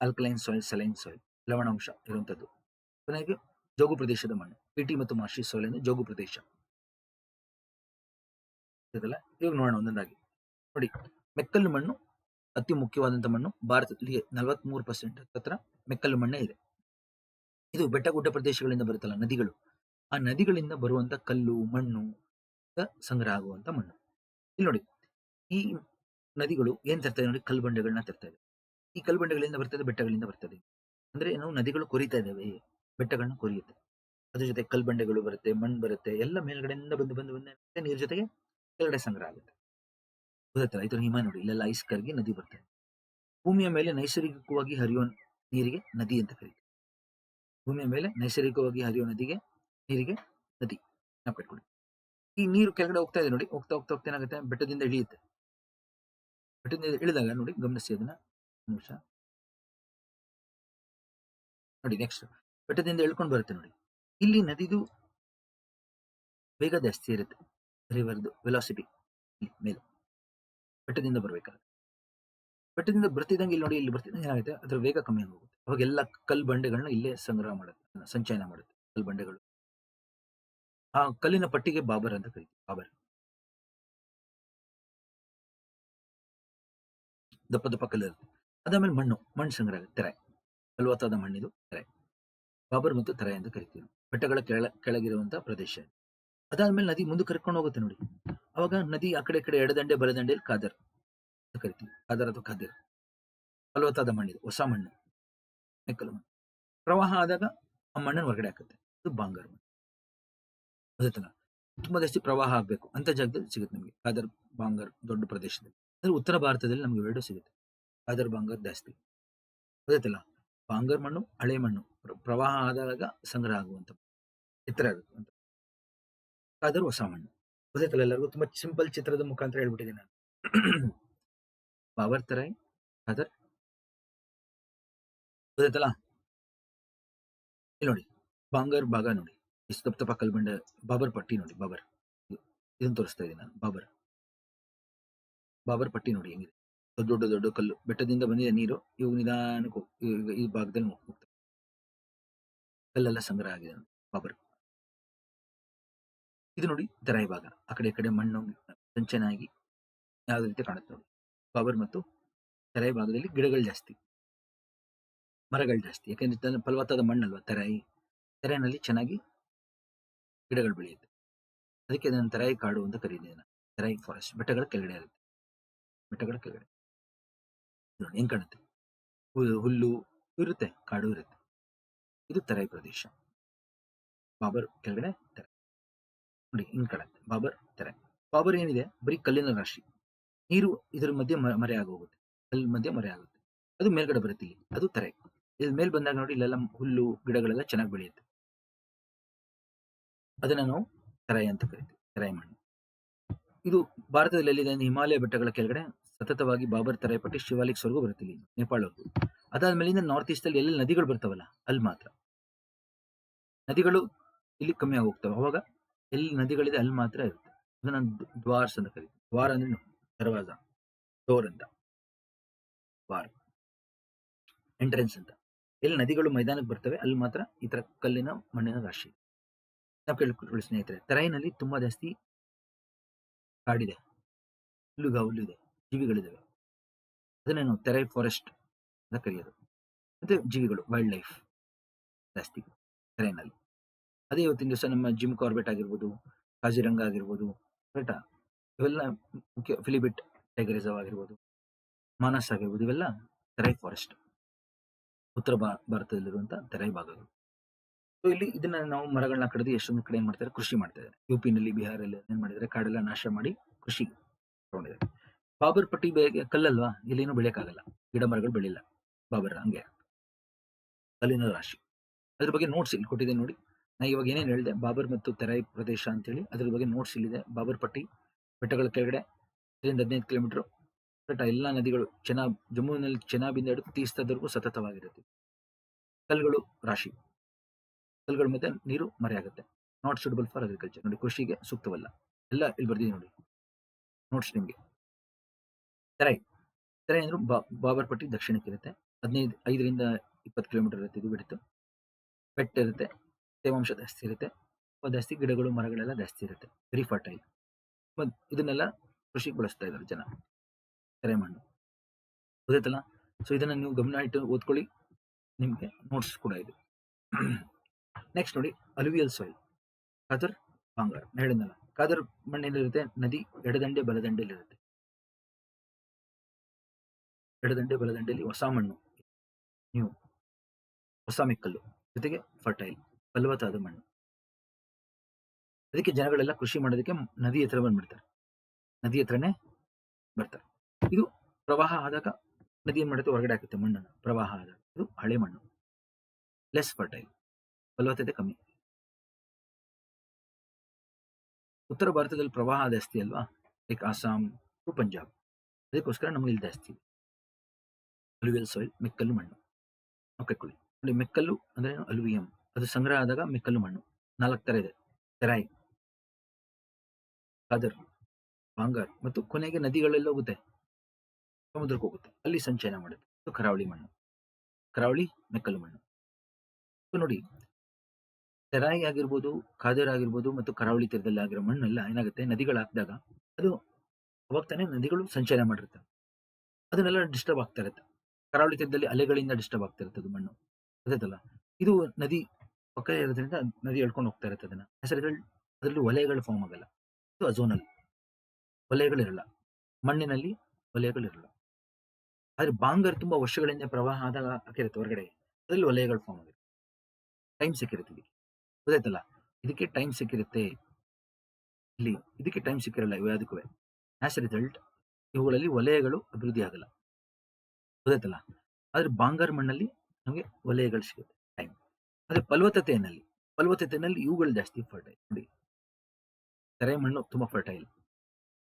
ಆಲ್ಕಲೈನ್ ಸಾಯಿಲ್, ಸಲೈನ್ ಸಾಯಿಲ್, ಲವಣಾಂಶ ಇರುವಂತದ್ದು. ಕೊನೆಗೆ ಜೋಗು ಪ್ರದೇಶದ ಮಣ್ಣು, ಪಿಟಿ ಮತ್ತು ಮಾರ್ಷಿ ಸಾಯಿಲ್ ಅನ್ನು ಜೋಗು ಪ್ರದೇಶ. ಇವಾಗ ನೋಡೋಣ ಒಂದೊಂದಾಗಿ. ನೋಡಿ, ಮೆಕ್ಕಲು ಮಣ್ಣು ಅತಿ ಮುಖ್ಯವಾದಂತಹ ಮಣ್ಣು. ಭಾರತದಲ್ಲಿ 43% ಹತ್ರ ಮೆಕ್ಕಲು ಮಣ್ಣೇ ಇದೆ. ಇದು ಬೆಟ್ಟ ಗುಡ್ಡ ಪ್ರದೇಶಗಳಿಂದ ಬರುತ್ತಲ್ಲ ನದಿಗಳು, ಆ ನದಿಗಳಿಂದ ಬರುವಂತ ಕಲ್ಲು ಮಣ್ಣು ಸಂಗ್ರಹ ಆಗುವಂತ ಮಣ್ಣು. ಇಲ್ಲಿ ನೋಡಿ, ಈ ನದಿಗಳು ಏನ್ ತರ್ತಾ ಇದೆ ನೋಡಿ, ಕಲ್ಲು ಬಂಡೆಗಳನ್ನ ತರ್ತಾ ಇದೆ. ಈ ಕಲ್ಲು ಬಂಡೆಗಳಿಂದ ಬರ್ತದೆ, ಬೆಟ್ಟಗಳಿಂದ ಬರ್ತದೆ. ಅಂದ್ರೆ ನಾವು ನದಿಗಳು ಕೊರಿತಾ ಇದಾವೆ, ಬೆಟ್ಟಗಳನ್ನ ಕೊರಿಯುತ್ತೆ. ಅದ್ರ ಜೊತೆ ಕಲ್ಲು ಬಂಡೆಗಳು ಬರುತ್ತೆ, ಮಣ್ಣು ಬರುತ್ತೆ, ಎಲ್ಲ ಮೇಲ್ಗಡೆಯಿಂದ ಬಂದು ಬಂದು ಬಂದು ನೀರ್ ಜೊತೆಗೆ ಕೆಳಗಡೆ ಸಂಗ್ರಹ ಆಗುತ್ತೆ. ಗೊತ್ತಾಯ್ತಲ್ಲ, ಇದರ ಹಿಮ ನೋಡಿ, ಇಲ್ಲೆಲ್ಲ ಐಸ್ ಕರಗಿ ನದಿ ಬರ್ತದೆ. ಭೂಮಿಯ ಮೇಲೆ ನೈಸರ್ಗಿಕವಾಗಿ ಹರಿಯುವ ನೀರಿಗೆ ನದಿ ಅಂತ ಕರೀತೀವಿ. ಭೂಮಿಯ ಮೇಲೆ ನೈಸರ್ಗಿಕವಾಗಿ ಹರಿಯುವ ನೀರಿಗೆ ನದಿ ನಾವು ಕಟ್ಕೊಳ್ಳಿ. ಈ ನೀರು ಕೆಳಗಡೆ ಹೋಗ್ತಾ ಇದೆ ನೋಡಿ, ಹೋಗ್ತಾ ಹೋಗ್ತಾ ಹೋಗ್ತಾ ಏನಾಗುತ್ತೆ, ಬೆಟ್ಟದಿಂದ ಇಳಿಯುತ್ತೆ. ಬೆಟ್ಟದಿಂದ ಇಳಿದಾಗ ನೋಡಿ, ಗಮನಿಸಿ ಅದನ್ನ ನಿಮಿಷ ನೋಡಿ. ನೆಕ್ಸ್ಟ್ ಬೆಟ್ಟದಿಂದ ಇಳ್ಕೊಂಡು ಬರುತ್ತೆ ನೋಡಿ. ಇಲ್ಲಿ ನದಿದು ವೇಗ ಜಾಸ್ತಿ ಇರುತ್ತೆ, ರಿವರ್ದು ವೆಲಾಸಿಟಿ ಮೇಲೆ ಬೆಟ್ಟದಿಂದ ಬರ್ಬೇಕಾದ್ರೆ. ಬೆಟ್ಟದಿಂದ ಬರ್ತಿದ್ದಂಗೆ ಇಲ್ಲಿ ನೋಡಿ, ಇಲ್ಲಿ ಬರ್ತಿದ್ದಂಗೆ ಏನಾಗುತ್ತೆ, ಅದ್ರ ವೇಗ ಕಮ್ಮಿ ಆಗೋಗುತ್ತೆ. ಅವಾಗ ಎಲ್ಲ ಕಲ್ಲು ಬಂಡೆಗಳನ್ನ ಇಲ್ಲೇ ಸಂಗ್ರಹ ಮಾಡುತ್ತೆ, ಸಂಚಯನ ಮಾಡುತ್ತೆ ಕಲ್ಲು ಬಂಡೆಗಳು. ಆ ಕಲ್ಲಿನ ಪಟ್ಟಿಗೆ ಬಾಬರ್ ಅಂತ ಕರೀತೀವಿ. ಬಾಬರ್ ದಪ್ಪ ದಪ್ಪ ಕಲ್ಲು ಇರುತ್ತೆ. ಅದಾದ್ಮೇಲೆ ಮಣ್ಣು ಸಂಗ್ರಹ ಆಗುತ್ತೆ, ತೆರೆ, ಫಲವತ್ತಾದ ಮಣ್ಣಿದು ತೆರೆ, ಬಾಬರ್ ಮತ್ತು ತೆರೆ ಅಂತ ಕರಿತೀವಿ. ಬೆಟ್ಟಗಳ ಕೆಳಗಿರುವಂತಹ ಪ್ರದೇಶ. ಅದಾದ್ಮೇಲೆ ನದಿ ಮುಂದೆ ಕರ್ಕೊಂಡು ಹೋಗುತ್ತೆ ನೋಡಿ. ಅವಾಗ ನದಿ ಆ ಕಡೆ ಕಡೆ ಎಡದಂಡೆ ಬಲದಂಡೆಯಲ್ಲಿ ಕಾದರ್ ಅಂತ ಕರಿತೀವಿ. ಕಾದರ್ ಅಥವಾ ಕಾದಿರ್, ಫಲವತ್ತಾದ ಮಣ್ಣಿದು, ಹೊಸ ಮಣ್ಣು, ಮೆಕ್ಕಲು ಮಣ್ಣು. ಪ್ರವಾಹ ಆದಾಗ ಆ ಮಣ್ಣನ್ನು ಹೊರಗಡೆ ಹಾಕುತ್ತೆ, ಅದು ಬಾಂಗರ್ ಮಣ್ಣು. ಗೊತ್ತಾಯ್ತಲ್ಲ, ತುಂಬಾ ಜಾಸ್ತಿ ಪ್ರವಾಹ ಆಗ್ಬೇಕು ಅಂತ ಜಾಗದಲ್ಲಿ ಸಿಗುತ್ತೆ ನಮಗೆ ಕಾದರ್ ಬಾಂಗರ್. ದೊಡ್ಡ ಪ್ರದೇಶದಲ್ಲಿ ಅಂದ್ರೆ ಉತ್ತರ ಭಾರತದಲ್ಲಿ ನಮ್ಗೆ ಎರಡು ಸಿಗುತ್ತೆ, ಕಾದರ್ ಬಾಂಗರ್ ಜಾಸ್ತಿ. ಗೊತ್ತಾಯ್ತಲ್ಲ, ಬಾಂಗರ್ ಮಣ್ಣು ಹಳೆ ಮಣ್ಣು, ಪ್ರವಾಹ ಆದಾಗ ಸಂಗ್ರಹ ಆಗುವಂತ ಎತ್ತರ ಆಗುತ್ತೆ. ಕಾದರ್ ಹೊಸ ಮಣ್ಣು. ಗೊತ್ತಾಯ್ತಲ್ಲ ಎಲ್ಲರಿಗೂ, ತುಂಬಾ ಸಿಂಪಲ್ ಚಿತ್ರದ ಮುಖಾಂತರ ಹೇಳ್ಬಿಟ್ಟಿದ್ದೀನಿ ನಾನು. ಬಾಬರ್ ತರಾಯಿ, ಕಾದರ್. ಗೊತ್ತಾಯ್ತಲ್ಲ, ಇಲ್ಲಿ ನೋಡಿ ಬಾಂಗರ್ ಭಾಗ ನೋಡಿ, ಇಷ್ಟು ದಪ್ಪ ದಪ್ಪ ಕಲ್ಲು ಬಂಡೆ. ಬಾಬರ್ ಪಟ್ಟಿ ನೋಡಿ, ಬಾಬರ್ ಇದನ್ನ ತೋರಿಸ್ತಾ ಇದ್ದೀನಿ ನಾನು. ಬಾಬರ್ ಪಟ್ಟಿ ನೋಡಿ ಹೆಂಗಿದೆ, ದೊಡ್ಡ ದೊಡ್ಡ ದೊಡ್ಡ ಕಲ್ಲು. ಬೆಟ್ಟದಿಂದ ಬಂದಿದೆ ನೀರು, ಇವು ನಿಧಾನಕ್ಕೆ ಈ ಭಾಗದಲ್ಲಿ ಹೋಗ್ತವೆ, ಕಲ್ಲೆಲ್ಲ ಸಂಗ್ರಹ ಆಗಿದೆ ಬಾಬರ್. ಇದು ನೋಡಿ ತರಾಯಿ ಭಾಗ, ಆ ಕಡೆ ಈ ಕಡೆ ಮಣ್ಣು ಸಂಚನಾಗಿ ಯಾವ್ದು ರೀತಿ ಕಾಣುತ್ತೆ ನೋಡಿ. ಬಾಬರ್ ಮತ್ತು ತರಾಯಿ ಭಾಗದಲ್ಲಿ ಗಿಡಗಳು ಜಾಸ್ತಿ, ಮರಗಳು ಜಾಸ್ತಿ. ಯಾಕೆಂದ್ರೆ ಫಲವತ್ತಾದ ಮಣ್ಣಲ್ವಾ ತೆರೆನಲ್ಲಿ ಚೆನ್ನಾಗಿ ಗಿಡಗಳು ಬೆಳೆಯುತ್ತೆ. ಅದಕ್ಕೆ ಇದನ್ನು ತರಾಯಿ ಕಾಡು ಅಂತ ಕರೀತೀನಿ, ತರಾಯಿ ಫಾರೆಸ್ಟ್. ಬೆಟ್ಟಗಳ ಕೆಳಗಡೆ ಇರುತ್ತೆ, ಬೆಟ್ಟಗಳ ಕೆಳಗಡೆ ನೋಡಿ ಹೆಂಗ್ ಕಾಣುತ್ತೆ, ಹುಲ್ಲು ಇರುತ್ತೆ, ಕಾಡು ಇರುತ್ತೆ. ಇದು ತರಾಯಿ ಪ್ರದೇಶ. ಬಾಬರ್ ಕೆಳಗಡೆ ತೆರೆ ನೋಡಿ, ಹಿಂಗ್ ಕಾಣುತ್ತೆ ಬಾಬರ್ ತೆರೆ. ಬಾಬರ್ ಏನಿದೆ, ಬರೀ ಕಲ್ಲಿನ ರಾಶಿ. ನೀರು ಇದ್ರ ಮಧ್ಯೆ ಮರೆ ಆಗೋಗುತ್ತೆ, ಕಲ್ಲು ಮಧ್ಯೆ ಮರೆ ಆಗುತ್ತೆ, ಅದು ಮೇಲ್ಗಡೆ ಬರುತ್ತೆ ಇಲ್ಲಿ, ಅದು ತೆರೆ. ಇಲ್ಲಿ ಮೇಲ್ ಬಂದಾಗ ನೋಡಿ, ಇಲ್ಲೆಲ್ಲ ಹುಲ್ಲು ಗಿಡಗಳೆಲ್ಲ ಚೆನ್ನಾಗಿ ಬೆಳೆಯುತ್ತೆ, ಅದನ್ನ ನಾವು ತರಾಯಿ ಅಂತ ಕರಿತೀವಿ, ತರಾಯಿ ಮಣ್ಣು. ಇದು ಭಾರತದಲ್ಲಿ ಎಲ್ಲಿದೆ, ಹಿಮಾಲಯ ಬೆಟ್ಟಗಳ ಕೆಳಗಡೆ ಸತತವಾಗಿ ಬಾಬರ್ ತರಾಯಿ ಪಟ್ಟಿ ಶಿವಾಲಿಕ್ ಸ್ವರ್ಗೂ ಬರುತ್ತೆ, ಇಲ್ಲಿ ನೇಪಾಳವರೆಗೂ. ಅದಾದ್ಮೇಲಿಂದ ನಾರ್ತ್ ಈಸ್ಟ್ ಅಲ್ಲಿ ಎಲ್ಲಿ ನದಿಗಳು ಬರ್ತಾವಲ್ಲ, ಅಲ್ಲಿ ಮಾತ್ರ ನದಿಗಳು ಇಲ್ಲಿ ಕಮ್ಮಿ ಆಗಿ ಹೋಗ್ತವೆ. ಅವಾಗ ಎಲ್ಲಿ ನದಿಗಳಿದೆ ಅಲ್ಲಿ ಮಾತ್ರ ಇರುತ್ತೆ. ಅದನ್ನ ದ್ವಾರ್ಸ್ ಅಂತ ಕರಿತೀವಿ. ದ್ವಾರ ಅಂದ್ರೆ ದರ್ವಾಜ, ಡೋರ್ ಅಂತ, ದ್ವಾರ ಎಂಟ್ರೆನ್ಸ್ ಅಂತ. ಎಲ್ಲಿ ನದಿಗಳು ಮೈದಾನಕ್ಕೆ ಬರ್ತವೆ ಅಲ್ಲಿ ಮಾತ್ರ ಈ ತರ ಕಲ್ಲಿನ ಮಣ್ಣಿನ ರಾಶಿ. ನಾವು ಕೇಳ್ಕೊಳ್ಳಿ ಸ್ನೇಹಿತರೆ, ತರಾಯಿನಲ್ಲಿ ತುಂಬಾ ಜಾಸ್ತಿ ಕಾಡಿದೆ, ಹುಲ್ಲು ಇದೆ, ಜೀವಿಗಳಿದಾವೆ. ಅದನ್ನ ನಾವು ತೆರಾಯಿ ಫಾರೆಸ್ಟ್ ಅಂತ ಕರೆಯೋದು. ಮತ್ತೆ ಜೀವಿಗಳು, ವೈಲ್ಡ್ ಲೈಫ್ ಜಾಸ್ತಿ ತೆರಾಯಿನಲ್ಲಿ. ಅದೇ ಇವತ್ತಿನ ದಿವಸ ನಮ್ಮ ಜಿಮ್ ಕಾರ್ಬೆಟ್ ಆಗಿರ್ಬೋದು, ಕಾಜಿರಂಗ ಆಗಿರ್ಬೋದು, ಕರೆಕ್ಟಾ, ಇವೆಲ್ಲ ಮುಖ್ಯ. ಫಿಲಿಬಿಟ್ ಟೈಗರ್ ರಿಸರ್ವ್ ಆಗಿರ್ಬೋದು, ಮಾನಸ್ ಆಗಿರ್ಬೋದು, ಇವೆಲ್ಲ ತೆರಾಯಿ ಫಾರೆಸ್ಟ್, ಉತ್ತರ ಭಾರತದಲ್ಲಿರುವಂತ ತೆರಾಯಿ ಭಾಗಗಳು. ಸೊ ಇಲ್ಲಿ ಇದನ್ನ ನಾವು ಮರಗಳನ್ನ ಕಡಿದು ಎಷ್ಟೊಂದು ಕಡೆ ಏನ್ ಮಾಡ್ತಾರೆ, ಕೃಷಿ ಮಾಡ್ತಾರೆ. ಯುಪಿನಲ್ಲಿ, ಬಿಹಾರಲ್ಲಿ ಏನ್ ಮಾಡಿದ್ರೆ, ಕಾಡೆಲ್ಲ ನಾಶ ಮಾಡಿ ಕೃಷಿ ತಗೊಂಡಿದ್ದಾರೆ. ಬಾಬರ್ ಪಟ್ಟಿ ಕಲ್ಲಲ್ವಾ, ಇಲ್ಲೇನು ಬೆಳೆಯಕ್ಕಾಗಲ್ಲ, ಗಿಡ ಮರಗಳು ಬೆಳಿಲ್ಲ. ಬಾಬರ್ ಹಂಗೆ ಕಲ್ಲಿನ ರಾಶಿ. ಅದ್ರ ಬಗ್ಗೆ ನೋಟ್ಸ್ ಇಲ್ಲಿ ಕೊಟ್ಟಿದೆ ನೋಡಿ. ನಾ ಇವಾಗ ಏನೇನು ಹೇಳಿದೆ, ಬಾಬರ್ ಮತ್ತು ತೆರಾಯಿ ಪ್ರದೇಶ ಅಂತೇಳಿ, ಅದ್ರ ಬಗ್ಗೆ ನೋಟ್ಸ್ ಇಲ್ಲಿದೆ. ಬಾಬರ್ ಪಟ್ಟಿ ಬೆಟ್ಟಗಳ ಕೆಳಗಡೆ 15 ಕಿಲೋಮೀಟರ್ ಕರೆಕ್ಟಾ? ಎಲ್ಲ ನದಿಗಳು ಜಮ್ಮುವಿನಲ್ಲಿ ಚೆನಾಬಿಂದ ಹಿಡಿದು ತೀರ್ಥದವರೆಗೂ ಸತತವಾಗಿರುತ್ತೆ. ಕಲ್ಲುಗಳು ರಾಶಿ. ಕಲ್ಲುಗಳ ಮಧ್ಯೆ ನೀರು ಮರೆಯಾಗುತ್ತೆ. Not suitable for agriculture. ನೋಡಿ, ಕೃಷಿಗೆ ಸೂಕ್ತವಲ್ಲ. ಎಲ್ಲ ಇಲ್ಲಿ ಬರ್ದಿದೆ ನೋಡಿ. ನೋಟ್ಸ್ ನಿಮ್ಗೆ. ತೆರೈ. ತೆರೈ ಅಂದ್ರೆ ಬಾಬರ್ಪಟ್ಟಿ ದಕ್ಷಿಣಕ್ಕಿರುತ್ತೆ. 5ರಿಂದ 20 ಕಿಲೋಮೀಟರ್ ಇರುತ್ತೆ ಇದು ಬಿಡ್ತು. ಬೆಟ್ಟ ಇರುತ್ತೆ. ತೇವಾಂಶ ಜಾಸ್ತಿ ಇರುತ್ತೆ. ಜಾಸ್ತಿ ಗಿಡಗಳು ಮರಗಳೆಲ್ಲ ಜಾಸ್ತಿ ಇರುತ್ತೆ. Very fertile. ಇದನ್ನೆಲ್ಲ ಕೃಷಿಗೆ ಬಳಸ್ತಾ ಇದ್ದಾರೆ ಜನ. ತೆರೆ ಮಣ್ಣು ಗೊತ್ತಾಯ್ತಲ್ಲ. ಸೊ ಇದನ್ನ ನೀವು ಗಮನ ಇಟ್ಟು ಓದ್ಕೊಳ್ಳಿ. ನಿಮ್ಗೆ ನೋಟ್ಸ್ ಕೂಡ ಇದೆ. ನೆಕ್ಸ್ಟ್ ನೋಡಿ, ಅಲುವಿಯಲ್ ಸಾಯಿಲ್. ಕಾದರ್, ಬಾಂಗಾರ್ ಹೇಳಿದ್ನಲ್ಲ. ಕಾದರ್ ಮಣ್ಣೇನಿರುತ್ತೆ, ನದಿ ಎಡದಂಡೆ ಬಲದಂಡೆಯಲ್ಲಿರುತ್ತೆ. ಎಡದಂಡೆ ಬಲದಂಡೆಯಲ್ಲಿ ಹೊಸ ಮಣ್ಣು, ನೀವು ಹೊಸ ಮೆಕ್ಕಲು, ಜೊತೆಗೆ ಫರ್ಟೈಲ್, ಫಲವತ್ತಾದ ಮಣ್ಣು. ಅದಕ್ಕೆ ಜನಗಳೆಲ್ಲ ಕೃಷಿ ಮಾಡೋದಕ್ಕೆ ನದಿ ಹತ್ರ ಬಂದ್ಬಿಡ್ತಾರೆ. ನದಿ ಹತ್ರನೇ ಬರ್ತಾರೆ. ಇದು ಪ್ರವಾಹ ಆದಾಗ ನದಿ ಏನ್ ಮಾಡುತ್ತೆ, ಹೊರಗಡೆ ಹಾಕುತ್ತೆ ಮಣ್ಣನ್ನು. ಪ್ರವಾಹ ಆದಾಗ ಇದು ಹಳೆ ಮಣ್ಣು, ಲೆಸ್ ಫರ್ಟೈಲ್, ಫಲವತ್ತತೆ ಕಮ್ಮಿ. ಉತ್ತರ ಭಾರತದಲ್ಲಿ ಪ್ರವಾಹ ಜಾಸ್ತಿ ಅಲ್ವಾ, ಲೈಕ್ ಅಸ್ಸಾಂ ಟು ಪಂಜಾಬ್. ಅದಕ್ಕೋಸ್ಕರ ನಮ್ಗೆ ಇಲ್ಲಿ ಜಾಸ್ತಿ ಅಲುವಿಯಲ್ ಸಾಯಿಲ್, ಮೆಕ್ಕಲು ಮಣ್ಣು. ಓಕೆ ಕೊಡಿ. ನೋಡಿ, ಮೆಕ್ಕಲು ಅಂದ್ರೆ ಅಲುವಿಯಂ, ಅದು ಸಂಗ್ರಹ ಆದಾಗ ಮೆಕ್ಕಲು ಮಣ್ಣು. 4 ತರ ಇದೆ: ತೆರಾಯ್, ಕಾದರ್, ಬಾಂಗಾರ್, ಮತ್ತು ಕೊನೆಗೆ ನದಿಗಳೆಲ್ಲ ಹೋಗುತ್ತೆ, ಸಮುದ್ರಕ್ಕೆ ಹೋಗುತ್ತೆ, ಅಲ್ಲಿ ಸಂಚಯನ ಮಾಡುತ್ತೆ. ಇದು ಕರಾವಳಿ ಮಣ್ಣು, ಕರಾವಳಿ ಮೆಕ್ಕಲು ಮಣ್ಣು. ನೋಡಿ, ತೆರಾಯಿ ಆಗಿರ್ಬೋದು, ಕಾದರ್ ಆಗಿರ್ಬೋದು, ಮತ್ತು ಕರಾವಳಿ ತೀರದಲ್ಲಿ ಆಗಿರೋ ಮಣ್ಣೆಲ್ಲ ಏನಾಗುತ್ತೆ, ನದಿಗಳು ಹಾಕಿದಾಗ ಅದು ಅವಾಗ ತಾನೇ ನದಿಗಳು ಸಂಚಯನ ಮಾಡಿರುತ್ತೆ, ಅದನ್ನೆಲ್ಲ ಡಿಸ್ಟರ್ಬ್ ಆಗ್ತಾ ಇರುತ್ತೆ. ಕರಾವಳಿ ತೀರದಲ್ಲಿ ಅಲೆಗಳಿಂದ ಡಿಸ್ಟರ್ಬ್ ಆಗ್ತಾ ಇರುತ್ತೆ ಅದು ಮಣ್ಣು, ಗೊತ್ತಾಯ್ತಲ್ಲ. ಇದು ನದಿ ಪಕ್ಕ ಇರೋದ್ರಿಂದ ನದಿ ಎಳ್ಕೊಂಡು ಹೋಗ್ತಾ ಇರುತ್ತೆ ಅದನ್ನ. ಅದರಲ್ಲಿ ವಲಯಗಳು ಫಾರ್ಮ್ ಆಗಲ್ಲ. ಇದು ಅಜೋನಲ್, ವಲಯಗಳಿರಲ್ಲ ಮಣ್ಣಿನಲ್ಲಿ, ವಲಯಗಳಿರಲ್ಲ. ಆದ್ರೆ ಬಾಂಗರ್ ತುಂಬಾ ವರ್ಷಗಳಿಂದ ಪ್ರವಾಹ ಆದಾಗ ಹಾಕಿರುತ್ತೆ ಹೊರಗಡೆ, ಅದರಲ್ಲಿ ವಲಯಗಳು ಫಾರ್ಮ್ ಆಗಿರುತ್ತೆ. ಟೈಮ್ ಸಿಕ್ಕಿರುತ್ತೆ ಇದಕ್ಕೆ, ಗೊತ್ತಾಯ್ತಲ್ಲ. ಇದಕ್ಕೆ ಟೈಮ್ ಸಿಕ್ಕಿರುತ್ತೆ, ಇಲ್ಲಿ ಇದಕ್ಕೆ ಟೈಮ್ ಸಿಕ್ಕಿರಲ್ಲ ಯಾವುದಕ್ಕೂ. ಆಸ್ ಎ ರಿಸಲ್ಟ್ ಇವುಗಳಲ್ಲಿ ವಲಯಗಳು ಅಭಿವೃದ್ಧಿ ಆಗಲ್ಲ, ಗೊತ್ತಾಯ್ತಲ್ಲ. ಆದ್ರೆ ಬಾಂಗಾರ್ ಮಣ್ಣಲ್ಲಿ ನಮಗೆ ವಲಯಗಳು ಸಿಗುತ್ತೆ, ಟೈಮ್. ಆದ್ರೆ ಫಲವತ್ತತೆಯಲ್ಲಿ ಇವುಗಳು ಜಾಸ್ತಿ ಫರ್ಟೈಲ್. ನೋಡಿ, ತೆರೆ ಮಣ್ಣು ತುಂಬಾ ಫರ್ಟೈಲ್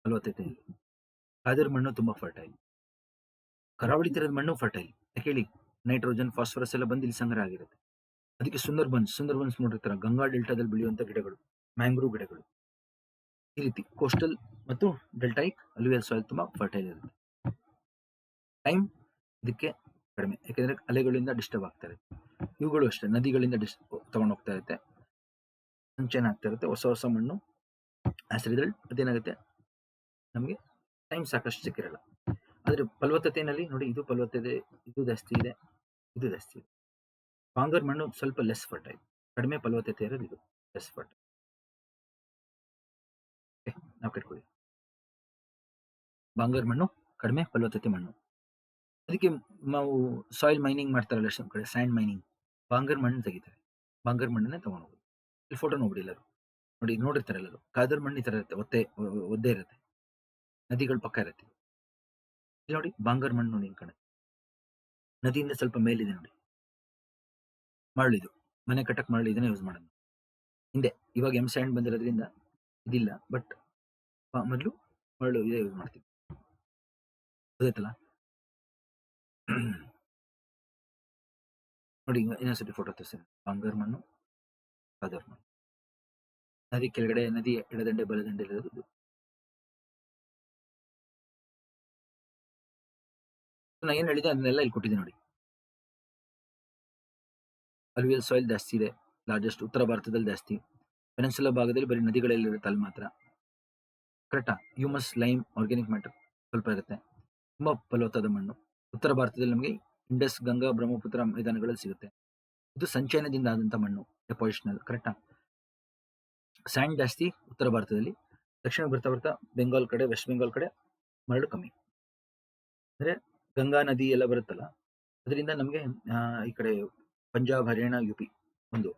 ಫಲವತ್ತತೆಯಲ್ಲಿ, ಕಾದರ್ ಮಣ್ಣು ತುಂಬಾ ಫರ್ಟೈಲ್, ಕರಾವಳಿ ತೀರದ ಮಣ್ಣು ಫರ್ಟೈಲ್. ಯಾಕೆ ಹೇಳಿ, ನೈಟ್ರೋಜನ್, ಫಾಸ್ಫರಸ್ ಎಲ್ಲ ಬಂದು ಇಲ್ಲಿ ಸಂಗ್ರಹ ಆಗಿರುತ್ತೆ. ಅದಕ್ಕೆ ಸುಂದರ್ಬನ್ಸ್ ನೋಡಿರ್ತಾರೆ, ಗಂಗಾ ಡೆಲ್ಟಾದಲ್ಲಿ ಬೆಳೆಯುವಂತ ಗಿಡಗಳು, ಮ್ಯಾಂಗ್ರೋವ್ ಗಿಡಗಳು. ಈ ರೀತಿ ಕೋಸ್ಟಲ್ ಮತ್ತು ಡೆಲ್ಟಾಯಿಕ್ ಅಲುವಿಯಲ್ ಸಾಯಿಲ್ ತುಂಬಾ ಫರ್ಟೈಲ್ ಇರುತ್ತೆ. ಟೈಮ್ ಇದಕ್ಕೆ ಕಡಿಮೆ, ಯಾಕೆಂದ್ರೆ ಅಲೆಗಳಿಂದ ಡಿಸ್ಟರ್ಬ್ ಆಗ್ತಾ ಇರುತ್ತೆ. ಇವುಗಳು ಅಷ್ಟೇ, ನದಿಗಳಿಂದ ತಗೊಂಡು ಹೋಗ್ತಾ ಇರುತ್ತೆ, ಸಂಚಯನ ಆಗ್ತಾ ಇರುತ್ತೆ ಹೊಸ ಹೊಸ ಮಣ್ಣು. ಆಸ್ ರಿಸಲ್ಟ್ ಅದೇನಾಗುತ್ತೆ, ನಮಗೆ ಟೈಮ್ ಸಾಕಷ್ಟು ಸಿಕ್ಕಿರಲ್ಲ. ಆದ್ರೆ ಫಲವತ್ತತೆಯಲ್ಲಿ ನೋಡಿ, ಇದು ಫಲವತ್ತತೆ, ಇದು ಜಾಸ್ತಿ ಇದೆ, ಇದು ಜಾಸ್ತಿ ಇದೆ. ಬಾಂಗರ್ ಮಣ್ಣು ಸ್ವಲ್ಪ ಲೆಸ್ ಫರ್ಟೈಲ್, ಕಡಿಮೆ ಫಲವತ್ತತೆ ಇರೋದು ಇದು, ಲೆಸ್ ಫರ್ಟೈಲ್. ನಾವು ಕಟ್ಕೊಳ್ಳಿ, ಬಾಂಗರ್ ಮಣ್ಣು ಕಡಿಮೆ ಫಲವತ್ತತೆ ಮಣ್ಣು. ಅದಕ್ಕೆ ನಾವು ಸಾಯಿಲ್ ಮೈನಿಂಗ್ ಮಾಡ್ತಾರಲ್ಲ ಎಷ್ಟೊಂದು ಕಡೆ, ಸ್ಯಾಂಡ್ ಮೈನಿಂಗ್, ಬಾಂಗರ್ ಮಣ್ಣು ತೆಗಿತಾರೆ, ಬಾಂಗರ್ ಮಣ್ಣನ್ನೇ ತಗೊಂಡೋಗೋದು. ಇಲ್ಲಿ ಫೋಟೋ ನೋಡ್ಬಿಡಿ ಎಲ್ಲರೂ, ನೋಡಿರ್ತಾರೆ ಎಲ್ಲರೂ. ಕಾದರ್ ಮಣ್ಣು ಈ ತರ ಇರುತ್ತೆ, ಒದ್ದೆ ಇರುತ್ತೆ, ನದಿಗಳ ಪಕ್ಕ ಇರುತ್ತೆ. ಇಲ್ಲಿ ನೋಡಿ, ಬಾಂಗರ್ ಮಣ್ಣು ನೋಡಿ ಕಡೆ, ನದಿಯಿಂದ ಸ್ವಲ್ಪ ಮೇಲಿದೆ ನೋಡಿ, ಮರಳಿದು, ಮನೆ ಕಟ್ಟಕ್ ಮರಳು ಇದನ್ನ ಯೂಸ್ ಮಾಡೋದು ಹಿಂದೆ. ಇವಾಗ ಎಮ್ ಸ್ಯಾಂಡ್ ಬಂದಿರೋದ್ರಿಂದ ಇದಿಲ್ಲ, ಬಟ್ ಮೊದಲು ಮರಳು ಇದೇ ಯೂಸ್ ಮಾಡ್ತೀವಿ, ಗೊತ್ತಾಯ್ತಲ್ಲ. ನೋಡಿ, ಇನ್ನೊಂದ್ಸತಿ ಫೋಟೋ ತೋರಿಸ್ತೀನಿ. ಬಾಂಗರ್ ಮಣ್ಣು, ಕಾದರ್ ಮಣ್ಣು, ನದಿ ಕೆಳಗಡೆ, ನದಿ ಎಡದಂಡೆ ಬಲದಂಡೆ ಇರೋದು. ನಾ ಏನ್ ಹೇಳಿದೆ ಅದನ್ನೆಲ್ಲ ಇಲ್ಲಿ ಕೊಟ್ಟಿದೆ ನೋಡಿ. ಅಲುವಿಯಲ್ ಸಾಯಿಲ್ ಜಾಸ್ತಿ ಇದೆ, ಲಾರ್ಜೆಸ್ಟ್ ಉತ್ತರ ಭಾರತದಲ್ಲಿ ಜಾಸ್ತಿ. ಪೆನಿನ್ಸುಲಾ ಭಾಗದಲ್ಲಿ ಬರೀ ನದಿಗಳಲ್ಲಿ ಇರುತ್ತೆ ಅಲ್ಲಿ ಮಾತ್ರ, ಕರೆಕ್ಟಾ. ಹ್ಯೂಮಸ್, ಲೈಮ್, ಆರ್ಗ್ಯಾನಿಕ್ ಮ್ಯಾಟರ್ ಸ್ವಲ್ಪ ಇರುತ್ತೆ, ತುಂಬಾ ಫಲವತ್ತಾದ ಮಣ್ಣು. ಉತ್ತರ ಭಾರತದಲ್ಲಿ ನಮಗೆ ಇಂಡಸ್, ಗಂಗಾ, ಬ್ರಹ್ಮಪುತ್ರ ಮೈದಾನಗಳಲ್ಲಿ ಸಿಗುತ್ತೆ. ಇದು ಸಂಚಯನದಿಂದ ಆದಂತ ಮಣ್ಣು, ಡೆಪಾಸಿಷನಲ್, ಕರೆಕ್ಟಾ. ಸ್ಯಾಂಡ್ ಜಾಸ್ತಿ ಉತ್ತರ ಭಾರತದಲ್ಲಿ, ದಕ್ಷಿಣ ಬರ್ತಾ ಬರ್ತಾ ಬೆಂಗಾಲ್ ಕಡೆ, ವೆಸ್ಟ್ ಬೆಂಗಾಲ್ ಕಡೆ ಮರಳು ಕಮ್ಮಿ. ಅಂದ್ರೆ ಗಂಗಾ ನದಿ ಎಲ್ಲ ಬರುತ್ತಲ್ಲ, ಅದರಿಂದ ನಮಗೆ ಈ ಕಡೆ ಪಂಜಾಬ್, ಹರಿಯಾಣ, ಯುಪಿ ಒಂದು.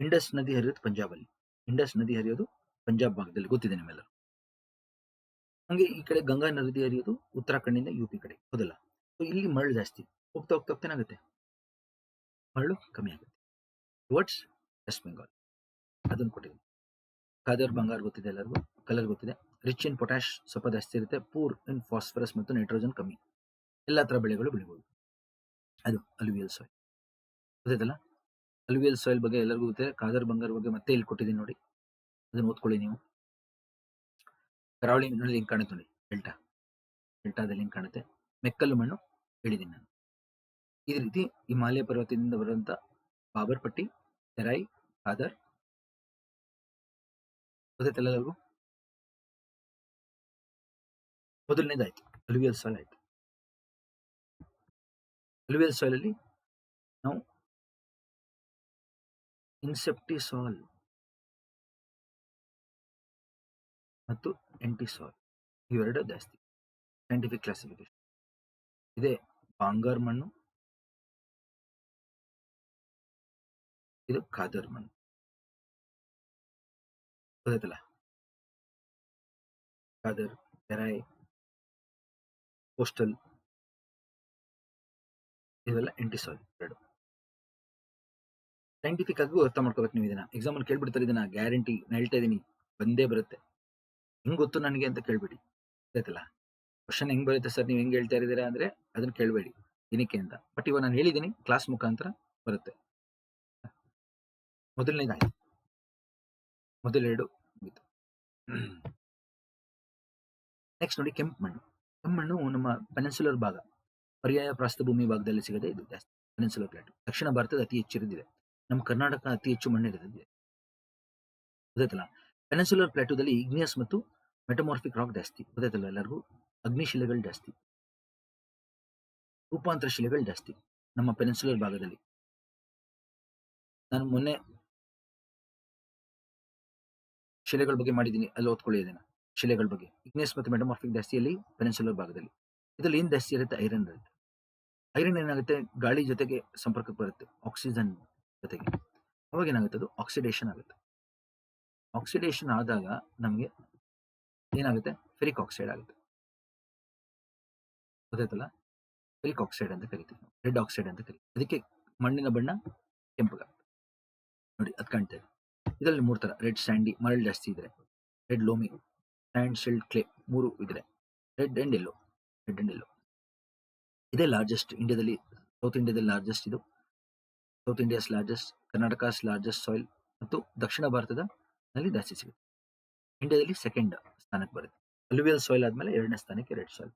ಇಂಡಸ್ ನದಿ ಹರಿಯೋದು ಪಂಜಾಬ್ ಅಲ್ಲಿ, ಇಂಡಸ್ ನದಿ ಹರಿಯೋದು ಪಂಜಾಬ್ ಭಾಗದಲ್ಲಿ, ಗೊತ್ತಿದೆ ನಿಮ್ಮೆಲ್ಲ. ಹಂಗೆ ಈ ಕಡೆ ಗಂಗಾ ನದಿ ಹರಿಯೋದು ಉತ್ತರಾಖಂಡಿಂದ ಯುಪಿ ಕಡೆ, ಹೌದಲ್ಲ. ಇಲ್ಲಿ ಮರಳು ಜಾಸ್ತಿ, ಹೋಗ್ತಾ ಹೋಗ್ತಾ ಏನಾಗುತ್ತೆ, ಮರಳು ಕಮ್ಮಿ ಆಗುತ್ತೆ ಟುವರ್ಡ್ಸ್ ವೆಸ್ಟ್ ಬೆಂಗಾಲ್. ಅದನ್ನು ಕೊಟ್ಟಿದ್ದೀನಿ. ಕಾದರ್, ಬಂಗಾರ್ ಗೊತ್ತಿದೆ ಎಲ್ಲರಿಗೂ, ಕಲರ್ ಗೊತ್ತಿದೆ. ರಿಚ್ ಇನ್ ಪೊಟ್ಯಾಶ್ ಸ್ವಲ್ಪ ಜಾಸ್ತಿ ಇರುತ್ತೆ, ಪೂರ್ ಇನ್ ಫಾಸ್ಫರಸ್ ಮತ್ತು ನೈಟ್ರೋಜನ್ ಕಮ್ಮಿ. ಎಲ್ಲ ತರ ಬೆಳೆಗಳು ಬೆಳಿಬಹುದು. ಅದು ಅಲುವಿಯಲ್ ಸಾಯಿಲ್. ಗೊತ್ತಾಯ್ತಲ್ಲ? ಅಲುವಿಯಲ್ ಸಾಯಿಲ್ ಬಗ್ಗೆ ಎಲ್ಲರಿಗೂ ಗೊತ್ತಿದೆ. ಕಾದರ್ ಬಂಗಾರ ಬಗ್ಗೆ ಮತ್ತೆ ಇಲ್ಲಿ ಕೊಟ್ಟಿದ್ದೀನಿ ನೋಡಿ, ಅದನ್ನ ಓದ್ಕೊಳ್ಳಿ ನೀವು. ಕರಾವಳಿ ನೋಡಿ ಲಿಂಕ್ ಕಾಣುತ್ತೆ ನೋಡಿ, ಡೆಲ್ಟಾದಲ್ಲಿ ಲಿಂಕ್ ಕಾಣುತ್ತೆ. ಮೆಕ್ಕಲು ಮಣ್ಣು ಹೇಳಿದ್ದೀನಿ ನಾನು. ಇದೇ ರೀತಿ ಹಿಮಾಲಯ ಪರ್ವತದಿಂದ ಬರುವಂತ ಬಾಬರ್ ಪಟ್ಟಿ, ತೆರಾಯಿ, ಕಾದರ್, ಗೊತ್ತಾಯ್ತಲ್ಲ ಎಲ್ಲರಿಗೂ? ಮೊದಲನೇದಾಯ್ತು ಅಲುವಿಯಲ್ ಸಾಯಿಲ್ ಆಯ್ತು. ಅಲುವಿಯಲ್ ಸಾಯಿಲ್ ಅಲ್ಲಿ ನಾವು ಇನ್ಸೆಪ್ಟಿಸಾಲ್ ಮತ್ತು ಎಂಟಿಸಾಲ್ ಇವೆರಡು ಜಾಸ್ತಿ ಸೈಂಟಿಫಿಕ್ ಕ್ಲಾಸಿಫಿಕೇಶನ್ ಇದೆ. ಬಾಂಗಾರ್ ಮಣ್ಣು, ಇದು ಕಾದರ್ ಮಣ್ಣು. ಗೊತ್ತಾಯ್ತಲ್ಲ? ಕಾದರ್, ತೆರಾಯಿ, ಕೋಸ್ಟಲ್ ಇವೆಲ್ಲ ಎಂಟಿಸಾಲ್ ಎರಡು. ಸೈಂಟಿಫಿಕ್ ಆಗೂ ಅರ್ಥ ಮಾಡ್ಕೋಬೇಕು ನೀವು. ಇದನ್ನ ಎಕ್ಸಾಮ್ ಅಲ್ಲಿ ಕೇಳ್ಬಿಡ್ತಾರೆ, ಇದನ್ನ ಗ್ಯಾರಂಟಿ ನಾನು ಹೇಳ್ತಾ ಇದೀನಿ, ಬಂದೇ ಬರುತ್ತೆ. ಹೆಂಗ್ ಗೊತ್ತು ನನಗೆ ಅಂತ ಕೇಳ್ಬೇಡಿ, ಗೊತ್ತಾಯ್ತಲ್ಲ? ಕ್ವಶನ್ ಹೆಂಗ್ ಬರುತ್ತೆ ಸರ್, ನೀವು ಹೆಂಗ್ ಹೇಳ್ತಾ ಇದ್ದೀರಾ ಅಂದ್ರೆ ಅದನ್ನ ಕೇಳಬೇಡಿ ಏನಕ್ಕೆ ಅಂತ. ಬಟ್ ಇವಾಗ ನಾನು ಹೇಳಿದ್ದೀನಿ, ಕ್ಲಾಸ್ ಮುಖಾಂತರ ಬರುತ್ತೆ. ಮೊದಲನೇದಾಯ್ತು, ಮೊದಲೆರಡು ಮುಗಿತು. ನೆಕ್ಸ್ಟ್ ನೋಡಿ ಕೆಂಪು ಮಣ್ಣು. ಕೆಂಪು ಮಣ್ಣು ನಮ್ಮ ಪೆನಿನ್ಸುಲರ್ ಭಾಗ, ಪರ್ಯಾಯ ಪ್ರಸ್ಥಭೂಮಿ ಭಾಗದಲ್ಲಿ ಸಿಗದೆ ಇದು ಜಾಸ್ತಿ. ಪೆನಿನ್ಸುಲರ್ ಪ್ಲಾಟು ದಕ್ಷಿಣ ಭಾರತದ ಅತಿ ಹೆಚ್ಚಿರಿದಿದೆ. ನಮ್ಮ ಕರ್ನಾಟಕ ಅತಿ ಹೆಚ್ಚು ಮಣ್ಣು ಇರುತ್ತದೆ, ಗೊತ್ತಾಯ್ತಲ್ಲ? ಪೆನಿನ್ಸುಲರ್ ಪ್ಲಾಟೂದಲ್ಲಿ ಇಗ್ನಿಯಸ್ ಮತ್ತು ಮೆಟಮಾರ್ಫಿಕ್ ರಾಕ್ ಜಾಸ್ತಿ, ಗೊತ್ತಾಯ್ತಲ್ಲ ಎಲ್ಲರಿಗೂ? ಅಗ್ನಿಶಿಲೆಗಳು ಜಾಸ್ತಿ, ರೂಪಾಂತರ ಶಿಲೆಗಳು ಜಾಸ್ತಿ ನಮ್ಮ ಪೆನಿನ್ಸುಲರ್ ಭಾಗದಲ್ಲಿ. ನಾನು ಮೊನ್ನೆ ಶಿಲೆಗಳ ಬಗ್ಗೆ ಮಾಡಿದ್ದೀನಿ, ಅಲ್ಲಿ ಓದ್ಕೊಳ್ಳಿ ಇದನ್ನ. ಶಿಲೆಗಳ ಬಗ್ಗೆ ಇಗ್ನಿಯಸ್ ಮತ್ತು ಮೆಟಮಾರ್ಫಿಕ್ ಜಾಸ್ತಿಯಲ್ಲಿ ಪೆನಿನ್ಸುಲರ್ ಭಾಗದಲ್ಲಿ. ಇದರಲ್ಲಿ ಏನ್ ಜಾಸ್ತಿ ಇರುತ್ತೆ? ಐರನ್ ಇರುತ್ತೆ. ಐರನ್ ಏನಾಗುತ್ತೆ? ಗಾಳಿ ಜೊತೆಗೆ ಸಂಪರ್ಕಕ್ಕೆ ಬರುತ್ತೆ, ಆಕ್ಸಿಜನ್ ಜೊತೆಗೆ. ಅವಾಗ ಏನಾಗುತ್ತೆ? ಅದು ಆಕ್ಸಿಡೇಷನ್ ಆಗುತ್ತೆ. ಆಕ್ಸಿಡೇಷನ್ ಆದಾಗ ನಮಗೆ ಏನಾಗುತ್ತೆ? ಫೆರಿಕ್ ಆಕ್ಸೈಡ್ ಆಗುತ್ತೆ, ಗೊತ್ತಾಯ್ತಲ್ಲ? ಫೆರಿಕ್ ಆಕ್ಸೈಡ್ ಅಂತ ಕರಿತೀವಿ, ರೆಡ್ ಆಕ್ಸೈಡ್ ಅಂತ ಕರಿತೀವಿ. ಅದಕ್ಕೆ ಮಣ್ಣಿನ ಬಣ್ಣ ಕೆಂಪಗಾಗುತ್ತೆ ನೋಡಿ, ಅದು ಕಾಣ್ತಾ ಇದೆ. ಇದರಲ್ಲಿ 3 ತರ: ರೆಡ್ ಸ್ಯಾಂಡಿ, ಮರಳು ಜಾಸ್ತಿ ಇದ್ರೆ; red loamy, sand, silt, clay 3 ಇದ್ರೆ; ರೆಡ್ ಅಂಡ್ ಎಲ್ಲೋ, ಇದೇ ಲಾರ್ಜೆಸ್ಟ್ ಇಂಡಿಯಾದಲ್ಲಿ. ಸೌತ್ ಇಂಡಿಯಾದಲ್ಲಿ ಲಾರ್ಜೆಸ್ಟ್ ಇದು. South India's largest, Karnataka's largest soil ಮತ್ತು ದಕ್ಷಿಣ ಭಾರತದಲ್ಲಿ ಜಾಸ್ತಿ ಸಿಗುತ್ತೆ. ಇಂಡಿಯಾದಲ್ಲಿ ಸೆಕೆಂಡ್ ಸ್ಥಾನಕ್ಕೆ ಬರುತ್ತೆ. ಅಲುವಿಯಲ್ ಸಾಯಿಲ್ ಆದ್ಮೇಲೆ 2ನೇ ಸ್ಥಾನಕ್ಕೆ ರೆಡ್ ಸಾಯಿಲ್.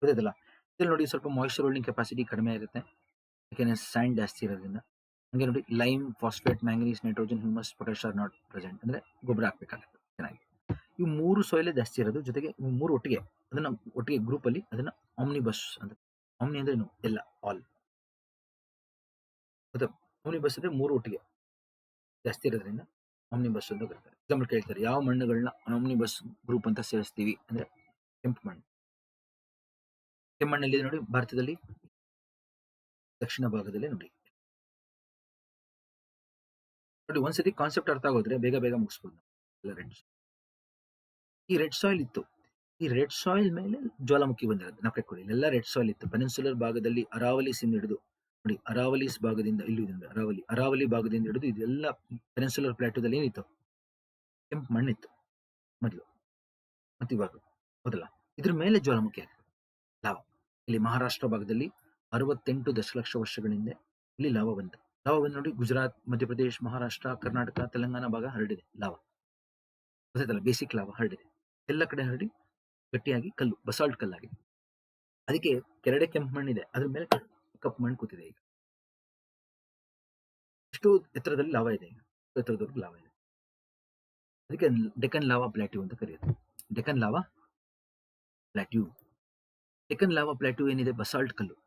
ಗೊತ್ತಾಯ್ತಲ್ಲ? ಇಲ್ಲಿ ನೋಡಿ ಸ್ವಲ್ಪ ಮಾಯಿಶ್ಚರ್ ಹೋಲ್ಡಿಂಗ್ ಕೆಪಾಸಿಟಿ ಕಡಿಮೆ ಇರುತ್ತೆ, ಯಾಕೆಂದ್ರೆ ಸ್ಯಾಂಡ್ ಜಾಸ್ತಿ ಇರೋದ್ರಿಂದ. ಹಂಗೆ ನೋಡಿ lime, phosphate, manganese, nitrogen, humus, potash are not present, ಅಂದ್ರೆ ಗೊಬ್ಬರ ಹಾಕ್ಬೇಕಾಗುತ್ತೆ ಚೆನ್ನಾಗಿ. ಈ 3 ಸಾಯಿಲ್ ಜಾಸ್ತಿ ಇರೋದು, ಜೊತೆಗೆ 3 ಒಟ್ಟಿಗೆ ಅದನ್ನ ಒಟ್ಟಿಗೆ ಗ್ರೂಪ್ ಅಲ್ಲಿ ಅದನ್ನ ಆಮ್ನಿಬಸ್ ಅಂತ. ಆಮ್ನಿ ಅಂದ್ರೆ ಏನು? ಎಲ್ಲ, ಆಲ್. ಆಮ್ನಿಬಸ್ ಅಂದ್ರೆ 3 ಒಟ್ಟಿಗೆ ಜಾಸ್ತಿ ಇರೋದ್ರಿಂದ ಆಮ್ನಿಬಸ್ ಅಂತ ಕರೀತಾರೆ. ಎಕ್ಸಾಂಪಲ್ ಕೇಳ್ತಾರೆ, ಯಾವ ಮಣ್ಣುಗಳನ್ನ ಆಮ್ನಿಬಸ್ ಗ್ರೂಪ್ ಅಂತ ಸೇರಿಸ್ತೀವಿ ಅಂದ್ರೆ ಕೆಂಪು ಮಣ್ಣು. ಕೆಂಪು ಮಣ್ಣಲ್ಲಿ ನೋಡಿ ಭಾರತದಲ್ಲಿ ದಕ್ಷಿಣ ಭಾಗದಲ್ಲಿ ನೋಡಿ ಒಂದ್ಸತಿ ಕಾನ್ಸೆಪ್ಟ್ ಅರ್ಥ ಆಗೋದ್ರೆ ಬೇಗ ಮುಗಿಸ್ಬೋದು ಎಲ್ಲ. ಈ ರೆಡ್ ಸಾಯಿಲ್ ಇತ್ತು, ಈ ರೆಡ್ ಸಾಯಿಲ್ ಮೇಲೆ ಜ್ವಾಲಾಮುಖಿ ಬಂದಿರೋದು ನಾವು ಕಟ್ಕೊಳ್ಳಿ. ಇಲ್ಲೆಲ್ಲ ರೆಡ್ ಸಾಯಿಲ್ ಇತ್ತು. ಪೆನಿನ್ಸುಲರ್ ಭಾಗದಲ್ಲಿ ಅರಾವಲಿಸಿಂದ ಹಿಡಿದು ನೋಡಿ, ಅರಾವಲಿಸ್ ಭಾಗದಿಂದ ಇಲ್ಲಿ ಅರಾವಲಿ ಭಾಗದಿಂದ ಹಿಡಿದು ಇದೆಲ್ಲ ಪೆನಿನ್ಸುಲರ್ ಪ್ಲಾಟೂದಲ್ಲಿ ಏನಿತ್ತು? ಕೆಂಪು ಮಣ್ಣಿತ್ತು ಮೊದಲು, ಮತ್ತು ಇವಾಗ ಹೌದಲ್ಲ? ಇದ್ರ ಮೇಲೆ ಜ್ವಾಲಾಮುಖಿ ಆಗಿದೆ ಲಾವಾ. ಇಲ್ಲಿ ಮಹಾರಾಷ್ಟ್ರ ಭಾಗದಲ್ಲಿ 68 ದಶಲಕ್ಷ ವರ್ಷಗಳ ಹಿಂದೆ ಇಲ್ಲಿ ಲಾವಾ ಬಂತು. ನೋಡಿ, ಗುಜರಾತ್, ಮಧ್ಯಪ್ರದೇಶ್, ಮಹಾರಾಷ್ಟ್ರ, ಕರ್ನಾಟಕ, ತೆಲಂಗಾಣ ಭಾಗ ಹರಡಿದೆ ಲಾವಾ, ಗೊತ್ತಾಯ್ತಲ್ಲ? ಬೇಸಿಕ್ ಲಾವಾ ಹರಡಿದೆ ಎಲ್ಲ ಕಡೆ, ಹರಡಿ ಗಟ್ಟಿಯಾಗಿ ಕಲ್ಲು, ಬಸಾಲ್ಟ್ ಕಲ್ಲಾಗಿದೆ. ಅದಕ್ಕೆ ಕೆರಡೆ ಕೆಂಪು ಮಣ್ಣಿದೆ, ಅದ್ರ ಮೇಲೆ ಕಪ್ಪು ಮಣ್ಣು ಕೂತಿದೆ. ಈಗ ಎಷ್ಟು ಎತ್ತರದಲ್ಲಿ ಲಾವಾ ಇದೆ, ಈಗ ಎತ್ತರದವರೆಗೂ ಲಾವಾ ಇದೆ. ಅದಕ್ಕೆ ಡೆಕ್ಕನ್ ಲಾವಾ ಪ್ಲಾಟ್ಯೂ ಅಂತ ಕರೆಯುತ್ತೆ. Deccan lava plateau. Deccan lava plateau ಏನಿದೆ? ಬಸಾಲ್ಟ್ ಕಲ್ಲು,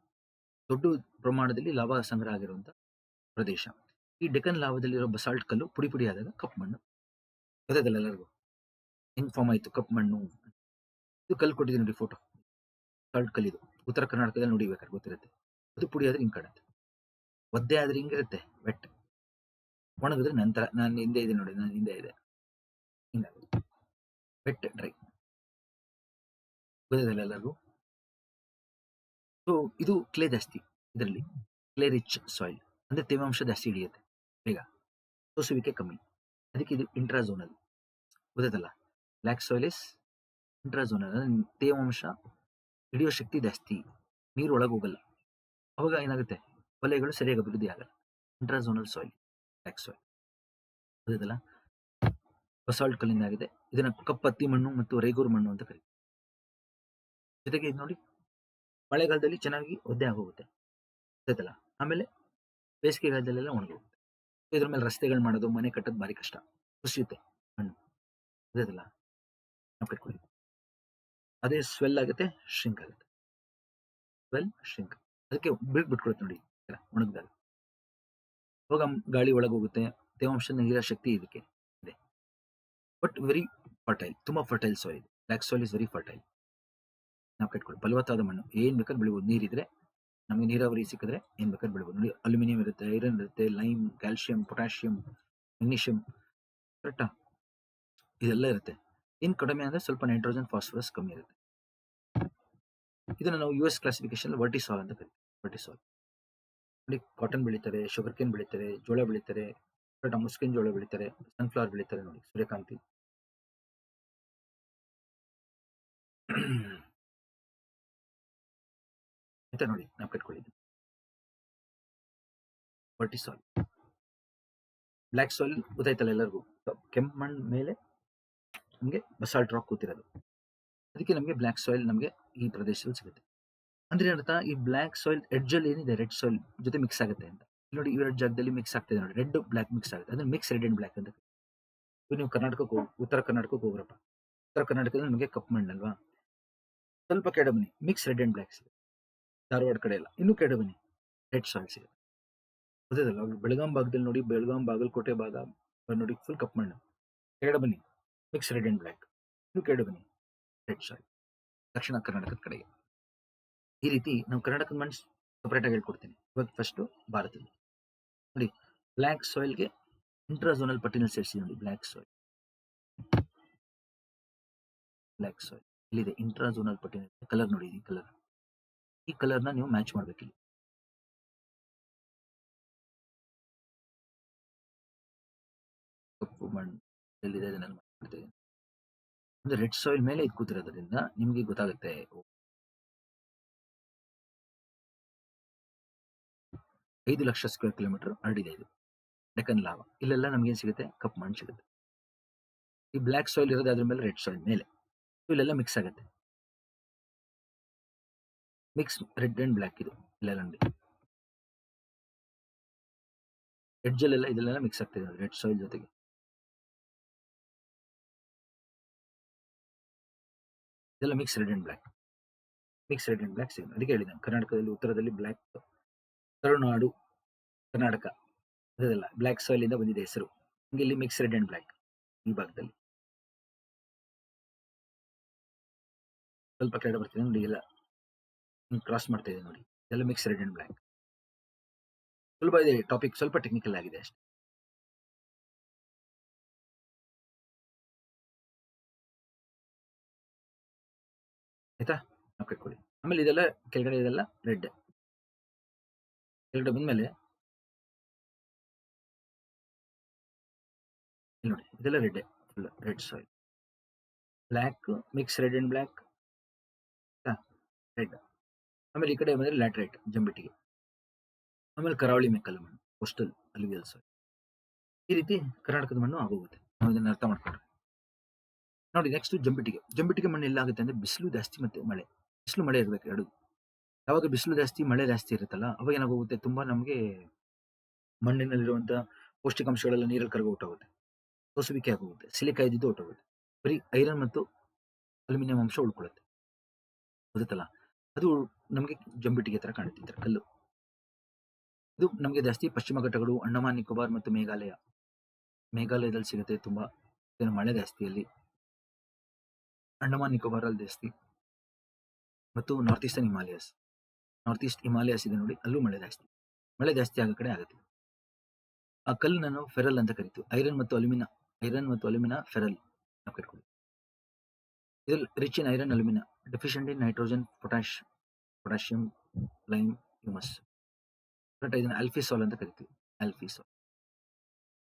ದೊಡ್ಡ ಪ್ರಮಾಣದಲ್ಲಿ ಲಾವಾ ಸಂಗ್ರಹ ಆಗಿರುವಂತ ಪ್ರದೇಶ. ಈ ಡೆಕ್ಕನ್ ಲಾವಾದಲ್ಲಿರೋ ಬಸಾಲ್ಟ್ ಕಲ್ಲು ಪುಡಿ ಆದಾಗ ಕಪ್ಪು ಮಣ್ಣು, ಗೊತ್ತಾಯ್ತಲ್ಲ ಎಲ್ಲರಿಗೂ? ಹೆಂಗ್ ಫಾರ್ಮ್ ಆಯ್ತು ಕಪ್ಪು ಮಣ್ಣು? ಇದು ಕಲ್ಲು ಕೊಟ್ಟಿದ್ದೀನಿ ನೋಡಿ, ಫೋಟೋ. ಸಾಲ್ಟ್ ಕಲ್ಲಿದು ಉತ್ತರ ಕರ್ನಾಟಕದಲ್ಲಿ ನೋಡಿಬೇಕಾದ್ರೆ ಗೊತ್ತಿರುತ್ತೆ. ಅದು ಪುಡಿ ಆದ್ರೆ ಹಿಂಗ್ ಕಾಣುತ್ತೆ, ಒದ್ದೆ ಆದ್ರೆ ಹಿಂಗಿರುತ್ತೆ, ವೆಟ್. ಒಣಗಿದ್ರೆ ನಂತರ, ನಾನು ಹಿಂದೆ ಇದೆ ನೋಡಿ, ನಾನು ಹಿಂದೆ ಇದೆ, ಹಿಂಗಾಗುತ್ತೆ ವೆಟ್ ಡ್ರೈ, ಗೊತ್ತಿಲ್ಲ ಎಲ್ಲರಿಗೂ? ಸೊ ಇದು ಕ್ಲೇ ಜಾಸ್ತಿ, ಇದರಲ್ಲಿ ಕ್ಲೇ ರಿಚ್ ಸಾಯಿಲ್ ಅಂದ್ರೆ ತೇವಾಂಶ ಜಾಸ್ತಿ ಹಿಡಿಯುತ್ತೆ, ಬೇಗ ಸೋಸುವಿಕೆ ಕಮ್ಮಿ. ಅದಕ್ಕೆ ಇದು ಇಂಟ್ರಾಝೋನಲ್, ಗೊತ್ತಾಯ್ತಲ್ಲ? ಬ್ಲ್ಯಾಕ್ ಸಾಯಿಲ್ ಇಸ್ ಇಂಟ್ರಾಝೋನಲ್, ತೇವಾಂಶ ಹಿಡಿಯೋ ಶಕ್ತಿ ಜಾಸ್ತಿ, ನೀರು ಒಳಗೆ ಹೋಗಲ್ಲ. ಅವಾಗ ಏನಾಗುತ್ತೆ, ವಲಯಗಳು ಸರಿಯಾಗಿ ಅಭಿವೃದ್ಧಿ ಆಗಲ್ಲ. ಇಂಟ್ರಾಝೋನಲ್ ಸಾಯಿಲ್ ಬ್ಲ್ಯಾಕ್ ಸಾಯಿಲ್ ಗೊತ್ತಲ್ಲ. ಬಸಾಲ್ಟ್ ಕಲ್ಲಿಂದ ಆಗಿದೆ. ಇದನ್ನ ಕಪ್ಪತ್ತಿ ಮಣ್ಣು ಮತ್ತು ರೇಗೂರು ಮಣ್ಣು ಅಂತ ಕರೀತಾರೆ. ಜೊತೆಗೆ ಇದು ನೋಡಿ, ಮಳೆಗಾಲದಲ್ಲಿ ಚೆನ್ನಾಗಿ ಒದ್ದೆ ಆಗೋಗುತ್ತೆ ಗೊತ್ತಲ್ಲ. ಆಮೇಲೆ ಬೇಸಿಗೆಗಾಲದಲ್ಲೆಲ್ಲ ಒಣಗೋಗುತ್ತೆ. ಇದ್ರ ಮೇಲೆ ರಸ್ತೆಗಳು ಮಾಡೋದು, ಮನೆ ಕಟ್ಟೋದು ಭಾರಿ ಕಷ್ಟ, ಕುಸಿಯುತ್ತೆ ಮಣ್ಣು ಗೊತ್ತಲ್ಲ. ನಾವು ಕಟ್ಕೊಳ್ಳಿ, ಅದೇ ಸ್ವೆಲ್ ಆಗುತ್ತೆ, ಶ್ರಿಂಕ್ ಆಗುತ್ತೆ. ಸ್ವೆಲ್ ಶ್ರಿಂಕ್, ಅದಕ್ಕೆ ಬಿಟ್ಕೊಡುತ್ತೆ ನೋಡಿ ಒಣಗಿದಾಗ. ಅವಾಗ ಗಾಳಿ ಒಳಗೆ ಹೋಗುತ್ತೆ, ತೇವಾಂಶ ನೀರಿನ ಶಕ್ತಿ ಇದಕ್ಕೆ ಇದೆ. ಬಟ್ ವೆರಿ ಫರ್ಟೈಲ್, ತುಂಬಾ fertile soil. Black soil is very fertile. ನಾವು ಕಟ್ಕೊಳ್ಳಿ, ಫಲವತ್ತಾದ ಮಣ್ಣು, ಏನ್ ಬೇಕಾದ್ರೆ ಬೆಳಿಬೋದು. ನೀರಿದ್ರೆ, ನಮಗೆ ನೀರಾವರಿ ಸಿಕ್ಕಿದ್ರೆ ಏನ್ ಬೇಕಾದ್ರೆ ಬೆಳಿಬೋದು ನೋಡಿ. ಅಲ್ಯೂಮಿನಿಯಂ ಇರುತ್ತೆ, ಐರನ್ ಇರುತ್ತೆ, ಲೈಮ್, ಕ್ಯಾಲ್ಸಿಯಂ, ಪೊಟ್ಯಾಷಿಯಂ, ಮೆಗ್ನೀಷಿಯಂ, ಕರೆಕ್ಟಾ, ಇದೆಲ್ಲ ಇರುತ್ತೆ. ಇನ್ ಕಡಿಮೆ ಅಂದ್ರೆ ಸ್ವಲ್ಪ ನೈಟ್ರೋಜನ್, ಫಾಸ್ಫರಸ್ ಕಮ್ಮಿ ಇರುತ್ತೆ. ಇದನ್ನ ನಾವು US ಕ್ಲಾಸಿಫಿಕೇಶನ್ ವರ್ಟಿಸಾಲ್ ಅಂತ ಕರಿತೀವಿ. ವರ್ಟಿಸಾಲ್ ನೋಡಿ, ಕಾಟನ್ ಬೆಳಿತಾರೆ, ಶುಗರ್ ಕೇನ್ ಬೆಳಿತಾರೆ, ಜೋಳ ಬೆಳಿತಾರೆ, ಮುಸ್ಕಿನ್ ಜೋಳ ಬೆಳಿತಾರೆ, ಸನ್ಫ್ಲವರ್ ಬೆಳಿತಾರೆ ನೋಡಿ, ಸೂರ್ಯಕಾಂತಿ. ಅಂತ ನೋಡಿ, ನಾವು ಕಟ್ಕೊಳ್ಳಿದ್ವಿ ವರ್ಟಿಸಾಲ್. ಬ್ಲ್ಯಾಕ್ ಸಾಯಿಲ್ ಗೊತ್ತಾಯ್ತಲ್ಲ ಎಲ್ಲರಿಗೂ, ಕೆಂಪು ಮಣ್ಣು ಮೇಲೆ ನಮಗೆ ಬಸಾಲ್ಟ್ ರಾಕ್ ಕೂತಿರೋದು. ಅದಕ್ಕೆ ನಮಗೆ ಬ್ಲ್ಯಾಕ್ ಸಾಯಿಲ್ ನಮಗೆ ಈ ಪ್ರದೇಶದಲ್ಲಿ ಸಿಗುತ್ತೆ. ಅಂದ್ರೆ ಏನರ್ಥ, ಈ ಬ್ಲ್ಯಾಕ್ ಸಾಯಿಲ್ ಎಡ್ಜ್ ಅಲ್ಲಿ ಏನಿದೆ ರೆಡ್ ಸಾಯಿಲ್ ಜೊತೆ ಮಿಕ್ಸ್ ಆಗುತ್ತೆ ಅಂತ. ನೋಡಿ, ಇವೆರಡು ಜಾಗದಲ್ಲಿ ಮಿಕ್ಸ್ ಆಗ್ತಿದೆ ನೋಡಿ, ರೆಡ್ ಬ್ಲ್ಯಾಕ್ ಮಿಕ್ಸ್ ಆಗುತ್ತೆ, ಅಂದ್ರೆ ಮಿಕ್ಸ್ ರೆಡ್ ಅಂಡ್ ಬ್ಲ್ಯಾಕ್ ಅಂತ. ನೀವು ಕರ್ನಾಟಕಕ್ಕೆ ಉತ್ತರ ಕರ್ನಾಟಕಕ್ಕೆ ಹೋಗ್ರಪ್ಪ, ಉತ್ತರ ಕರ್ನಾಟಕದಲ್ಲಿ ನಮಗೆ ಕಪ್ಪು ಮಣ್ಣಲ್ವಾ. ಸ್ವಲ್ಪ ಕೆಡ ಬನ್ನಿ, ಮಿಕ್ಸ್ ರೆಡ್ ಅಂಡ್ ಬ್ಲ್ಯಾಕ್ ಸಿಗುತ್ತೆ. ಧಾರವಾಡ ಕಡೆ ಎಲ್ಲ ಇನ್ನೂ ಕೆಡ ಬನ್ನಿ, ರೆಡ್ ಸಾಯಿಲ್ ಸಿಗುತ್ತೆ. ಗೊತ್ತಲ್ಲ. ಬೆಳಗಾಂ ಭಾಗದಲ್ಲಿ ನೋಡಿ, ಬೆಳಗಾಂ ಬಾಗಲಕೋಟೆ ಭಾಗ ನೋಡಿ, ಫುಲ್ ಕಪ್ಪು ಮಣ್ಣು. ಕೆಳ ಬನ್ನಿ, ಮಿಕ್ಸ್ ರೆಡ್ ಅಂಡ್ ಬ್ಲ್ಯಾಕ್. ಇನ್ನು ಕೆಳ ಬನ್ನಿ, ರೆಡ್ ಸಾಯಿಲ್. ದಕ್ಷಿಣ ಕರ್ನಾಟಕದ ಕಡೆಗೆ ಈ ರೀತಿ ನಾವು ಕರ್ನಾಟಕದ ಮಣ್ಣು ಸಪರೇಟ್ ಆಗಿ ಹೇಳ್ಕೊಡ್ತೀನಿ. ಇವಾಗ ಫಸ್ಟ್ ಭಾರತದಲ್ಲಿ ನೋಡಿ, ಬ್ಲ್ಯಾಕ್ ಸಾಯಿಲ್ಗೆ ಇಂಟ್ರಾಝೋನಲ್ ಪಟ್ಟಿನಲ್ಲಿ ಸೇರಿಸಿ ನೋಡಿ. ಬ್ಲ್ಯಾಕ್ ಸಾಯಿಲ್, ಬ್ಲ್ಯಾಕ್ ಸಾಯಿಲ್ ಇಲ್ಲಿದೆ ಇಂಟ್ರಾಝೋನಲ್ ಪಟ್ಟಿನಲ್ಲಿ. ಕಲರ್ ನೋಡಿ, ಈ ಕಲರ್ನ ನೀವು ಮ್ಯಾಚ್ ಮಾಡ್ಬೇಕಿಲ್ಲಿ. ಕಪ್ಪು ಮಣ್ಣು ಎಲ್ಲಿದೆ ಅದನ್ನ ಮಾಡ್ತೇವೆ. ಅಂದ್ರೆ ರೆಡ್ ಸಾಯಿಲ್ ಮೇಲೆ ಇದು ಕೂತಿರೋದ್ರಿಂದ ನಿಮಗೆ ಗೊತ್ತಾಗುತ್ತೆ. 5 ಲಕ್ಷ ಸ್ಕ್ವೇರ್ ಕಿಲೋಮೀಟರ್ ಹರಡಿದೆ ಇದು ಡೆಕ್ಕನ್ ಲಾವಾ. ಇಲ್ಲೆಲ್ಲ ನಮ್ಗೆ ಏನ್ ಸಿಗುತ್ತೆ, ಕಪ್ಪು ಮಣ್ಣು ಸಿಗುತ್ತೆ. ಈ ಬ್ಲ್ಯಾಕ್ ಸಾಯಿಲ್ ಇರೋದು ಅದ್ರ ಮೇಲೆ, ರೆಡ್ ಸಾಯಿಲ್ ಮೇಲೆ, ಇಲ್ಲೆಲ್ಲ ಮಿಕ್ಸ್ ಆಗುತ್ತೆ. ಮಿಕ್ಸ್ ರೆಡ್ ಅಂಡ್ ಬ್ಲ್ಯಾಕ್ ಇದು ಇಲ್ಲೆಲ್ಲ ನೋಡಿ, ಎಡ್ಜಲ್ಲೆಲ್ಲ ಇದೆಲ್ಲ ಮಿಕ್ಸ್ ಆಗ್ತಿದೆ ನೋಡಿ, ರೆಡ್ ಸಾಯಿಲ್ ಜೊತೆಗೆ. ಇದೆಲ್ಲ mix red and black, mix red and black ಸಿಗುತ್ತೆ. ಅದಕ್ಕೆ ಹೇಳಿದೆ, ಕರ್ನಾಟಕದಲ್ಲಿ ಉತ್ತರದಲ್ಲಿ ಬ್ಲ್ಯಾಕ್, ಕರುನಾಡು ಕರ್ನಾಟಕ ಅದೆಲ್ಲ ಬ್ಲ್ಯಾಕ್ ಸಾಯಿಲ್ ಇಂದ ಬಂದಿದೆ ಹೆಸರು. ಇಲ್ಲಿ ಮಿಕ್ಸ್ ರೆಡ್ ಅಂಡ್ ಬ್ಲ್ಯಾಕ್. ಈ ಭಾಗದಲ್ಲಿ ಸ್ವಲ್ಪ ಕೆಳಗಡೆ ಬರ್ತಿದೆ ನೋಡಿ, ಎಲ್ಲ ಕ್ರಾಸ್ ಮಾಡ್ತಾ ಇದೆ ನೋಡಿ, ಎಲ್ಲ ಮಿಕ್ಸ್ ರೆಡ್ ಅಂಡ್ ಬ್ಲ್ಯಾಕ್. ಸ್ವಲ್ಪ ಇದೆ ಟಾಪಿಕ್, ಸ್ವಲ್ಪ ಟೆಕ್ನಿಕಲ್ ಆಗಿದೆ ಅಷ್ಟೇ. ಆಯ್ತಾ, ನಾವು ಕಟ್ಕೊಳ್ಳಿ. ಆಮೇಲೆ ಇದೆಲ್ಲ ಕೆಳಗಡೆ, ಇದೆಲ್ಲ ರೆಡ್. ಕೆಳಗಡೆ ಬಂದ್ಮೇಲೆ ಇಲ್ಲಿ ನೋಡಿ, ಇದೆಲ್ಲ red, full red soil. Black mix red and black, red. ಆಮೇಲೆ ಈ ಕಡೆ ಬಂದ್ರೆ ಲ್ಯಾಟ್ರೈಟ್, ಜಂಬಿಟ್ಟಿಗೆ. ಆಮೇಲೆ ಕರಾವಳಿ ಮೆಕ್ಕಲು ಮಣ್ಣು, ಕೋಸ್ಟಲ್ ಅಲ್ಯೂವಿಯಲ್ ಸಾಯಿಲ್. ಈ ರೀತಿ ಕರ್ನಾಟಕದ ಮಣ್ಣು ಆಗೋಗುತ್ತೆ, ನಾವು ಇದನ್ನ ಅರ್ಥ ಮಾಡ್ಕೊಂಡ್ರೆ. ನೋಡಿ, ನೆಕ್ಸ್ಟ್ ಜಂಬಿಟ್ಟಿಗೆ ಮಣ್ಣು ಎಲ್ಲಾಗುತ್ತೆ ಅಂದ್ರೆ ಬಿಸಿಲು ಜಾಸ್ತಿ ಮತ್ತೆ ಮಳೆ, ಬಿಸಿಲು ಮಳೆ ಇರಬೇಕು ಎರಡು. ಯಾವಾಗ ಬಿಸಿಲು ಜಾಸ್ತಿ ಮಳೆ ಜಾಸ್ತಿ ಇರುತ್ತಲ್ಲ, ಅವಾಗ ಏನಾಗೋಗುತ್ತೆ, ತುಂಬಾ ನಮಗೆ ಮಣ್ಣಿನಲ್ಲಿರುವಂತಹ ಪೌಷ್ಟಿಕಾಂಶಗಳೆಲ್ಲ ನೀರಲ್ಲಿ ಕರಗಿ ಹೊಟ್ಟೋಗುತ್ತೆ, ಸೋಸುವಿಕೆ ಆಗೋಗುತ್ತೆ, ಸಿಲಿಕಾಯಿ ಇದ್ದಿದ್ದು ಹೊಟ್ಟೋಗುತ್ತೆ, ಬರೀ ಐರನ್ ಮತ್ತು ಅಲ್ಯೂಮಿನಿಯಂ ಅಂಶ ಉಳ್ಕೊಳ್ಳುತ್ತೆ. ಗೊತ್ತಲ್ಲ, ಅದು ನಮಗೆ ಜಂಬಿಟ್ಟಿಗೆ ತರ ಕಾಣುತ್ತೆ ಕಲ್ಲು. ಇದು ನಮಗೆ ಜಾಸ್ತಿ ಪಶ್ಚಿಮ ಘಟ್ಟಗಳು, ಅಂಡಮಾನ್ ನಿಕೋಬಾರ್ ಮತ್ತು ಮೇಘಾಲಯದಲ್ಲಿ ಸಿಗುತ್ತೆ ತುಂಬಾ. ಮಳೆ ಜಾಸ್ತಿ ಅಲ್ಲಿ, ಅಂಡಮಾನ್ ನಿಕೋಬಾರ್ ಅಲ್ಲಿ ಜಾಸ್ತಿ. ಮತ್ತು ನಾರ್ತ್ ಈಸ್ಟ್ ಹಿಮಾಲಯಸ್ ಇದೆ ನೋಡಿ, ಅಲ್ಲೂ ಮಳೆ ಜಾಸ್ತಿ ಆಗೋ ಕಡೆ ಆಗುತ್ತೆ. ಆ ಕಲ್ಲು ನಾವು ಫೆರಲ್ ಅಂತ ಕರಿತೀವಿ. ಐರನ್ ಮತ್ತು ಅಲ್ಯೂಮಿನ ಫೆರಲ್ ನಾವು ಕಟ್ಕೊಳ್ಳಿ. ಇದ್ರಲ್ಲಿ rich in iron, alumina, deficient in nitrogen, potassium, lime, humus. But ಇದನ್ನ ಆಲ್ಫಿಸಾಲ್ ಅಂತ ಕರಿತೀವಿ, ಆಲ್ಫಿಸಾಲ್.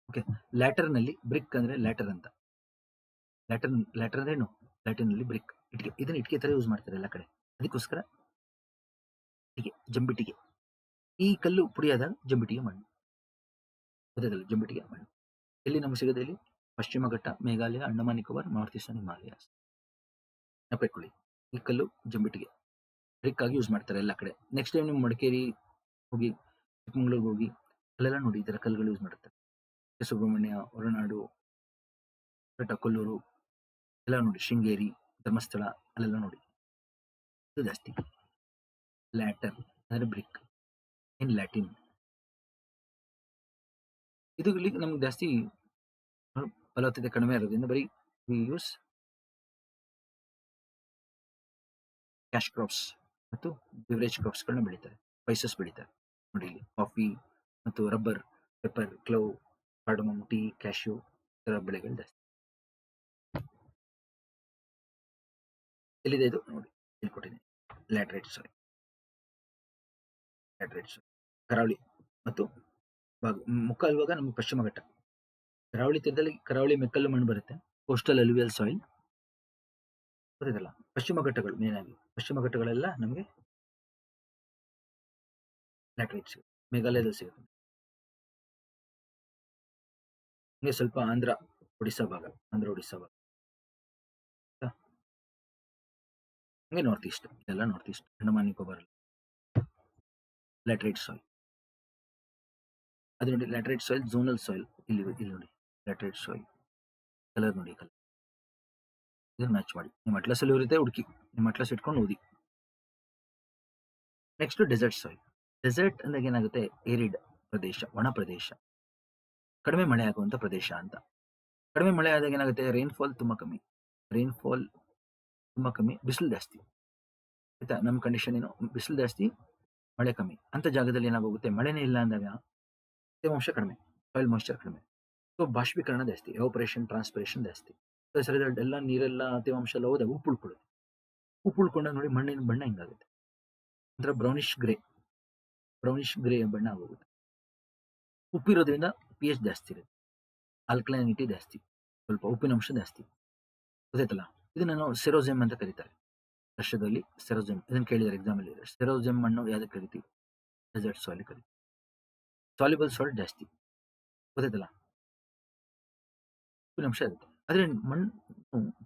ಓಕೆ, ಲ್ಯಾಟರ್ ನಲ್ಲಿ ಬ್ರಿಕ್ ಅಂದ್ರೆ ಲ್ಯಾಟರ್ ಅಂತ. ಲ್ಯಾಟರ್ ಅಂದ್ರೆ ಏನು? ಲ್ಯಾಟಿನಲ್ಲಿ ಬ್ರಿಕ್, ಇಟ್ಟಿಗೆ. ಇದನ್ನ ಇಟ್ಟಿಗೆ ತರ ಯೂಸ್ ಮಾಡ್ತಾರೆ ಎಲ್ಲ ಕಡೆ. ಅದಕ್ಕೋಸ್ಕರ ಇಟ್ಟಿಗೆ, ಜಂಬಿಟ್ಟಿಗೆ. ಈ ಕಲ್ಲು ಪುಡಿಯಾದಾಗ ಜಂಬಿಟ್ಟಿಗೆ ಮಣ್ಣು. ಗೊತ್ತಾಯ್ತಲ್ಲ, ಜಂಬಿಟ್ಟಿಗೆ ಮಣ್ಣು. ಎಲ್ಲಿ ನಮ್ಗೆ ಸಿಗೋದು? ಇಲ್ಲಿ ಪಶ್ಚಿಮ ಘಟ್ಟ, ಮೇಘಾಲಯ, ಅಂಡಮಾನ್ ನಿಕೋಬಾರ್, ನಾರ್ತ್ ಈಸ್ಟರ್ನ್ ಹಿಮಾಲಯಾಸ್. ನೆನಪಿಟ್ಕೊಳ್ಳಿ, ಈ ಕಲ್ಲು ಜಂಬಿಟ್ಟಿಗೆ ಬ್ರಿಕ್ ಆಗಿ ಯೂಸ್ ಮಾಡ್ತಾರೆ ಎಲ್ಲ ಕಡೆ. ನೆಕ್ಸ್ಟ್ ಟೈಮ್ ನೀವು ಮಡಿಕೇರಿ ಹೋಗಿ, ಚಿಕ್ಕಮಂಗ್ಳೂರ್ಗೆ ಹೋಗಿ, ಅಲ್ಲೆಲ್ಲ ನೋಡಿ ಈ ತರ ಕಲ್ಲುಗಳು ಯೂಸ್ ಮಾಡುತ್ತಾರೆ. ಸುಬ್ರಹ್ಮಣ್ಯ, ಹೊರನಾಡು, ಬೆಟ್ಟ ಕೊಲ್ಲೂರು ಎಲ್ಲ ನೋಡಿ, ಶೃಂಗೇರಿ, ಧರ್ಮಸ್ಥಳ ಅಲ್ಲೆಲ್ಲ ನೋಡಿ ಇದು ಜಾಸ್ತಿ. ಲ್ಯಾಟರ್ ಅಂದ್ರೆ ಬ್ರಿಕ್ ಇನ್ ಲ್ಯಾಟಿನ್. ಇದು ಇಲ್ಲಿ ನಮ್ಗೆ ಜಾಸ್ತಿ ಫಲವತ್ತತೆ ಕಡಿಮೆ ಇರೋದ್ರಿಂದ ಬರೀ ವಿ ಯೂಸ್ ಕ್ಯಾಶ್ ಕ್ರಾಪ್ಸ್ ಮತ್ತು ಬಿವರೇಜ್ ಕ್ರಾಪ್ಸ್ಗಳನ್ನ ಬೆಳೀತಾರೆ, ಸ್ಪೈಸಸ್ ಬೆಳೀತಾರೆ. ನೋಡಿ ಇಲ್ಲಿ ಕಾಫಿ ಮತ್ತು rubber, pepper, clove, cardamom, tea, cashew ತರ ಬೆಳೆಗಳು ಜಾಸ್ತಿ. ಎಲ್ಲಿದೆ ಇದು ನೋಡಿ, ಇಲ್ಲಿ ಕೊಟ್ಟಿದ್ದೀನಿ. ಲ್ಯಾಟ್ರೈಟ್ ಸಾಯಿಲ್, ಕರಾವಳಿ ಮತ್ತು ಮುಕ್ಕಾಲು ಭಾಗ ನಮಗೆ ಪಶ್ಚಿಮ ಘಟ್ಟ. ಕರಾವಳಿ ತೀರದಲ್ಲಿ ಕರಾವಳಿ ಮೆಕ್ಕಲು ಮಣ್ಣು ಬರುತ್ತೆ, ಕೋಸ್ಟಲ್ ಅಲ್ಯೂವಿಯಲ್ ಸಾಯಿಲ್. ಗೊತ್ತಿದಲ್ಲ, ಪಶ್ಚಿಮ ಘಟ್ಟಗಳು ಮೇನ್ ಆಗಿ, ಪಶ್ಚಿಮ ಘಟ್ಟಗಳೆಲ್ಲ ನಮಗೆ ಲ್ಯಾಟ್ರೈಟ್ ಸಿಗುತ್ತೆ. ಮೇಘಾಲಯದಲ್ಲಿ ಸಿಗುತ್ತೆ. ಹಂಗೆ ಸ್ವಲ್ಪ ಆಂಧ್ರ ಒಡಿಸ್ಸಾ ಭಾಗ, ಹಂಗೆ ನಾರ್ತ್ ಈಸ್ಟ್, ಇದೆಲ್ಲ north East, Andaman Nicobar laterite soil. ಅದು ನೋಡಿ, ಲ್ಯಾಟ್ರೈಟ್ ಸಾಯಿಲ್, ಝೋನಲ್ ಸಾಯಿಲ್. ಇಲ್ಲಿ ನೋಡಿ ಲ್ಯಾಟ್ರೈಟ್ ಸಾಯಿಲ್ ಕಲರ್ ನೋಡಿ, ಕಲರ್ ಇದನ್ನ ಮ್ಯಾಚ್ ಮಾಡಿ. ನಿಮ್ಮ ಅಟ್ಲಸ್ ಅಲ್ಲಿ ಇರುತ್ತೆ, ಹುಡುಕಿ ನಿಮ್ಮ ಅಟ್ಲಸ್ ಇಟ್ಕೊಂಡು ಓದಿ. Next dessert soil. ಡೆಸರ್ಟ್ ಅಂದಾಗ ಏನಾಗುತ್ತೆ? ಏರಿಡ್ ಪ್ರದೇಶ, ಒಣ ಪ್ರದೇಶ, ಕಡಿಮೆ ಮಳೆ ಆಗುವಂತ ಪ್ರದೇಶ ಅಂತ. ಕಡಿಮೆ ಮಳೆ ಆದಾಗ ಏನಾಗುತ್ತೆ? ರೈನ್ಫಾಲ್ ತುಂಬಾ ಕಮ್ಮಿ, ಬಿಸಿಲು ಜಾಸ್ತಿ. ಆಯ್ತಾ? ನಮ್ಮ ಕಂಡೀಷನ್ ಏನು? ಬಿಸಿಲು ಜಾಸ್ತಿ, ಮಳೆ ಕಮ್ಮಿ. ಅಂತ ಜಾಗದಲ್ಲಿ ಏನಾಗುತ್ತೆ? ಮಳೆನೇ ಇಲ್ಲ ಅಂದಾಗ ತೇವಾಂಶ ಕಡಿಮೆ, ಸಾಯಿಲ್ ಮಾಯಿಶ್ಚರ್ ಕಡಿಮೆ, ಸೊ ಬಾಷ್ಪೀಕರಣ ಜಾಸ್ತಿ, ಎವಾಪರೇಷನ್, ಟ್ರಾನ್ಸ್ಪಿರೇಷನ್ ಜಾಸ್ತಿ. ಎಲ್ಲ ನೀರೆಲ್ಲ ತೇವಾಂಶ ಎಲ್ಲ ಹೋದಾಗ ಉಪ್ಪು ಉಳ್ಕೊಂಡಾಗ ನೋಡಿ ಮಣ್ಣಿನ ಬಣ್ಣ ಹಿಂಗಾಗುತ್ತೆ, ಒಂಥರ ಬ್ರೌನಿಶ್ ಗ್ರೇ ಬಣ್ಣ ಆಗೋಗುತ್ತೆ. ಉಪ್ಪಿರೋದ್ರಿಂದ pH ಜಾಸ್ತಿ ಇರುತ್ತೆ, ಆಲ್ಕಲೈನಿಟಿ ಜಾಸ್ತಿ, ಸ್ವಲ್ಪ ಉಪ್ಪಿನಂಶ ಜಾಸ್ತಿ. ಗೊತ್ತಾಯ್ತಲ್ಲ? ಇದನ್ನ ನಾವು ಸೆರೋಜೆಮ್ ಅಂತ ಕರೀತಾರೆ. ರಷ್ಯಾದಲ್ಲಿ ಸೆರೋಜೆಮ್, ಇದನ್ನ ಕೇಳಿದ್ದಾರೆ ಎಕ್ಸಾಮ್ ಅಲ್ಲಿ. ಸೆರೋಜೆಮ್ ಮಣ್ಣು ಯಾವ್ದಕ್ಕೆ ಕರಿತೀವಿ? ಡೆಸರ್ಟ್ ಸಾಯಿಲ್ ಕರಿತೀವಿ. ಸಾಲ್ಯುಬಲ್ ಸಾಲ್ಟ್ ಜಾಸ್ತಿ, ಗೊತ್ತಾಯ್ತಲ್ಲ? ಉಪ್ಪಿನಂಶ ಇರುತ್ತೆ. ಆದ್ರೆ ಮಣ್ಣು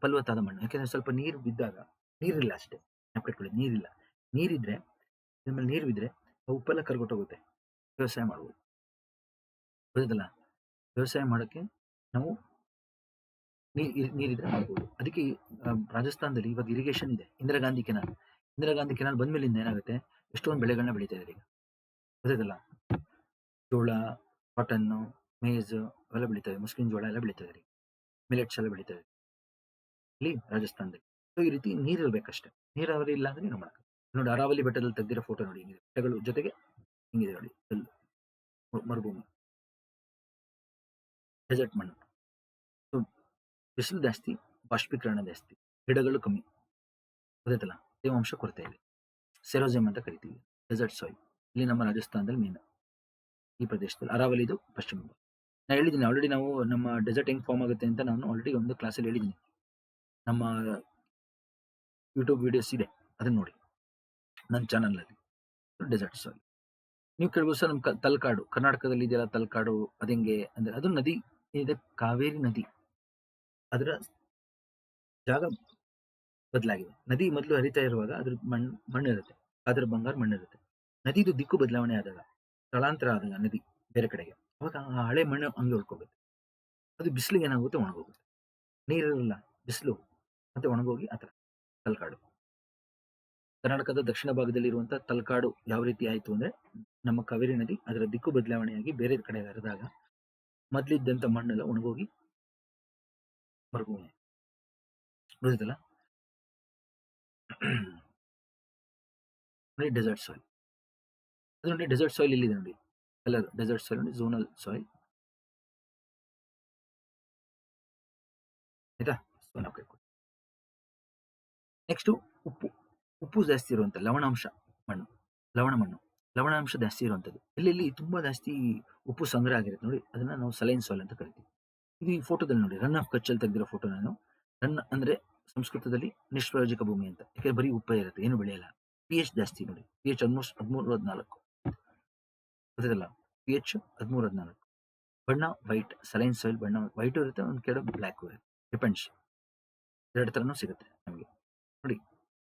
ಫಲವತ್ತಾದ ಮಣ್ಣು, ಯಾಕೆಂದ್ರೆ ಸ್ವಲ್ಪ ನೀರು ಬಿದ್ದಾಗ, ನೀರಿಲ್ಲ ಅಷ್ಟೇ, ನೆನಪಿಟ್ಕೊಳ್ಳಿ, ನೀರಿದ್ರೆ ನಿಮ್ಮಲ್ಲಿ ನೀರು ಬಿದ್ರೆ ಉಪ್ಪೆಲ್ಲ ಕರ್ಗೊಟ್ಟೋಗುತ್ತೆ, ವ್ಯವಸಾಯ ಮಾಡ್ಬೋದು. ಗೊತ್ತಾಯ್ತಲ್ಲ? ವ್ಯವಸಾಯ ಮಾಡೋಕ್ಕೆ ನಾವು ನೀರಿದ್ರೆ ಮಾಡ್ಬೋದು. ಅದಕ್ಕೆ ರಾಜಸ್ಥಾನದಲ್ಲಿ ಇವಾಗ ಇರಿಗೇಷನ್ ಇದೆ, ಇಂದಿರಾ ಗಾಂಧಿ ಕೆನಾಲ್ ಬಂದ್ಮೇಲಿಂದ ಏನಾಗುತ್ತೆ? ಎಷ್ಟೊಂದು ಬೆಳೆಗಳನ್ನ ಬೆಳೀತಾ ಇದ್ದಾರೆ ಈಗ. ಗೊತ್ತಾಯ್ತಲ್ಲ? ಜೋಳ, ಕಾಟನ್, ಮೇಜ್ ಅವೆಲ್ಲ ಬೆಳೀತಾರೆ, ಮುಸ್ಲಿಂ ಜೋಳ ಎಲ್ಲ ಬೆಳೀತಾ ಇದ್ದಾರೆ, ಮಿಲೆಟ್ಸ್ ಎಲ್ಲ ಬೆಳೀತಾ ಇದ್ದಾರೆ ಇಲ್ಲಿ ರಾಜಸ್ಥಾನದಲ್ಲಿ. ಸೊ ಈ ರೀತಿ ನೀರಿರ್ಬೇಕಷ್ಟೇ, ನೀರಾವರಿ ಇಲ್ಲ ಅಂದ್ರೆ ಏನು ಮಾಡಕ್ಕೆ. ನೋಡಿ, ಅರಾವಲಿ ಬೆಟ್ಟದಲ್ಲಿ ತೆಗೆದಿರೋ ಫೋಟೋ ನೋಡಿ, ಬೆಟ್ಟಗಳು ಜೊತೆಗೆ ಹಿಂಗಿದೆ ನೋಡಿ, ಮರುಭೂಮಿ, ಡೆಸರ್ಟ್ ಮಣ್ಣು. ಸೊ ಬಿಸಿಲು ಜಾಸ್ತಿ, ಬಾಷ್ಪೀಕರಣ ಜಾಸ್ತಿ, ಗಿಡಗಳು ಕಮ್ಮಿ, ಗೊತ್ತಾಯ್ತಲ್ಲ? ತೇವಾಂಶ ಕೊರತೆ ಇದೆ, ಸೆರೋಜೆಮ್ ಅಂತ ಕರಿತೀವಿ. ಡೆಸರ್ಟ್ ಸಾಯಿಲ್ ಇಲ್ಲಿ ನಮ್ಮ ರಾಜಸ್ಥಾನದಲ್ಲಿ ಮೇನ್, ಈ ಪ್ರದೇಶದಲ್ಲಿ. ಅರಾವಲಿದು ಪಶ್ಚಿಮ. ನಾನು ಹೇಳಿದ್ದೀನಿ ಆಲ್ರೆಡಿ, ನಾವು ನಮ್ಮ ಡೆಸರ್ಟ್ ಹೆಂಗ್ ಫಾರ್ಮ್ ಆಗುತ್ತೆ ಅಂತ ನಾನು ಆಲ್ರೆಡಿ ಒಂದು ಕ್ಲಾಸಲ್ಲಿ ಹೇಳಿದ್ದೀನಿ. ನಮ್ಮ ಯೂಟ್ಯೂಬ್ ವಿಡಿಯೋಸ್ ಇದೆ, ಅದನ್ನ ನೋಡಿ ನನ್ನ ಚಾನಲ್ನಲ್ಲಿ. ಡೆಸರ್ಟ್ ಸಾಯಿಲ್ ನೀವು ಕೇಳ್ಬೋದು, ಸರ್ ನಮ್ಮ ತಲಕಾಡು ಕರ್ನಾಟಕದಲ್ಲಿ ಇದೆಯಲ್ಲ, ತಲಕಾಡು ಅದೆಂಗೆ ಅಂದ್ರೆ, ಅದು ನದಿ ಇದೆ, ಕಾವೇರಿ ನದಿ. ಅದರ ಜಾಗ ಬದಲಾಗಿದೆ. ನದಿ ಮೊದಲು ಹರಿತಾ ಇರುವಾಗ ಅದ್ರ ಮಣ್ಣು ಇರುತ್ತೆ, ಅದರ ಬಂಗಾರ ಮಣ್ಣಿರುತ್ತೆ. ನದಿದು ದಿಕ್ಕು ಬದಲಾವಣೆ ಆದಾಗ, ಸ್ಥಳಾಂತರ ಆದಾಗ ನದಿ ಬೇರೆ ಕಡೆಗೆ, ಅವಾಗ ಆ ಹಳೆ ಮಣ್ಣು ಹಂಗೆ ಉಳ್ಕೋಗುತ್ತೆ. ಅದು ಬಿಸಿಲಿಗೆ ಏನಾಗುತ್ತೆ? ಒಣಗೋಗುತ್ತೆ. ನೀರಿರಲ್ಲ, ಬಿಸಿಲು ಮತ್ತೆ ಒಣಗೋಗಿ ಆ ಥರ ತಲಕಾಡು. ಕರ್ನಾಟಕದ ದಕ್ಷಿಣ ಭಾಗದಲ್ಲಿ ಇರುವಂತ ತಲಕಾಡು ಯಾವ ರೀತಿ ಆಯ್ತು ಅಂದ್ರೆ, ನಮ್ಮ ಕಾವೇರಿ ನದಿ ಅದರ ದಿಕ್ಕು ಬದಲಾವಣೆಯಾಗಿ ಬೇರೆ ಕಡೆ ಹರಿದಾಗ ಮೊದಲಿದ್ದಂತ ಮಣ್ಣೆಲ್ಲ ಒಣಗೋಗಿ ಮರುಭೂಮಿ. ಗೊತ್ತಿಲ್ಲ? ನೋಡಿ ಡೆಸರ್ಟ್ ಸಾಯಿಲ್, ಅದು ನೋಡಿ ಡೆಸರ್ಟ್ ಸಾಯಿಲ್ ಇಲ್ಲಿದೆ ನೋಡಿ, ಕಲರ್ ಡೆಸರ್ಟ್ ಸಾಯಿಲ್ ನೋಡಿ, ಝೋನಲ್ ಸಾಯಿಲ್. ಆಯ್ತಾ? ನೆಕ್ಸ್ಟ್ ಉಪ್ಪು ಜಾಸ್ತಿ ಇರುವಂತ ಲವಣಾಂಶ ಮಣ್ಣು, ಲವಣಾಂಶ ಜಾಸ್ತಿ ಇರುವಂತದ್ದು. ಎಲ್ಲೆಲ್ಲಿ ತುಂಬಾ ಜಾಸ್ತಿ ಉಪ್ಪು ಸಂಗ್ರಹ ಆಗಿರುತ್ತೆ ನೋಡಿ, ಅದನ್ನ ನಾವು ಸಲೈನ್ ಸಾಯಿಲ್ ಅಂತ ಕರಿತೀವಿ. ಇದು ಈ ಫೋಟೋದಲ್ಲಿ ನೋಡಿ, ರನ್ ಆಫ್ ಕಚ್ಚಲ್ಲಿ ತೆಗೆದಿರೋ ಫೋಟೋ ನಾನು. ರನ್ ಅಂದ್ರೆ ಸಂಸ್ಕೃತದಲ್ಲಿ ನಿಷ್ಪ್ರಯೋಜಕ ಭೂಮಿ ಅಂತ. ಯಾಕಂದ್ರೆ ಬರೀ ಉಪ್ಪೇ ಇರುತ್ತೆ, ಏನು ಬೆಳೆಯಲ್ಲ. ಪಿಎಚ್ ಜಾಸ್ತಿ ನೋಡಿ. ಪಿಎಚ್ ಆಲ್ಮೋಸ್ಟ್ 13, 14 ಗೊತ್ತಿದೆಯಲ್ಲ. ಪಿಎಚ್ 13, 14. ಬಣ್ಣ ವೈಟ್, ಸಲೈನ್ ಸಾಯಿಲ್ ಬಣ್ಣ ವೈಟು ಇರುತ್ತೆ, ಒಂದು ಕೆಲ ಬ್ಲ್ಯಾಕ್ ಇರುತ್ತೆ. ಡಿಪೆಂಡ್ಸ್. ಎರಡು ತರನೂ ಸಿಗುತ್ತೆ ನಮಗೆ. ನೋಡಿ,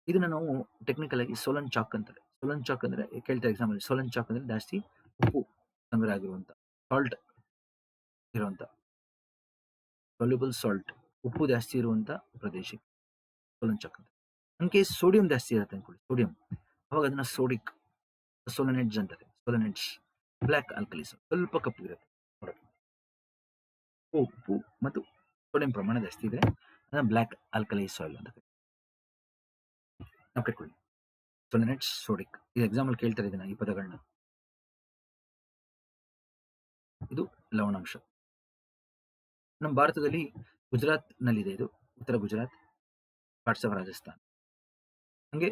ಇದನ್ನ ನಾವು ಟೆಕ್ನಿಕಲ್ ಆಗಿ ಸೋಲನ್ ಚಾಕ್ ಅಂತಾರೆ. ಸೋಲನ್ ಚಾಕ್ ಅಂದ್ರೆ ಕೇಳ್ತಾರೆ ಎಕ್ಸಾಮ್ ಅಲ್ಲಿ. ಸೋಲನ್ ಚಾಕ್ ಅಂದ್ರೆ ಜಾಸ್ತಿ ಉಪ್ಪು ಸಂಗ್ರಹ ಆಗಿರುವಂತ, ಸಾಲ್ಟ್ ಇರುವಂತ, ಸೊಲ್ಯುಬಲ್ ಸಾಲ್ಟ್, ಉಪ್ಪು ಜಾಸ್ತಿ ಇರುವಂತ ಪ್ರದೇಶಕ್ಕೆ ಸೋಲನ್ ಚಾಕ್ ಅಂತ. ನಮ್ಗೆ ಸೋಡಿಯಂ ಜಾಸ್ತಿ ಇರುತ್ತೆ ಅನ್ಕೊಳ್ಳಿ, ಸೋಡಿಯಂ, ಅವಾಗ ಅದನ್ನ ಸೋಡಿಕ್ ಸೋಲನೆಡ್ಜ್ ಅಂತಾರೆ. ಸೋಲನೆಡ್ಜ್ ಬ್ಲ್ಯಾಕ್ ಆಲ್ಕಲೀಸ್, ಸ್ವಲ್ಪ ಕಪ್ಪಗಿರುತ್ತೆ ನೋಡಕ್ಕೆ. ಉಪ್ಪು ಮತ್ತು ಸೋಡಿಯಂ ಪ್ರಮಾಣ ಜಾಸ್ತಿ ಇದೆ, ಅದನ್ನ ಬ್ಲ್ಯಾಕ್ ಆಲ್ಕಲೈ ಸಾಯಿಲ್ ಅಂತ ನಾವು ಕಟ್ಕೊಳ್ಳಿ. ಸೋಲನೆಡ್ಜ್, ಸೋಡಿಕ್, ಇದು ಎಕ್ಸಾಮ್ ಅಲ್ಲಿ ಕೇಳ್ತಾರೆ ಇದನ್ನ, ಈ ಪದಗಳನ್ನ. ಇದು ಲವಣಾಂಶ. ನಮ್ಮ ಭಾರತದಲ್ಲಿ ಗುಜರಾತ್ ನಲ್ಲಿದೆ ಇದು, ಉತ್ತರ ಗುಜರಾತ್, ಪಾರ್ಟ್ಸ್ ಆಫ್ ರಾಜಸ್ಥಾನ್. ಹಂಗೆ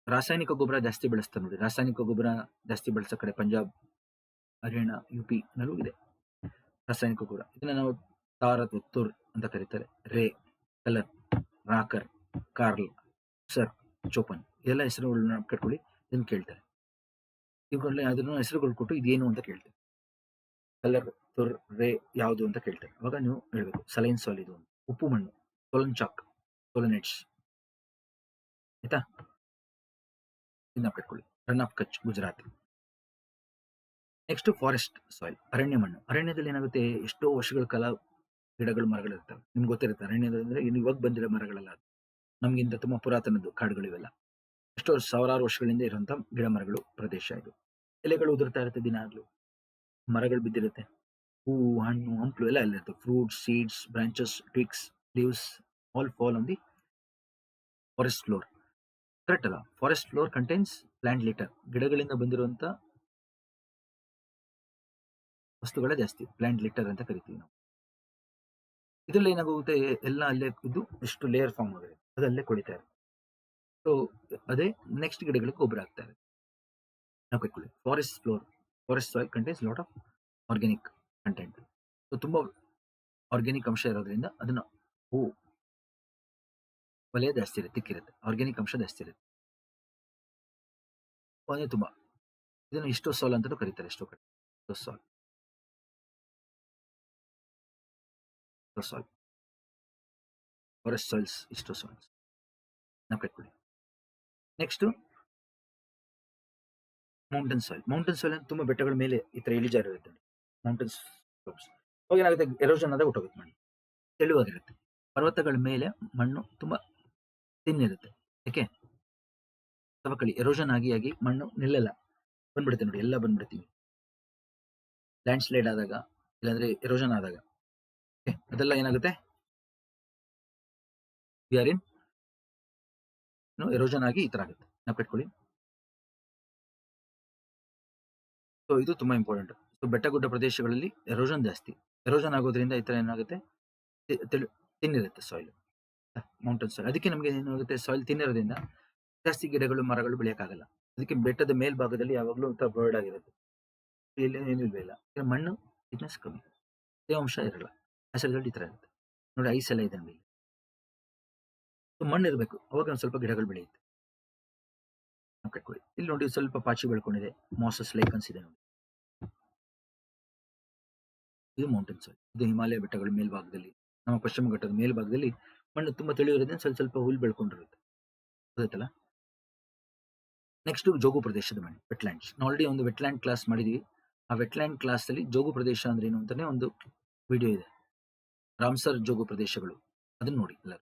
ರಾಸಾಯನಿಕ ಗೊಬ್ಬರ ಜಾಸ್ತಿ ಬೆಳೆಸ್ತಾರೆ ನೋಡಿ. ರಾಸಾಯನಿಕ ಗೊಬ್ಬರ ಜಾಸ್ತಿ ಬೆಳೆಸೋ ಕಡೆ ಪಂಜಾಬ್, ಹರಿಯಾಣ, ಯುಪಿ ನಲ್ಲೂ ಇದೆ ರಾಸಾಯನಿಕ ಗೊಬ್ಬರ. ಇದನ್ನ ನಾವು ತಾರ್ ಅಥವಾ ತುರ್ ಅಂತ ಕರೀತಾರೆ. ರೇ, colour, rocker, Karl, sir, Chopan, ಇದೆಲ್ಲ ಹೆಸರುಗಳನ್ನ ಕಟ್ಕೊಳ್ಳಿ. ಇದನ್ನ ಕೇಳ್ತಾರೆ. ಇವುಗಳನ್ನ ಅದನ್ನ ಹೆಸರುಗಳು ಕೊಟ್ಟು ಇದೇನು ಅಂತ ಕೇಳ್ತಾರೆ. ಕಲರ್, ತುರ್, ರೇ ಯಾವುದು ಅಂತ ಕೇಳ್ತಾರೆ. ಅವಾಗ ನೀವು ಹೇಳ್ಬೇಕು ಸಲೈನ್ ಸಾಯಿಲ್ ಇದು, ಉಪ್ಪು ಮಣ್ಣು, ಸೋಲನ್ ಚಾಕ್, ಸೋಲನೆಟ್ಸ್. ಆಯ್ತಾ? ಇದನ್ನ ಕಟ್ಕೊಳ್ಳಿ. Rann of Kutch, Gujarat. Next forest soil, ಅರಣ್ಯ ಮಣ್ಣು. ಅರಣ್ಯದಲ್ಲಿ ಏನಾಗುತ್ತೆ, ಎಷ್ಟೋ ವರ್ಷಗಳ ಕಾಲ ಗಿಡಗಳು ಮರಗಳು ಇರ್ತವೆ. ನಿಮ್ಗೆ ಗೊತ್ತಿರುತ್ತೆ ಅರಣ್ಯದಲ್ಲಿ ಅಂದ್ರೆ ಇವಾಗ ಬಂದಿರೋ ಮರಗಳೆಲ್ಲ, ನಮ್ಗಿಂತ ತುಂಬಾ ಪುರಾತನದ್ದು ಕಾಡುಗಳಿವೆಲ್ಲ. ಎಷ್ಟೋ ಸಾವಿರಾರು ವರ್ಷಗಳಿಂದ ಇರುವಂತ ಗಿಡ ಮರಗಳು ಪ್ರದೇಶ ಇದು. ಎಲೆಗಳು ಉದುರ್ತಾ ಇರುತ್ತೆ ದಿನಾಗ್ಲೂ, ಮರಗಳು ಬಿದ್ದಿರುತ್ತೆ, ಹೂವು, ಹಣ್ಣು, ಹಂಪಲು ಎಲ್ಲ ಇರುತ್ತೆ. Fruits, seeds, branches, twigs, leaves all fall on the forest floor. Correct ಅಲ್ಲ? Forest floor contains plant litter, ಗಿಡಗಳಿಂದ ಬಂದಿರುವಂತ ವಸ್ತುಗಳೇ ಜಾಸ್ತಿ, ಪ್ಲಾಂಟ್ ಲಿಟರ್ ಅಂತ ಕರಿತೀವಿ ನಾವು. ಇದ್ರಲ್ಲಿ ಏನಾಗುತ್ತೆ, ಎಲ್ಲ ಅಲ್ಲೇ ಇದ್ದು ಎಷ್ಟು ಲೇಯರ್ ಫಾರ್ಮ್ ಆಗಿದೆ, ಅದಲ್ಲೇ ಕೊಳಿತಾ ಇರುತ್ತೆ. ಸೊ ಅದೇ ನೆಕ್ಸ್ಟ್ ಗಿಡಗಳಿಗೆ ಗೊಬ್ಬರ ಆಗ್ತಾರೆ. ನಾವು ಕಟ್ಕೊಳ್ಳಿ. Forest floor, forest soil contains lot of organic content. So ತುಂಬಾ ಆರ್ಗ್ಯಾನಿಕ್ ಅಂಶ ಇರೋದ್ರಿಂದ ಅದನ್ನ ಹೂ ವಲಯ ಜಾಸ್ತಿ ಇರುತ್ತೆ, ತಿಕ್ಕಿರುತ್ತೆ, ಆರ್ಗ್ಯಾನಿಕ್ ಅಂಶ ಜಾಸ್ತಿ ಇರುತ್ತೆ. ಒಂದೇ ತುಂಬಾ ಇದನ್ನು ಇಷ್ಟೋ ಸಾಲ್ ಅಂತ ಕರೀತಾರೆ. ಎಷ್ಟೋ ಕಡೆ ಸಾಲ್, ಸಾಲ್, ಫಾರೆಸ್ಟ್ ಸಾಯಿಲ್ಸ್, ಇಷ್ಟೋ ಸಾಯಿಲ್ಸ್ ನಾವು ಕಟ್ಕೊಳ್ಳಿ. Next mountain soil. Mountain soil ತುಂಬಾ ಬೆಟ್ಟಗಳ ಮೇಲೆ ಈ ತರ ಇಳಿಜಾರು ಇರುತ್ತೆ. ಮೌಂಟನ್ಸ್ ಅವಾಗ ಏನಾಗುತ್ತೆ, ಎರೋಷನ್ ಆದಾಗ ಹೊಟ್ಟೋಗುತ್ತೆ, ಮಣ್ಣು ತೆಳುವಾಗಿರುತ್ತೆ. ಪರ್ವತಗಳ ಮೇಲೆ ಮಣ್ಣು ತುಂಬಾ ತಿನ್ನಿರುತ್ತೆ. ಯಾಕೆ? ಸವಕಳಿ, ಎರೋಷನ್ ಆಗಿ ಆಗಿ ಮಣ್ಣು ನಿಲ್ಲಲ್ಲ, ಬಂದ್ಬಿಡುತ್ತೆ ನೋಡಿ, ಎಲ್ಲ ಬಂದ್ಬಿಡ್ತೀವಿ ಲ್ಯಾಂಡ್ ಸ್ಲೈಡ್ ಆದಾಗ, ಇಲ್ಲಾಂದ್ರೆ ಎರೋಷನ್ ಆದಾಗ. ಅದೆಲ್ಲ ಏನಾಗುತ್ತೆ, ಇನ್ ಎರೋಷನ್ ಆಗಿ ಈ ತರ ಆಗುತ್ತೆ. ನಾವು ಕಟ್ಕೊಳ್ಳಿ. ಸೊ ಇದು ತುಂಬಾ ಇಂಪಾರ್ಟೆಂಟ್. ಸೊ ಬೆಟ್ಟ ಗುಡ್ಡ ಪ್ರದೇಶಗಳಲ್ಲಿ ಎರೋಷನ್ ಜಾಸ್ತಿ. ಎರೋಷನ್ ಆಗೋದ್ರಿಂದ ಈ ತರ ಏನಾಗುತ್ತೆ, ತಿನ್ನಿರುತ್ತೆ ಸಾಯಿಲ್, ಮೌಂಟನ್ ಸಾಯಿಲ್. ಅದಕ್ಕೆ ನಮಗೆ ಏನಾಗುತ್ತೆ, ಸಾಯಿಲ್ ತಿನ್ನಿರೋದ್ರಿಂದ ಜಾಸ್ತಿ ಗಿಡಗಳು ಮರಗಳು ಬೆಳೆಯಕ್ಕಾಗಲ್ಲ. ಅದಕ್ಕೆ ಬೆಟ್ಟದ ಮೇಲ್ಭಾಗದಲ್ಲಿ ಯಾವಾಗಲೂ ಒಂಥರ ಬರ್ಡ್ ಆಗಿರುತ್ತೆ, ಇಲ್ಲಿ ಏನು ಇಲ್ಲ. ಮಣ್ಣು ಥಿಕ್ನೆಸ್ ಕಮ್ಮಿ, ತೇವಾಂಶ ಇರಲ್ಲ, ಹೆಸರುಗಳು ಈ ತರ ಇರುತ್ತೆ ನೋಡಿ. ಐಸ್ ಎಲ್ಲ ಇದೆ ನಮಗೆ, ಮಣ್ಣು ಇರಬೇಕು, ಅವಾಗ ಒಂದು ಸ್ವಲ್ಪ ಗಿಡಗಳು ಬೆಳೆಯುತ್ತೆ. ಕಟ್ಕೊಳ್ಳಿ. ಇಲ್ಲಿ ನೋಡಿ ಸ್ವಲ್ಪ ಪಾಚಿ ಬೆಳ್ಕೊಂಡಿದೆ, ಮಾಸಸ್ ಲೈಕನ್ಸ್ ಇದೆ ನೋಡಿ. ಇದು ಮೌಂಟನ್ ಸಾಯಿಲ್. ಇದು ಹಿಮಾಲಯ ಬೆಟ್ಟಗಳ ಮೇಲ್ಭಾಗದಲ್ಲಿ, ನಮ್ಮ ಪಶ್ಚಿಮ ಘಟ್ಟದ ಮೇಲ್ಭಾಗದಲ್ಲಿ ಮಣ್ಣು ತುಂಬಾ ತಿಳಿಯೋದ್ರಿಂದ ಸ್ವಲ್ಪ ಸ್ವಲ್ಪ ಹುಲ್ ಬೆಳ್ಕೊಂಡಿರುತ್ತೆ, ಗೊತ್ತಾಯ್ತಲ್ಲ? ನೆಕ್ಸ್ಟ್ ಜೋಗು ಪ್ರದೇಶದ ಮಣ್ಣು, ವೆಟ್ಲ್ಯಾಂಡ್ಸ್. ನಾವು ಆಲ್ರೆಡಿ ಒಂದು ವೆಟ್ಲ್ಯಾಂಡ್ ಕ್ಲಾಸ್ ಮಾಡಿದೀವಿ. ಆ ವೆಟ್ಲ್ಯಾಂಡ್ ಕ್ಲಾಸ್ ಅಲ್ಲಿ ಜೋಗು ಪ್ರದೇಶ ಅಂದ್ರೆ ಏನು ಅಂತಾನೆ ಒಂದು ವಿಡಿಯೋ ಇದೆ, ರಾಮ್ಸರ್ ಜೋಗು ಪ್ರದೇಶಗಳು, ಅದನ್ನ ನೋಡಿ ಎಲ್ಲರೂ.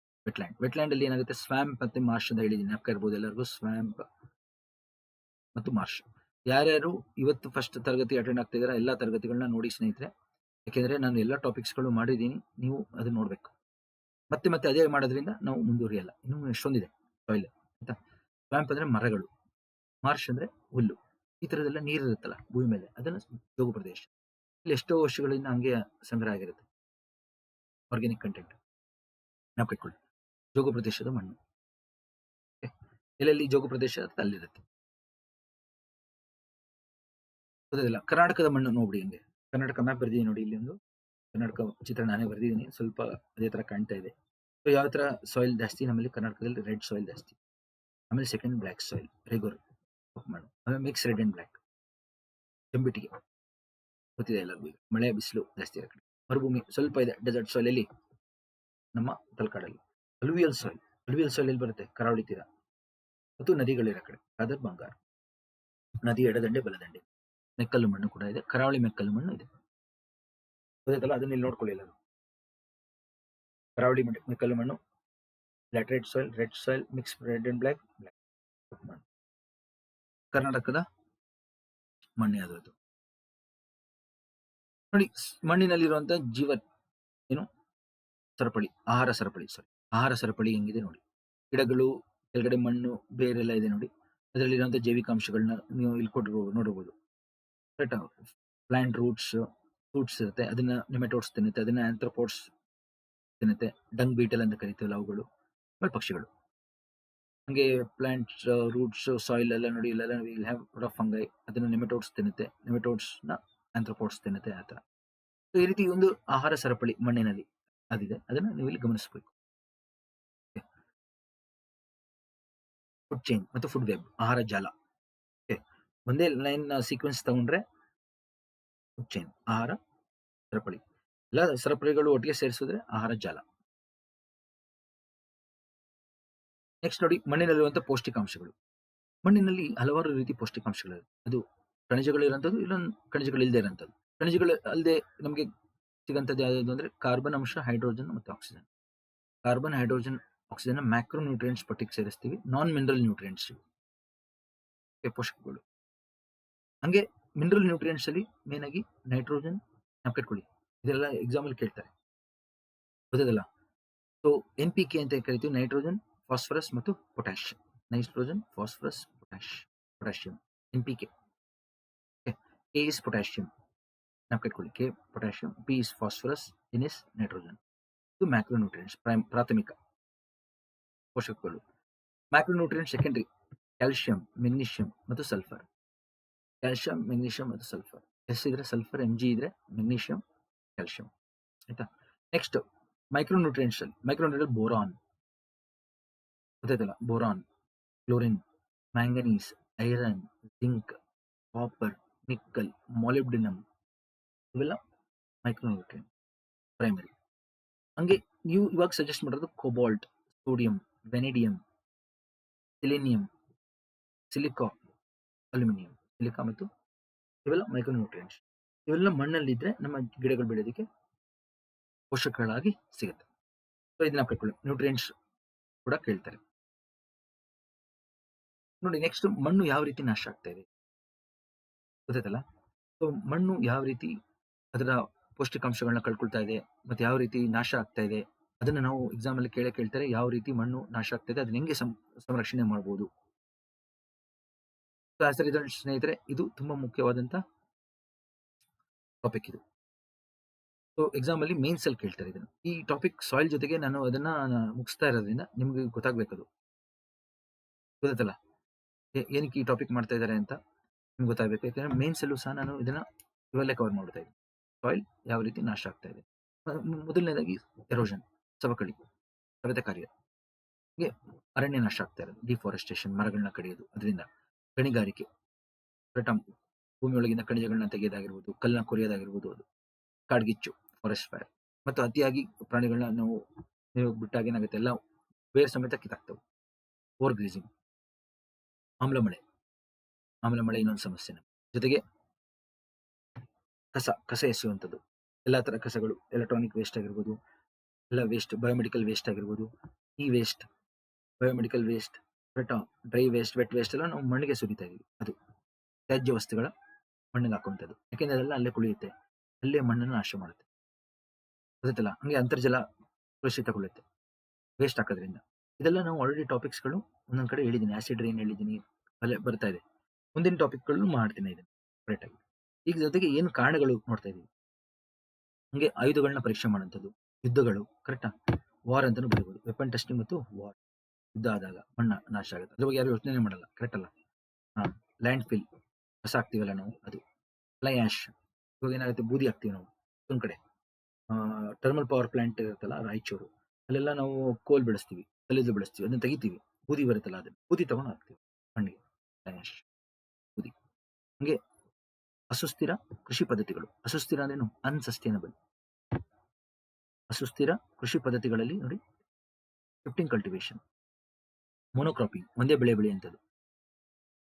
ವೆಟ್ಲ್ಯಾಂಡ್ ಅಲ್ಲಿ ಏನಾಗುತ್ತೆ, ಸ್ವ್ಯಾಂಪ್ ಮತ್ತೆ ಮಾರ್ಷ್ ಅಂತ ಹೇಳಿದೀನಿ, ಜ್ಞಾಪಕ ಇರ್ಬೋದು ಎಲ್ಲರಿಗೂ, ಸ್ವ್ಯಾಂಪ್ ಮತ್ತು ಮಾರ್ಷ್. ಯಾರ್ಯಾರು ಇವತ್ತು ಫಸ್ಟ್ ತರಗತಿ ಅಟೆಂಡ್ ಆಗ್ತಿದಾರ ಎಲ್ಲಾ ತರಗತಿಗಳನ್ನ ನೋಡಿ ಸ್ನೇಹಿತರೆ, ಯಾಕೆಂದ್ರೆ ನಾನು ಎಲ್ಲಾ ಟಾಪಿಕ್ಸ್ಗಳು ಮಾಡಿದೀನಿ, ನೀವು ಅದನ್ನ ನೋಡ್ಬೇಕು. ಮತ್ತೆ ಮತ್ತೆ ಅದೇ ಮಾಡೋದ್ರಿಂದ ನಾವು ಮುಂದುವರಿಯಲ್ಲ, ಇನ್ನು ಎಷ್ಟೊಂದಿದೆ ಸಾಯಿಲ್ ಆಯ್ತಾ. ಸ್ವ್ಯಾಂಪ್ ಅಂದ್ರೆ ಮರಗಳು, ಮಾರ್ಷ್ ಅಂದ್ರೆ ಹುಲ್ಲು, ಈ ತರದೆಲ್ಲ ನೀರು ಇರುತ್ತಲ್ಲ ಭೂಮಿ ಮೇಲೆ, ಅದನ್ನ ಜೋಗು ಪ್ರದೇಶ. ಇಲ್ಲಿ ಎಷ್ಟೋ ವರ್ಷಗಳಿಂದ ಹಂಗೆ ಸಂಗ್ರಹ ಆಗಿರುತ್ತೆ ಆರ್ಗ್ಯಾನಿಕ್ ಕಂಟೆಂಟ್. ನಾವು ಕಟ್ಕೊಳ್ಳಿ. ಜೋಗು ಪ್ರದೇಶದ ಮಣ್ಣು ಎಲ್ಲೆಲ್ಲಿ ಜೋಗು ಪ್ರದೇಶ ಅಲ್ಲಿರುತ್ತೆ, ಗೊತ್ತಿಲ್ಲ. ಕರ್ನಾಟಕದ ಮಣ್ಣು ನೋಡ್ಬಿಡಿ, ಹಿಂಗೆ ಕರ್ನಾಟಕ ಮ್ಯಾಪ್ ಬರ್ದಿದ್ದೀನಿ ನೋಡಿ, ಇಲ್ಲಿ ಒಂದು ಕರ್ನಾಟಕ ಚಿತ್ರ ನಾನೇ ಬರ್ದಿದ್ದೀನಿ, ಸ್ವಲ್ಪ ಅದೇ ತರ ಕಾಣ್ತಾ ಇದೆ. ಸೊ ಯಾವ ತರ ಸಾಯಿಲ್ ಜಾಸ್ತಿ ನಮ್ಮಲ್ಲಿ ಕರ್ನಾಟಕದಲ್ಲಿ ರೆಡ್ ಸಾಯಿಲ್ ಜಾಸ್ತಿ, ಆಮೇಲೆ ಸೆಕೆಂಡ್ ಬ್ಲ್ಯಾಕ್ ಸಾಯಿಲ್ ರೆಗೋರ್ ಮಣ್ಣು, ಆಮೇಲೆ ಮಿಕ್ಸ್ ರೆಡ್ ಅಂಡ್ ಬ್ಲ್ಯಾಕ್ ಕೆಂಬಿಟ್ಟಿಗೆ ಗೊತ್ತಿದೆ ಎಲ್ಲರಿಗೂ. ಈಗ ಮಳೆ ಬಿಸಿಲು ಜಾಸ್ತಿ ಇರೋ ಕಡೆ, ಮರುಭೂಮಿ ಸ್ವಲ್ಪ ಇದೆ ಡೆಸರ್ಟ್ ಸಾಯಿಲ್ ಅಲ್ಲಿ ನಮ್ಮ ತಲಕಾಡಲ್ಲಿ. ಅಲುವಿಯಲ್ ಸಾಯಿಲ್ ಎಲ್ಲಿ ಬರುತ್ತೆ? ಕರಾವಳಿ ತೀರ ಮತ್ತು ನದಿಗಳಿರೋ ಕಡೆ, ಅದರ್ ಬಂಗಾರ ನದಿ ಎಡದಂಡೆ ಬಲದಂಡೆ. ಮೆಕ್ಕಲು ಮಣ್ಣು ಕೂಡ ಇದೆ, ಕರಾವಳಿ ಮೆಕ್ಕಲು ಮಣ್ಣು ಇದೆ, ಗೊತ್ತಾಯ್ತಲ್ಲ. ಅದನ್ನ ಇಲ್ಲಿ ನೋಡ್ಕೊಳ್ಳಿ ಎಲ್ಲರೂ. ಕರಾವಳಿ ಮೆಕ್ಕಲು ಮಣ್ಣು, laterite soil, red soil, mix red and black, ಮಣ್ಣು. ಕರ್ನಾಟಕದ ಮಣ್ಣು ಯಾವ್ದು ನೋಡಿ. ಮಣ್ಣಿನಲ್ಲಿರುವಂತಹ ಜೀವ ಏನು ಸರಪಳಿ, ಆಹಾರ ಸರಪಳಿ ಹೆಂಗಿದೆ ನೋಡಿ. ಗಿಡಗಳು ಕೆಳಗಡೆ ಮಣ್ಣು ಬೇರೆಲ್ಲ ಇದೆ ನೋಡಿ. ಅದರಲ್ಲಿರುವಂತಹ ಜೈವಿಕಾಂಶಗಳನ್ನ ನೀವು ಇಲ್ಲಿ ನೋಡಬಹುದು. ಕರೆಕ್ಟ್. ಪ್ಲಾಂಟ್ ರೂಟ್ಸ್ ಇರುತ್ತೆ, ಅದನ್ನ ನೆಮೆಟೋಡ್ಸ್ ತಿನ್ನುತ್ತೆ, ಅದನ್ನ ಆಂಥ್ರೋಪೋಡ್ಸ್ ತಿನ್ನುತ್ತೆ. ಡಂಗ್ ಬೀಟಲ್ ಅಂತ ಕರಿತೀವಲ್ಲ ಅವುಗಳು, ಆಮೇಲೆ ಪಕ್ಷಿಗಳು. ಹಂಗೆ ಪ್ಲಾಂಟ್ಸ್ ರೂಟ್ಸ್ ಸಾಯಿಲ್ ಎಲ್ಲ ನೋಡಿ, ಇಲ್ಲೆಲ್ಲ will have lot of fungi, ಅದನ್ನ ನೆಮೆಟೋಡ್ಸ್ ತಿನ್ನುತ್ತೆ, ನೆಮೆಟೋಡ್ಸ್ ನ ಆಂಥ್ರೋಪೋಡ್ಸ್ ತಿನ್ನುತ್ತೆ. ಆ ತರ ಈ ರೀತಿ ಒಂದು ಆಹಾರ ಸರಪಳಿ ಮಣ್ಣಿನಲ್ಲಿ ಅದಿದೆ, ಅದನ್ನ ನೀವು ಇಲ್ಲಿ ಗಮನಿಸಬೇಕು. ಫುಡ್ ಚೈನ್ ಮತ್ತು ಫುಡ್ ವೆಬ್, ಆಹಾರ ಜಾಲ. ಒಂದೇ ಲೈನ್ ಸೀಕ್ವೆನ್ಸ್ ತಗೊಂಡ್ರೆ ಫುಡ್ ಚೈನ್, ಆಹಾರ ಸರಪಳಿ. ಎಲ್ಲ ಸರಪಳಿಗಳು ಒಟ್ಟಿಗೆ ಸೇರಿಸಿದ್ರೆ ಆಹಾರ ಜಾಲ. ನೆಕ್ಸ್ಟ್ ನೋಡಿ, ಮಣ್ಣಿನಲ್ಲಿರುವಂತಹ ಪೌಷ್ಟಿಕಾಂಶಗಳು. ಮಣ್ಣಿನಲ್ಲಿ ಹಲವಾರು ರೀತಿ ಪೌಷ್ಟಿಕಾಂಶಗಳಿವೆ. ಅದು ಖನಿಜಗಳು ಇರುವಂತದ್ದು, ಇಲ್ಲೊಂದು ಖನಿಜಗಳು ಇಲ್ಲದೆ ಇರುವಂತದ್ದು. ಖನಿಜಗಳು ಅಲ್ಲದೆ ನಮಗೆ ಸಿಗಂತದ್ದು ಯಾವ್ದು ಅಂದ್ರೆ ಕಾರ್ಬನ್ ಅಂಶ, ಹೈಡ್ರೋಜನ್ ಮತ್ತು oxygen. Carbon, hydrogen, oxygen macro nutrients ಪಟ್ಟಿಗೆ ಸೇರಿಸ್ತೀವಿ. ನಾನ್ ಮಿನರಲ್ ನ್ಯೂಟ್ರಿಯೆಂಟ್ಸ್ ಪೋಷಕಗಳು. ಹಂಗೆ ಮಿನರಲ್ ನ್ಯೂಟ್ರಿಯೆಂಟ್ಸ್ ಅಲ್ಲಿ ಮೇನ್ ಆಗಿ ನೈಟ್ರೋಜನ್, ನೆನಪಿಟ್ಕೊಳ್ಳಿ, ಇದೆಲ್ಲ ಎಕ್ಸಾಮ್ ಅಲ್ಲಿ ಕೇಳ್ತಾರೆ, ಗೊತ್ತದಲ್ಲ. ಸೊ NPK ಅಂತ ಕರಿತೀವಿ, ನೈಟ್ರೋಜನ್, ಫಾಸ್ಫರಸ್ ಮತ್ತು potassium. Nitrogen, phosphorus, potassium, NPK. K is potassium, ನೆನಪಿಟ್ಕೊಳ್ಳಿ, K potassium, P is phosphorus, N is nitrogen. ಇದು ಮ್ಯಾಕ್ರೋನ್ಯೂಟ್ರಿಯೆಂಟ್ಸ್, ಪ್ರಾಥಮಿಕ ಪೋಷಕಗಳು. ಮ್ಯಾಕ್ರೋನ್ಯೂಟ್ರಿಯೆಂಟ್ಸ್ ಸೆಕೆಂಡರಿ, ಕ್ಯಾಲ್ಸಿಯಂ, ಮೆಗ್ನೀಷಿಯಂ ಮತ್ತು ಸಲ್ಫರ್. ಕ್ಯಾಲ್ಸಿಯಂ, ಮೆಗ್ನೀಷಿಯಂ ಮತ್ತು ಸಲ್ಫರ್. ಎಸ್ ಇದ್ರೆ ಸಲ್ಫರ್, Mg ಇದ್ರೆ ಮೆಗ್ನೀಷಿಯಂ, ಕ್ಯಾಲ್ಸಿಯಂ. ಆಯ್ತಾ. ನೆಕ್ಸ್ಟ್ ಮೈಕ್ರೋನ್ಯೂಟ್ರಿಯೆಂಟ್ಸ್ ಅಲ್ಲಿ ಮೈಕ್ರೋನ್ಯೂಟ್ರಿಯೆಂಟ್ ಬೋರಾನ್, ಗೊತ್ತಾಯ್ತಲ್ಲ, boron, chlorine, manganese, iron, zinc, copper, nickel, molybdenum, ಇವೆಲ್ಲ ಮೈಕ್ರೋನ್ಯೂಟ್ರಿಯೆಂಟ್ ಪ್ರೈಮರಿ. ಹಂಗೆ ನೀವು ಇವಾಗ ಸಜೆಸ್ಟ್ ಮಾಡೋದು cobalt, sodium, vanadium, selenium, silica, aluminium, silica ಮತ್ತು ಇವೆಲ್ಲ ಮೈಕ್ರೋನ್ಯೂಟ್ರಿಯೆಂಟ್ಸ್. ಇವೆಲ್ಲ ಮಣ್ಣಲ್ಲಿದ್ರೆ ನಮ್ಮ ಗಿಡಗಳು ಬೆಳೆಯೋದಕ್ಕೆ ಪೋಷಕಗಳಾಗಿ ಸಿಗುತ್ತೆ. ಸೊ ಇದನ್ನ ಕಟ್ಕೊಳ್ಳಿ. ನ್ಯೂಟ್ರಿಯೆಂಟ್ಸ್ ಕೂಡ ಕೇಳ್ತಾರೆ ನೋಡಿ. ನೆಕ್ಸ್ಟ್, ಮಣ್ಣು ಯಾವ ರೀತಿ ನಾಶ ಆಗ್ತಾ ಇದೆ ಗೊತ್ತಾಯ್ತಲ್ಲ. ಸೊ ಮಣ್ಣು ಯಾವ ರೀತಿ ಅದರ ಪೌಷ್ಟಿಕಾಂಶಗಳನ್ನ ಕಳ್ಕೊಳ್ತಾ ಇದೆ ಮತ್ತೆ ಯಾವ ರೀತಿ ನಾಶ ಆಗ್ತಾ ಇದೆ, ಅದನ್ನ ನಾವು ಎಕ್ಸಾಮ್ ಅಲ್ಲಿ ಕೇಳ್ತಾರೆ. ಯಾವ ರೀತಿ ಮಣ್ಣು ನಾಶ ಆಗ್ತಾ ಇದೆ, ಅದನ್ನ ಹೆಂಗೆ ಸಂರಕ್ಷಣೆ ಮಾಡಬಹುದು. ಸ್ನೇಹಿತರೆ, ಇದು ತುಂಬಾ ಮುಖ್ಯವಾದಂತ ಟಾಪಿಕ್ ಇದು. ಸೊ ಎಕ್ಸಾಮ್ ಅಲ್ಲಿ ಮೇನ್ಸ್ ಅಲ್ಲಿ ಕೇಳ್ತಾರೆ ಇದನ್ನ. ಈ ಟಾಪಿಕ್ ಸಾಯಿಲ್ ಜೊತೆಗೆ ನಾನು ಅದನ್ನ ಮುಗಿಸ್ತಾ ಇರೋದ್ರಿಂದ ನಿಮ್ಗೆ ಗೊತ್ತಾಗ್ಬೇಕದು, ಗೊತ್ತಾಯ್ತಲ್ಲ, ಏನಕ್ಕೆ ಈ ಟಾಪಿಕ್ ಮಾಡ್ತಾ ಇದ್ದಾರೆ ಅಂತ ನಿಮ್ಗೆ ಗೊತ್ತಾಗಬೇಕು. ಯಾಕಂದ್ರೆ ಮೇನ್ಸ್ ಅಲ್ಲೂ ಸಹ ನಾನು ಇದನ್ನ ಇವೆಲ್ಲ ಕವರ್ ಮಾಡ್ತಾ ಇದ್ದೀನಿ. ಸಾಯಿಲ್ ಯಾವ ರೀತಿ ನಾಶ ಆಗ್ತಾ ಇದೆ. ಮೊದಲನೇದಾಗಿ ಎರೋಷನ್, ಸವಕಳಿ, ಸವೆತ ಕಾರ್ಯ, ಹೀಗೆ ಅರಣ್ಯ ನಾಶ ಆಗ್ತಾ ಇರೋದು, ಡಿಫಾರೆಸ್ಟೇಷನ್, ಮರಗಳನ್ನ ಕಡಿಯೋದು, ಅದರಿಂದ ಗಣಿಗಾರಿಕೆ, ಭೂಮಿ ಒಳಗಿನ ಖನಿಜಗಳನ್ನ ತೆಗೆಯೋದಾಗಿರ್ಬೋದು, ಕಲ್ಲನ್ನ ಕೊರಿಯೋದಾಗಿರ್ಬೋದು, ಅದು ಕಾಡ್ಗಿಚ್ಚು, ಫಾರೆಸ್ಟ್ ಫೈರ್, ಮತ್ತು ಅತಿಯಾಗಿ ಪ್ರಾಣಿಗಳನ್ನ ನೀವು ಬಿಟ್ಟಾಗ ಏನಾಗುತ್ತೆ, ಎಲ್ಲ ಬೇರೆ ಸಮೇತ ಕಿತ್ತಾಕ್ತವೆ. ಓವರ್ ಗ್ರೀಸಿಂಗ್, ಆಮ್ಲ ಮಳೆ ಇನ್ನೊಂದು ಸಮಸ್ಯೆ. ಜೊತೆಗೆ ಕಸ ಎಸೆಯುವಂಥದ್ದು, ಎಲ್ಲಾ ತರ ಕಸಗಳು, ಎಲೆಕ್ಟ್ರಾನಿಕ್ ವೇಸ್ಟ್ ಆಗಿರ್ಬೋದು, ಎಲ್ಲ ವೇಸ್ಟ್, ಬಯೋಮೆಡಿಕಲ್ ವೇಸ್ಟ್ ಆಗಿರ್ಬೋದು, ಈ waste, biomedical waste, dry waste, vet waste ಎಲ್ಲ ನಾವು ಮಣ್ಣಿಗೆ ಸುರಿತಾ ಇದೀವಿ. ಅದು ತ್ಯಾಜ್ಯ ವಸ್ತುಗಳ ಮಣ್ಣಿಗೆ ಹಾಕುವಂಥದ್ದು. ಯಾಕೆಂದ್ರೆ ಅದೆಲ್ಲ ಅಲ್ಲೇ ಕುಳಿಯುತ್ತೆ, ಅಲ್ಲೇ ಮಣ್ಣನ್ನು ನಾಶ ಮಾಡುತ್ತೆ, ಗೊತ್ತಲ್ಲ. ಹಂಗೆ ಅಂತರ್ಜಲ ಕಲುಷಿತಗೊಳ್ಳುತ್ತೆ ವೇಸ್ಟ್ ಹಾಕೋದ್ರಿಂದ. ಇದೆಲ್ಲ ನಾವು ಆಲ್ರೆಡಿ ಟಾಪಿಕ್ಸ್ಗಳು ಒಂದೊಂದ್ ಕಡೆ ಹೇಳಿದ್ದೀನಿ. ಆಸಿಡ್ ರೈನ್ ಹೇಳಿದ್ದೀನಿ, ಅಲ್ಲೇ ಬರ್ತಾ ಇದೆ. ಮುಂದಿನ ಟಾಪಿಕ್ಗಳು ಮಾಡ್ತೀನಿ ಇದನ್ನು ಕರೆಕ್ಟ್ ಆಗಿ. ಈಗ ಜೊತೆಗೆ ಏನು ಕಾರಣಗಳು ನೋಡ್ತಾ ಇದೀವಿ. ಹಂಗೆ ಆಯುಧಗಳನ್ನ ಪರೀಕ್ಷೆ ಮಾಡುವಂಥದ್ದು, ಯುದ್ಧಗಳು, ಕರೆಕ್ಟಾ, ವಾರ್ ಅಂತಾನು ಬರೀಬಹುದು. ವೆಪನ್ ಟೆಸ್ಟಿಂಗ್ ಮತ್ತು ವಾರ್, ಯುದ್ಧ ಆದಾಗ ಮಣ್ಣ ನಾಶ ಆಗುತ್ತೆ, ಅದ್ರ ಬಗ್ಗೆ ಯಾರು ಯೋಚನೆ ಮಾಡಲ್ಲ, ಕರೆಕ್ಟ್ ಅಲ್ಲ. ಲ್ಯಾಂಡ್ ಫಿಲ್, ಕಸ ಹಾಕ್ತಿವಲ್ಲ ನಾವು, ಅದು ಫ್ಲೈ ಆಶ್, ಇವಾಗ ಏನಾಗುತ್ತೆ, ಬೂದಿ ಹಾಕ್ತಿವಿ ನಾವು ಒಂದ್ ಕಡೆ. ಥರ್ಮಲ್ ಪವರ್ ಪ್ಲಾಂಟ್ ಇರುತ್ತಲ್ಲ ರಾಯಚೂರು, ಅಲ್ಲೆಲ್ಲ ನಾವು ಕೋಲ್ ಬೆಳೆಸ್ತೀವಿ, ಕಲ್ಲಿದ್ದಲು ಬೆಳೆಸ್ತೀವಿ, ಅದನ್ನ ತೆಗಿತೀವಿ. ಬೂದಿ ಬರುತ್ತಲ್ಲ ಅದನ್ನ. ಬೂದಿ ತಗೊಂಡು ಹಾಕ್ತೀವಿ ಮಣ್ಣಿಗೆ. ಫ್ಯಾನಿಶ್ ಬೂದಿ. ಹಂಗೆ ಅಸುಸ್ಥಿರ ಕೃಷಿ ಪದ್ಧತಿಗಳು. ಅಸುಸ್ಥಿರ ಅಂದ್ರೇನು? ಅನ್‌ಸಸ್ಟೈನಬಲ್. ಅಸುಸ್ಥಿರ ಕೃಷಿ ಪದ್ಧತಿಗಳಲ್ಲಿ ನೋಡಿ ಶಿಫ್ಟಿಂಗ್ ಕಲ್ಟಿವೇಶನ್, ಮೊನೋಕ್ರಾಪಿಂಗ್ ಒಂದೇ ಬೆಳೆ ಬೆಳೆಯುವಂಥದ್ದು,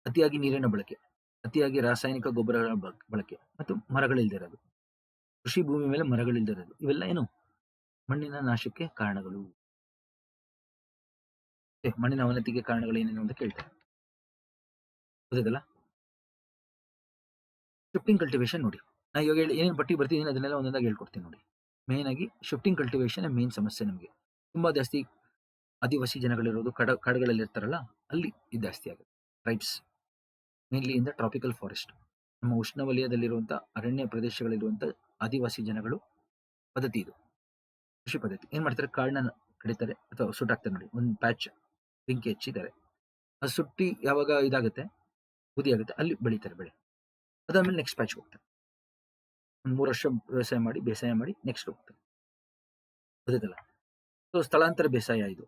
ಅತಿಯಾಗಿ ನೀರಿನ ಬಳಕೆ, ಅತಿಯಾಗಿ ರಾಸಾಯನಿಕ ಗೊಬ್ಬರಗಳ ಬಳಕೆ ಮತ್ತು ಮರಗಳಿಲ್ಲದೆ ಇರೋದು. ಕೃಷಿ ಭೂಮಿ ಮೇಲೆ ಮರಗಳಿಲ್ಲದೆ ಇರೋದು. ಇವೆಲ್ಲ ಏನು? ಮಣ್ಣಿನ ನಾಶಕ್ಕೆ ಕಾರಣಗಳು. ಮಣ್ಣಿನ ಅವನತಿಗೆ ಕಾರಣಗಳು ಏನೇನು ಅಂತ ಕೇಳ್ತಾರೆ. ಗೊತ್ತಾಯ್ತಲ್ಲ? ಶಿಫ್ಟಿಂಗ್ ಕಲ್ಟಿವೇಶನ್ ನೋಡಿ. ನಾ ಇವಾಗ ಏನೇನು ಪಟ್ಟಿ ಬರ್ತಿದ್ದೀನಿ ಅದನ್ನೆಲ್ಲ ಒಂದೊಂದಾಗಿ ಹೇಳ್ಕೊಡ್ತೀನಿ ನೋಡಿ. ಮೇನ್ ಆಗಿ ಶಿಫ್ಟಿಂಗ್ ಕಲ್ಟಿವೇಶನ್ ಮೇನ್ ಸಮಸ್ಯೆ ನಮಗೆ. ತುಂಬಾ ಜಾಸ್ತಿ ಆದಿವಾಸಿ ಜನಗಳಿರೋದು ಕಾಡುಗಳಲ್ಲಿ ಇರ್ತಾರಲ್ಲ, ಅಲ್ಲಿ ಇದು ಜಾಸ್ತಿ ಆಗುತ್ತೆ. Tribes mainly in the tropical forest. ನಮ್ಮ ಉಷ್ಣವಲಯದಲ್ಲಿರುವಂತಹ ಅರಣ್ಯ ಪ್ರದೇಶಗಳಿರುವಂತ ಆದಿವಾಸಿ ಜನಗಳು ಪದ್ಧತಿ ಇದು. ಕೃಷಿ ಪದ್ಧತಿ ಏನ್ ಮಾಡ್ತಾರೆ? ಕಾಡನ್ನ ಕಡಿತಾರೆ ಅಥವಾ ಸುಟ್ಟಾಕ್ತಾರೆ ನೋಡಿ. ಒಂದು ಪ್ಯಾಚ್ ಬೆಂಕಿ ಹಚ್ಚಿದ್ದಾರೆ, ಅದು ಸುಟ್ಟಿ ಯಾವಾಗ ಇದಾಗುತ್ತೆ, ಬೂದಿ ಆಗುತ್ತೆ, ಅಲ್ಲಿ ಬೆಳೀತಾರೆ ಬೆಳೆ. ಅದಾದ್ಮೇಲೆ ನೆಕ್ಸ್ಟ್ ಪ್ಯಾಚ್ ಹೋಗ್ತಾರೆ. ಒಂದು 3 ವರ್ಷ ಬೇಸಾಯ ಮಾಡಿ ನೆಕ್ಸ್ಟ್ ಹೋಗ್ತಾರೆ. ಗೊತ್ತಾಯ್ತಲ್ಲ? ಸೊ ಸ್ಥಳಾಂತರ ಬೇಸಾಯ ಇದು.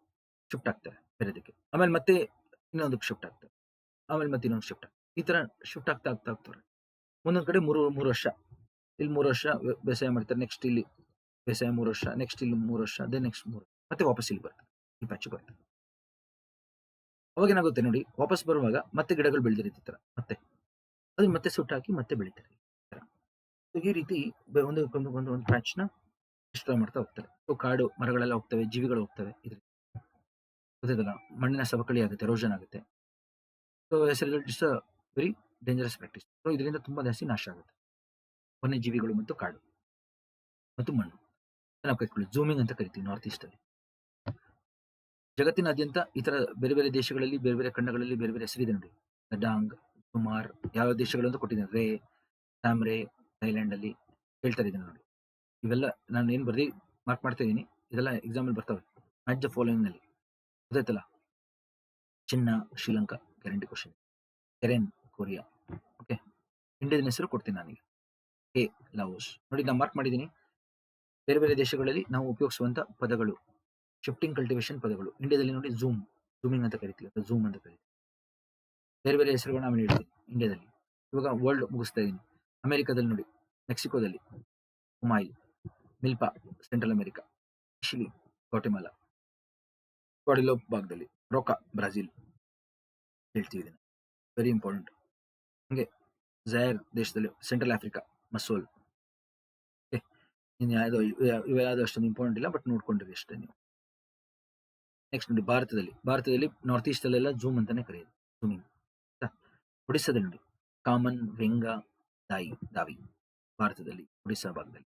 ಶಿಫ್ಟ್ ಆಗ್ತಾರೆ ಬೇರೆದಕ್ಕೆ. ಆಮೇಲೆ ಮತ್ತೆ ಇನ್ನೊಂದಕ್ಕೆ ಶಿಫ್ಟ್ ಆಗ್ತಾರೆ. ಆಮೇಲೆ ಮತ್ತೆ ಇನ್ನೊಂದು ಶಿಫ್ಟ್ ಆಗ್ತಾರೆ. ಈ ತರ ಶಿಫ್ಟ್ ಆಗ್ತಾ ಆಗ್ತಾ ಹೋಗ್ತಾರೆ. ಒಂದೊಂದ್ ಕಡೆ ಮೂರು ವರ್ಷ, ಇಲ್ಲಿ 3 ವರ್ಷ ಬೇಸಾಯ ಮಾಡ್ತಾರೆ, ನೆಕ್ಸ್ಟ್ ಇಲ್ಲಿ ಬೇಸಾಯ 3 ವರ್ಷ, ನೆಕ್ಸ್ಟ್ ಇಲ್ಲಿ 3 ವರ್ಷ, ದೆನ್ ನೆಕ್ಸ್ಟ್ 3 ಮತ್ತೆ ವಾಪಸ್ ಇಲ್ಲಿ ಬರ್ತಾರೆ, ಈ ಪ್ಯಾಚ್ ಬರ್ತಾರೆ. ಅವಾಗ ಏನಾಗುತ್ತೆ ನೋಡಿ, ವಾಪಸ್ ಬರುವಾಗ ಮತ್ತೆ ಗಿಡಗಳು ಬೆಳೆದಿರುತ್ತೆ ಈ ತರ ಮತ್ತೆ ಅದನ್ನ ಮತ್ತೆ ಸುಟ್ಟಾಕಿ ಮತ್ತೆ ಬೆಳಿತಾರೆ. ಈ ತರ. So ಈ ರೀತಿ ಒಂದು ಪ್ಯಾಚ್ ನ ಡಿಸ್ಟ್ರಾಯ್ ಮಾಡ್ತಾ ಹೋಗ್ತಾರೆ. ಸೊ ಕಾಡು ಮರಗಳೆಲ್ಲ ಹೋಗ್ತವೆ, ಜೀವಿಗಳು ಹೋಗ್ತವೆ. ಇದ್ರಲ್ಲಿ ಗೊತ್ತಾಯ್ತಲ್ಲ? ಮಣ್ಣಿನ ಸವಕಳಿ ಆಗುತ್ತೆ, ಎರೋಷನ್ ಆಗುತ್ತೆ. So it's a very dangerous practice. So ಇದರಿಂದ ತುಂಬಾ ಜಾಸ್ತಿ ನಾಶ ಆಗುತ್ತೆ ವನ್ಯಜೀವಿಗಳು ಮತ್ತು ಕಾಡು ಮತ್ತು ಮಣ್ಣು. ನಾವು ಕೈಕೊಳ್ಳಿ ಝೂಮಿಂಗ್ ಅಂತ ಕರಿತೀವಿ ನಾರ್ತ್ ಈಸ್ಟ್ ಅಲ್ಲಿ. ಜಗತ್ತಿನಾದ್ಯಂತ ಈ ತರ ಬೇರೆ ಬೇರೆ ದೇಶಗಳಲ್ಲಿ, ಬೇರೆ ಬೇರೆ ಖಂಡಗಳಲ್ಲಿ ಬೇರೆ ಬೇರೆ ಹೆಸರಿದೆ ನೋಡಿ. ಲಡಾಂಗ್, ಸುಮಾರ್, ಯಾವ ದೇಶಗಳು ಅಂತ ಕೊಟ್ಟಿದ್ದಾರೆ. ರೇ, ಸ್ಯಾಮ್ರೆ, ಥೈಲ್ಯಾಂಡ್ ಅಲ್ಲಿ ಹೇಳ್ತಾರೆ ಇದನ್ನ ನೋಡಿ. ಇವೆಲ್ಲ ನಾನು ಏನ್ ಬರ್ದಿ ಮಾರ್ಕ್ ಮಾಡ್ತಾ ಇದೀನಿ, ಇದೆಲ್ಲ ಎಕ್ಸಾಂಪಲ್ ಬರ್ತವೆ. ಮ್ಯಾಚ್ ದ ಫಾಲೋಯಿಂಗ್ ನಲ್ಲಿ ಗೊತ್ತಾಯ್ತಲ್ಲ? ಚಿನ್ನ, ಶ್ರೀಲಂಕಾ ಗ್ಯಾರಂಟಿ ಕ್ವಶನ್. ಕೆರೆನ್, ಕೊರಿಯಾ. ಓಕೆ, ಇಂಡಿಯಾದ ಹೆಸರು ಕೊಡ್ತೀನಿ ನಾನೀಗ. A, Laos. ನೋಡಿ ನಾನು ಮಾರ್ಕ್ ಮಾಡಿದ್ದೀನಿ. ಬೇರೆ ಬೇರೆ ದೇಶಗಳಲ್ಲಿ ನಾವು ಉಪಯೋಗಿಸುವಂತ ಪದಗಳು, ಶಿಫ್ಟಿಂಗ್ ಕಲ್ಟಿವೇಶನ್ ಪದಗಳು. ಇಂಡಿಯಾದಲ್ಲಿ ನೋಡಿ ಝೂಮಿಂಗ್ ಅಂತ ಕರಿತೀವಿ, ಅಥವಾ ಝೂಮ್ ಅಂತ ಕರಿತೀವಿ. ಬೇರೆ ಬೇರೆ ಹೆಸರುಗಳನ್ನ ಆಮೇಲೆ ಹೇಳ್ತೀನಿ. ಇಂಡಿಯಾದಲ್ಲಿ ಇವಾಗ ವರ್ಲ್ಡ್ ಮುಗಿಸ್ತಾ ಇದೀನಿ. ಅಮೆರಿಕಾದಲ್ಲಿ ನೋಡಿ, ಮೆಕ್ಸಿಕೋದಲ್ಲಿ ಹುಮಾಯಿಲ್, ಮಿಲ್ಪಾ ಸೆಂಟ್ರಲ್ ಅಮೆರಿಕಾ, ಚಿಲಿ ಗ್ವಾಟೆಮಾಲಾ, ಗ್ವಾಡೆಲೋಪ್ ಭಾಗದಲ್ಲಿ ರೋಕಾ ಬ್ರಾಜಿಲ್ ಹೇಳ್ತೀವಿ ಇದನ್ನ, ವೆರಿ ಇಂಪಾರ್ಟೆಂಟ್. ಹಂಗೆ ಜೈರ್ ದೇಶದಲ್ಲಿ ಸೆಂಟ್ರಲ್ ಆಫ್ರಿಕಾ ಮಸೋಲ್. ಇನ್ನು ಇವ್ಯಾವುದು ಅಷ್ಟೊಂದು ಇಂಪಾರ್ಟೆಂಟ್ ಇಲ್ಲ, ಬಟ್ ನೋಡ್ಕೊಂಡಿರಿ ಅಷ್ಟೇ ನೀವು. ನೆಕ್ಸ್ಟ್ ನೋಡಿ ಭಾರತದಲ್ಲಿ ನಾರ್ತ್ ಈಸ್ಟ್ ಅಲ್ಲೆಲ್ಲ ಝೂಮ್ ಅಂತಾನೆ ಕರೆಯೋದು, ಝೂಮಿಂಗ್. ಒಡಿಸ್ಸಾದಲ್ಲಿ ನೋಡಿ ಕಾಮನ್, ವೆಂಗ, ದಾವಿ. ಭಾರತದಲ್ಲಿ ಒಡಿಸ್ಸಾ ಭಾಗದಲ್ಲಿ.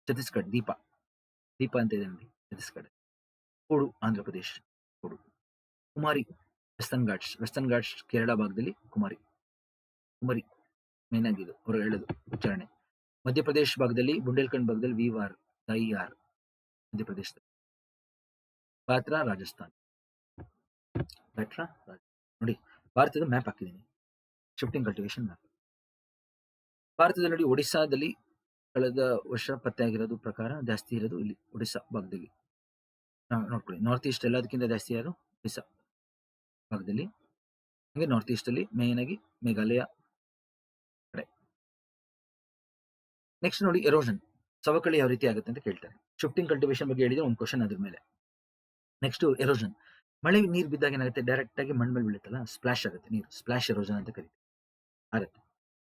ಛತ್ತೀಸ್ಗಢ ದೀಪ ಅಂತ ಇದೆ ನೋಡಿ ಛತ್ತೀಸ್ಗಢ. ಕೋಡು ಆಂಧ್ರ ಪ್ರದೇಶ್ ಕೋಡು. ಕುಮಾರಿ ವೆಸ್ಟರ್ನ್ ಘಾಟ್ಸ್ ಕೇರಳ ಭಾಗದಲ್ಲಿ ಕುಮಾರಿ ಮೇನ್ ಆಗಿದ್ದು ಅವರು ಹೇಳೋದು ಉಚ್ಚಾರಣೆ. ಮಧ್ಯಪ್ರದೇಶ ಭಾಗದಲ್ಲಿ ಬುಂಡೇಲ್ಖಂಡ್ ಭಾಗದಲ್ಲಿ ವಿವಾರ್, ದೈಯಾರ್ ಮಧ್ಯಪ್ರದೇಶದಲ್ಲಿ. ಬಾತ್ರಾ ರಾಜಸ್ಥಾನ್. ನೋಡಿ ಭಾರತದ ಮ್ಯಾಪ್ ಹಾಕಿದ್ದೀನಿ, ಶಿಫ್ಟಿಂಗ್ ಕಲ್ಟಿವೇಶನ್ ಮ್ಯಾಪ್. ಭಾರತದಲ್ಲಿ ನೋಡಿ ಒಡಿಸ್ಸಾದಲ್ಲಿ ಕಳೆದ ವರ್ಷ ಪತ್ತೆ ಆಗಿರೋದು ಪ್ರಕಾರ ಜಾಸ್ತಿ ಇರೋದು ಇಲ್ಲಿ ಒಡಿಸ್ಸಾ ಭಾಗದಲ್ಲಿ. ನೋಡ್ಕೊಳ್ಳಿ, ನಾರ್ತ್ ಈಸ್ಟ್ ಎಲ್ಲದಕ್ಕಿಂತ ಜಾಸ್ತಿ ಯಾರು? ಒಡಿಸ್ಸಾ ಭಾಗದಲ್ಲಿ. ಹಾಗೆ ನಾರ್ತ್ ಈಸ್ಟ್ ಅಲ್ಲಿ ಮೇನ್ ಆಗಿ ಮೇಘಾಲಯ ಕಡೆ. ನೆಕ್ಸ್ಟ್ ನೋಡಿ ಎರೋಷನ್, ಸವಕಳಿ ಯಾವ ರೀತಿ ಆಗುತ್ತೆ ಅಂತ ಕೇಳ್ತಾರೆ. ಶಿಫ್ಟಿಂಗ್ ಕಲ್ಟಿವೇಶನ್ ಬಗ್ಗೆ ಹೇಳಿದ್ರೆ ಒಂದು ಕ್ವಶನ್ ಅದ್ರ ಮೇಲೆ. ನೆಕ್ಸ್ಟ್ ಎರೋಷನ್, ಮಳೆ ನೀರು ಬಿದ್ದಾಗ ಏನಾಗುತ್ತೆ, ಡೈರೆಕ್ಟ್ ಆಗಿ ಮಣ್ಣ ಮೇಲೆ ಬೀಳುತ್ತಲ್ಲ, ಸ್ಪ್ಲಾಶ್ ಆಗುತ್ತೆ ನೀರು, ಸ್ಪ್ಲಾಶ್ ಎರೋಷನ್ ಅಂತ ಕರೀತೀವಿ. ಆಗುತ್ತೆ.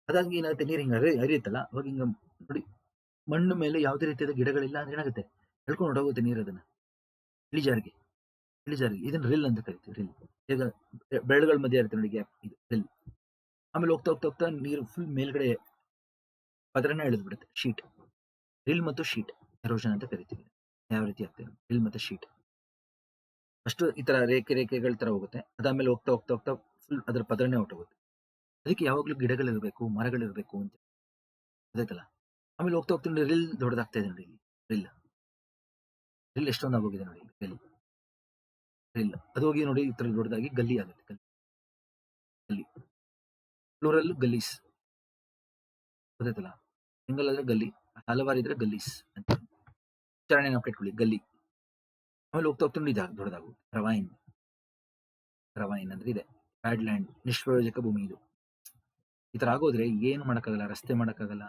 ಅದಾಗಿ ಏನಾಗುತ್ತೆ, ನೀರು ಹಿಂಗ ಹರಿಯುತ್ತಲ್ಲ, ಅವಾಗ ಹಿಂಗ ನೋಡಿ ಮಣ್ಣು ಮೇಲೆ ಯಾವುದೇ ರೀತಿಯಾದ ಗಿಡಗಳಿಲ್ಲ ಅಂದ್ರೆ ಏನಾಗುತ್ತೆ, ಎಳ್ಕೊಂಡು ಹೊಡೋಗುತ್ತೆ ನೀರು. ಅದನ್ನ ಇಳಿಜಾರಿಗೆ ಇದನ್ನ ರಿಲ್ ಅಂತ ಕರಿತೀವಿ. ರಿಲ್ ಈಗ ಬೆಳೆಗಳ ಮಧ್ಯೆ ಇರುತ್ತೆ ನೋಡಿ ಗ್ಯಾಪ್, ಇದು ರಿಲ್. ಆಮೇಲೆ ಹೋಗ್ತಾ ಹೋಗ್ತಾ ಹೋಗ್ತಾ ನೀರು ಫುಲ್ ಮೇಲ್ಗಡೆ ಪದರನೇ ಎಳೆದು ಬಿಡುತ್ತೆ, ಶೀಟ್. ರಿಲ್ ಮತ್ತು ಶೀಟ್ ಎರೋಷನ್ ಅಂತ ಕರಿತೀವಿ. ಯಾವ ರೀತಿ ಆಗ್ತದೆ ರಿಲ್ ಮತ್ತು ಶೀಟ್, ಅಷ್ಟು ಈ ತರ ರೇಖೆಗಳ ತರ ಹೋಗುತ್ತೆ. ಅದಾದ್ಮೇಲೆ ಹೋಗ್ತಾ ಹೋಗ್ತಾ ಹೋಗ್ತಾ ಫುಲ್ ಅದರ ಪದರನೇ ಹೊಟ್ಟೋಗುತ್ತೆ. ಅದಕ್ಕೆ ಯಾವಾಗ್ಲೂ ಗಿಡಗಳಿರ್ಬೇಕು, ಮರಗಳಿರ್ಬೇಕು ಅಂತ ಗೊತ್ತಾಯ್ತಲ್ಲ. ಆಮೇಲೆ ಹೋಗ್ತಾ ಹೋಗ್ತಾ ರಿಲ್ ದೊಡ್ಡದಾಗ್ತಾ ಇದೆ ನೋಡಿ, ರಿಲ್ ಎಷ್ಟೊಂದು ಆಗೋಗಿದೆ ನೋಡಿ. ರಿಲ್ ಅದು ಹೋಗಿ ನೋಡಿ ಈ ತರ ದೊಡ್ಡದಾಗಿ ಗಲ್ಲಿ ಆಗುತ್ತೆ. ಗಲ್ಲಿ ಫ್ಲೋರಲ್ ಗಲ್ಲೀಸ್ ಗೊತ್ತಾಯ್ತಲ್ಲ. ಸಿಂಗಲ್ ಆದ್ರೆ ಗಲ್ಲಿ, ಹಲವಾರು ಇದ್ರೆ ಗಲ್ಲೀಸ್ ಅಂತ ಉಚ್ಚಾರಣೆ ನಾವು ಕಟ್ಕೊಳ್ಳಿ. ಗಲ್ಲಿ ಆಮೇಲೆ ಹೋಗ್ತಾ ಹೋಗ್ತಾ ಇದು ದೊಡ್ಡದಾಗುತ್ತೆ. ರವೈನ್ ಅಂದ್ರೆ ಇದೆ. ಬ್ಯಾಡ್ ಲ್ಯಾಂಡ್, ನಿಷ್ಪ್ರಯೋಜಕ ಭೂಮಿ ಇದು. ಈ ತರ ಆಗೋದ್ರೆ ಏನು ಮಾಡಕ್ಕಾಗಲ್ಲ, ರಸ್ತೆ ಮಾಡಕ್ಕಾಗಲ್ಲ,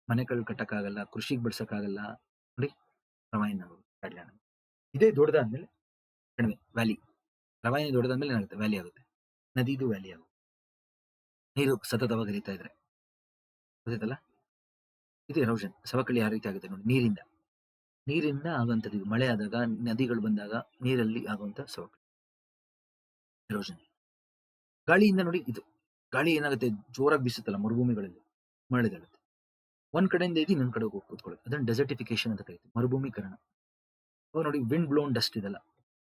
ಮನೆಗಳು ಕಟ್ಟಕ್ಕಾಗಲ್ಲ, ಕೃಷಿಗೆ ಬಿಡ್ಸಕ್ಕಾಗಲ್ಲ. ನೋಡಿ, ರವೈನ್ ಆಗೋದು ಬ್ಯಾಡ್ ಲ್ಯಾಂಡ್. ಇದೇ ದೊಡ್ಡದಾದ್ಮೇಲೆ ಕಡಿಮೆ ವ್ಯಾಲಿ. ರವೈನ್ ದೊಡ್ಡದಾದ್ಮೇಲೆ ಏನಾಗುತ್ತೆ, ವ್ಯಾಲಿ ಆಗುತ್ತೆ. ನದಿದು ವ್ಯಾಲಿ ಆಗುತ್ತೆ. ನೀರು ಸತತವಾಗಿ ಹರಿತಾ ಇದ್ರೆ ಗೊತ್ತಾಯ್ತಲ್ಲ. ಇದು ಎರೋಷನ್. ಸವಕಳಿ ಯಾವ ರೀತಿ ಆಗುತ್ತೆ ನೋಡಿ, ನೀರಿಂದ ಆಗುವಂಥದ್ದು ಇದು. ಮಳೆ ಆದಾಗ, ನದಿಗಳು ಬಂದಾಗ ನೀರಲ್ಲಿ ಆಗುವಂತ ಸವಕಳಿ ಎರೋಷನ್. ಗಾಳಿಯಿಂದ ನೋಡಿ, ಇದು ಗಾಳಿ ಏನಾಗುತ್ತೆ, ಜೋರಾಗಿ ಬೀಸುತ್ತಲ್ಲ ಮರುಭೂಮಿಗಳಲ್ಲಿ, ಮಳೆದಾಗುತ್ತೆ. ಒಂದ್ ಕಡೆಯಿಂದ ಇದು ಇನ್ನೊಂದ್ ಕಡೆ ಹೋಗಿ ಕೂತ್ಕೊಳ್ಳುತ್ತೆ. ಅದನ್ನ ಡೆಸರ್ಟಿಫಿಕೇಶನ್ ಅಂತ ಕರಿತೀವಿ, ಮರುಭೂಮೀಕರಣ. ಅವಾಗ ನೋಡಿ, ವಿಂಡ್ ಬ್ಲೋನ್ ಡಸ್ಟ್ ಇದೆಲ್ಲ,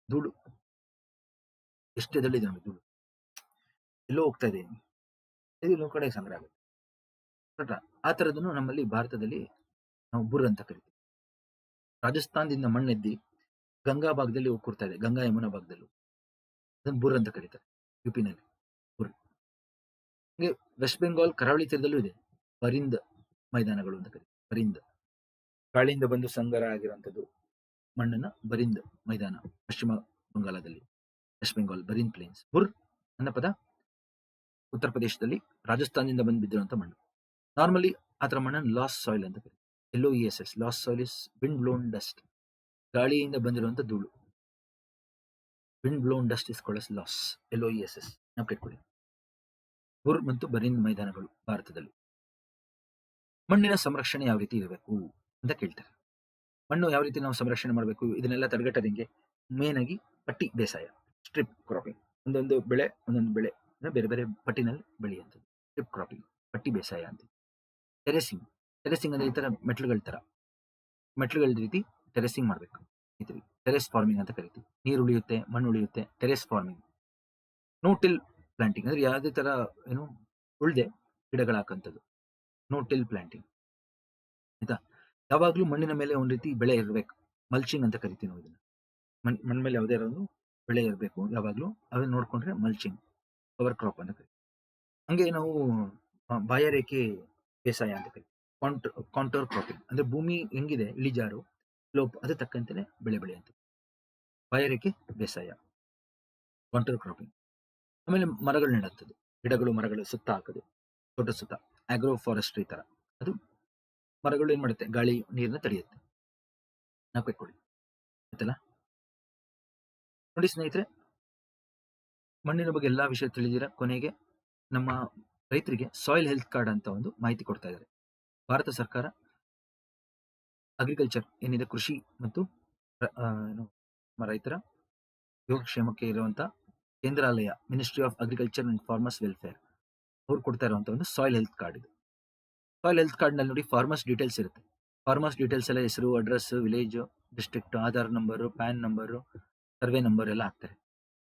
ಧೂಳು ಎಷ್ಟು ಎದಳಿದೆ ನೋಡಿ, ಧೂಳು ಎಲ್ಲೋ ಹೋಗ್ತಾ ಇದೆ, ಇದು ಇನ್ನೊಂದ್ ಕಡೆ ಸಂಗ್ರಹ ಆಗುತ್ತೆ. ಕರೆಕ್ಟಾ? ಆ ತರದನ್ನು ನಮ್ಮಲ್ಲಿ ಭಾರತದಲ್ಲಿ ನಾವು ಬುರ್ ಅಂತ ಕರಿತೀವಿ. ರಾಜಸ್ಥಾನದಿಂದ ಮಣ್ಣೆದ್ದಿ ಗಂಗಾ ಭಾಗದಲ್ಲಿ ಹೋಗಿ ಕೂರ್ತಾ ಇದೆ, ಗಂಗಾ ಯಮುನಾ ಭಾಗದಲ್ಲೂ, ಅದನ್ನ ಬುರ್ ಅಂತ ಕರೀತಾರೆ ಯುಪಿನಲ್ಲಿ. ಬುರ್. ಹಂಗೆ ವೆಸ್ಟ್ ಬೆಂಗಾಲ್ ಕರಾವಳಿ ತೀರದಲ್ಲೂ ಇದೆ, ಪರಿಂದ್ ಮೈದಾನಗಳು ಅಂತ ಕರೀತಾರೆ. ಪರಿಂದ್ ಗಾಳಿಯಿಂದ ಬಂದು ಸಂಗ್ರಹ ಆಗಿರುವಂತದ್ದು ಮಣ್ಣನ್ನ ಬರಿಂದ್ ಮೈದಾನ, ಪಶ್ಚಿಮ ಬಂಗಾಳದಲ್ಲಿ, ವೆಸ್ಟ್ ಬೆಂಗಾಲ್ ಬರಿಂದ್ ಪ್ಲೇನ್ಸ್. ಬುರ್ ನನ್ನ ಪದ ಉತ್ತರ ಪ್ರದೇಶದಲ್ಲಿ ರಾಜಸ್ಥಾನದಿಂದ ಬಂದು ಬಿದ್ದಿರುವಂತ ಮಣ್ಣು. ನಾರ್ಮಲಿ ಆತರ ಮಣ್ಣನ್ನು ಲಾಸ್ ಸಾಯಿಲ್ ಅಂತ ಕರೀತಾರೆ. LOESS, loss soil is wind blown dust. ಗಾಳಿಯಿಂದ ಬಂದಿರುವಂತ ಧೂಳು. Wind blown dust is called loss, LOESS. ನಾವು ಕೇಳ್ಕೊಳ್ಳಿ. ಬುರ್ ಮತ್ತು ಬರಿಂದ್ ಮೈದಾನಗಳು ಭಾರತದಲ್ಲಿ. ಮಣ್ಣಿನ ಸಂರಕ್ಷಣೆ ಯಾವ ರೀತಿ ಇರಬೇಕು ಅಂತ ಕೇಳ್ತಾರೆ. ಮಣ್ಣು ಯಾವ ರೀತಿ ನಾವು ಸಂರಕ್ಷಣೆ ಮಾಡಬೇಕು, ಇದನ್ನೆಲ್ಲ ತಡೆಗಟ್ಟೋದಂಗೆ ಮೇನ್ ಆಗಿ ಪಟ್ಟಿ ಬೇಸಾಯ, ಸ್ಟ್ರಿಪ್ ಕ್ರಾಪಿಂಗ್. ಒಂದೊಂದು ಬೆಳೆ ಬೇರೆ ಬೇರೆ ಪಟ್ಟಿನಲ್ಲಿ ಬೆಳೆಯುವಂಥದ್ದು ಸ್ಟ್ರಿಪ್ ಕ್ರಾಪಿಂಗ್, ಪಟ್ಟಿ ಬೇಸಾಯ ಅಂತ. ಟೆರೆಸಿಂಗ್ ಅಂದ್ರೆ ಈ ತರ ಮೆಟ್ಲುಗಳ ರೀತಿ ಟೆರೆಸಿಂಗ್ ಮಾಡಬೇಕು. ಟೆರೆಸ್ ಫಾರ್ಮಿಂಗ್ ಅಂತ ಕರಿತೀವಿ. ನೀರು ಉಳಿಯುತ್ತೆ, ಮಣ್ಣು ಉಳಿಯುತ್ತೆ. Terrace farming. No till planting ಅಂದ್ರೆ ಯಾವುದೇ ತರ ಏನು ಉಳ್ದೆ ಗಿಡಗಳ ಹಾಕಂಥದ್ದು, ನೋ ಟಿಲ್ ಪ್ಲಾಂಟಿಂಗ್. ಆಯ್ತಾ? ಯಾವಾಗ್ಲೂ ಮಣ್ಣಿನ ಮೇಲೆ ಒಂದ್ ರೀತಿ ಬೆಳೆ ಇರಬೇಕು, ಮಲ್ಚಿಂಗ್ ಅಂತ ಕರಿತೀವಿ ನಾವು ಇದನ್ನ. ಮಣ್ಣ ಮೇಲೆ ಯಾವುದೇ ಇರೋದು ಬೆಳೆ ಇರಬೇಕು ಯಾವಾಗ್ಲೂ, ಅದನ್ನ ನೋಡ್ಕೊಂಡ್ರೆ ಮಲ್ಚಿಂಗ್, ಕವರ್ ಕ್ರಾಪ್ ಅಂತ ಕರಿತೀವಿ. ಹಂಗೆ ನಾವು ಬಾಹ್ಯರೇಖೆ ಬೇಸಾಯ ಅಂತ ಕರಿತೀವಿ. ಕಾಂಟೋರ್ ಕ್ರಾಪಿಂಗ್ ಅಂದ್ರೆ ಭೂಮಿ ಹೆಂಗಿದೆ ಇಳಿಜಾರು ಸ್ಲೋಪ್, ಅದು ತಕ್ಕಂತೆನೆ ಬೆಳೆ ಬೆಳೆಯುತ್ತೆ. ಬಾಹ್ಯರೇಖೆ ಬೇಸಾಯ, ಕಾಂಟೋರ್ ಕ್ರಾಪಿಂಗ್. ಆಮೇಲೆ ಮರಗಳು ನೆಡುತ್ತದೆ, ಮರಗಳು ಸುತ್ತ ಹಾಕೋದು, ತೋಟ ಸುತ್ತ, ಆಗ್ರೋ ಫಾರೆಸ್ಟ್ರಿ ತರ. ಅದು ಮರಗಳು ಏನ್ ಮಾಡುತ್ತೆ, ಗಾಳಿ ನೀರನ್ನ ತಡೆಯುತ್ತೆ. ನಾವು ಕಟ್ಕೊಳ್ಳಿ ಆಯ್ತಲ್ಲ. ನೋಡಿ ಸ್ನೇಹಿತರೆ, ಮಣ್ಣಿನ ಬಗ್ಗೆ ಎಲ್ಲಾ ವಿಷಯ ತಿಳಿದಿರ. ಕೊನೆಗೆ ನಮ್ಮ ರೈತರಿಗೆ ಸಾಯಿಲ್ ಹೆಲ್ತ್ ಕಾರ್ಡ್ ಅಂತ ಒಂದು ಮಾಹಿತಿ ಕೊಡ್ತಾ ಇದ್ದಾರೆ ಭಾರತ ಸರ್ಕಾರ. ಅಗ್ರಿಕಲ್ಚರ್ ಏನಿದೆ, ಕೃಷಿ ಮತ್ತು ನಮ್ಮ ರೈತರ ಯೋಗಕ್ಷೇಮಕ್ಕೆ ಇರುವಂತ ಕೇಂದ್ರಾಲಯ, ministry of agriculture and farmers welfare, ಅವ್ರು ಕೊಡ್ತಾ ಇರುವಂತ ಒಂದು ಸಾಯಿಲ್ ಹೆಲ್ತ್ ಕಾರ್ಡ್ ಇದು. ಸಾಯಿಲ್ ಹೆಲ್ತ್ ಕಾರ್ಡ್ ನಲ್ಲಿ ನೋಡಿ, ಫಾರ್ಮರ್ಸ್ ಡೀಟೇಲ್ಸ್ ಇರುತ್ತೆ. ಫಾರ್ಮರ್ಸ್ ಡೀಟೇಲ್ಸ್ ಎಲ್ಲ ಹೆಸರು, address, village, district, Aadhaar number, PAN number, survey number ಎಲ್ಲ ಹಾಕ್ತಾರೆ.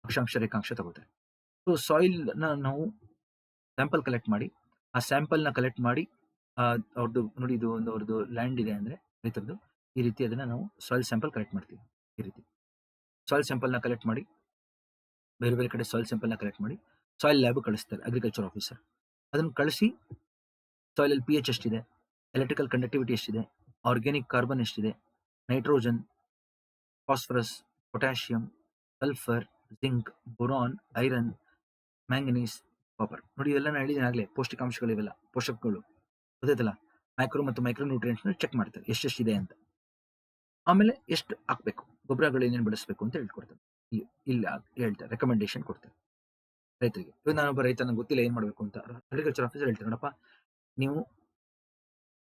ಅಕ್ಷಾಂಶ ರೇಖಾಂಶ ತಗೋತಾರೆ. ಸೊ ಸಾಯಿಲ್ ನಾವು ಸ್ಯಾಂಪಲ್ ಕಲೆಕ್ಟ್ ಮಾಡಿ, ಆ ಸ್ಯಾಂಪಲ್ ನ ಕಲೆಕ್ಟ್ ಮಾಡಿ, ಅವ್ರದ್ದು ನೋಡಿ, ಇದು ಒಂದು ಅವ್ರದ್ದು ಲ್ಯಾಂಡ್ ಇದೆ ಅಂದ್ರೆ ರೈತರದ್ದು, ಈ ರೀತಿ ಅದನ್ನ ನಾವು ಸಾಯಿಲ್ ಸ್ಯಾಂಪಲ್ ಕಲೆಕ್ಟ್ ಮಾಡ್ತೀವಿ. ಈ ರೀತಿ ಸಾಯಿಲ್ ಸ್ಯಾಂಪಲ್ ನ ಕಲೆಕ್ಟ್ ಮಾಡಿ, ಬೇರೆ ಬೇರೆ ಕಡೆ ಸಾಯಿಲ್ ಸ್ಯಾಂಪಲ್ ನ ಕಲೆಕ್ಟ್ ಮಾಡಿ ಸಾಯಿಲ್ ಲ್ಯಾಬ್ ಕಳಿಸ್ತಾರೆ ಅಗ್ರಿಕಲ್ಚರ್ ಆಫೀಸರ್. ಅದನ್ನ ಕಳಿಸಿ ಸಾಯಿಲ್ ಅಲ್ಲಿ pH ಎಷ್ಟಿದೆ, ಎಲೆಕ್ಟ್ರಿಕಲ್ ಕಂಡಕ್ಟಿವಿಟಿ ಎಷ್ಟಿದೆ, ಆರ್ಗ್ಯಾನಿಕ್ ಕಾರ್ಬನ್ ಎಷ್ಟಿದೆ, nitrogen, phosphorus, potassium, sulphur, zinc, boron, iron, manganese, copper. ನೋಡಿ ಇವೆಲ್ಲ ನಾನು ಹೇಳಿದ್ದೀನಿ ಆಗಲೇ, ಪೌಷ್ಟಿಕಾಂಶಗಳು ಇವೆಲ್ಲ ಪೋಷಕಗಳು ಗೊತ್ತಾಯ್ತಲ್ಲ. ಮ್ಯಾಕ್ರೋ ಮತ್ತು ಮೈಕ್ರೋ ನ್ಯೂಟ್ರಿಯೆಂಟ್ಸ್ ಚೆಕ್ ಮಾಡ್ತಾರೆ ಎಷ್ಟೆಷ್ಟಿದೆ ಅಂತ. ಆಮೇಲೆ ಎಷ್ಟು ಹಾಕ್ಬೇಕು, ಗೊಬ್ಬರಗಳು ಏನೇನು ಬಳಸಬೇಕು ಅಂತ ಹೇಳ್ಕೊಡ್ತಾರೆ. ಇಲ್ಲ ಹೇಳ್ತಾರೆ, ರೆಕಮೆಂಡೇಶನ್ ಕೊಡ್ತಾರೆ ರೈತರಿಗೆ. ಇವಾಗ ನಾನೊಬ್ಬ ರೈತ, ನನಗೆ ಗೊತ್ತಿಲ್ಲ ಏನ್ ಮಾಡ್ಬೇಕು ಅಂತ, ಅಗ್ರಿಕಲ್ಚರ್ ಆಫೀಸರ್ ಹೇಳ್ತಾರೆ, ನೋಡಪ್ಪ ನೀವು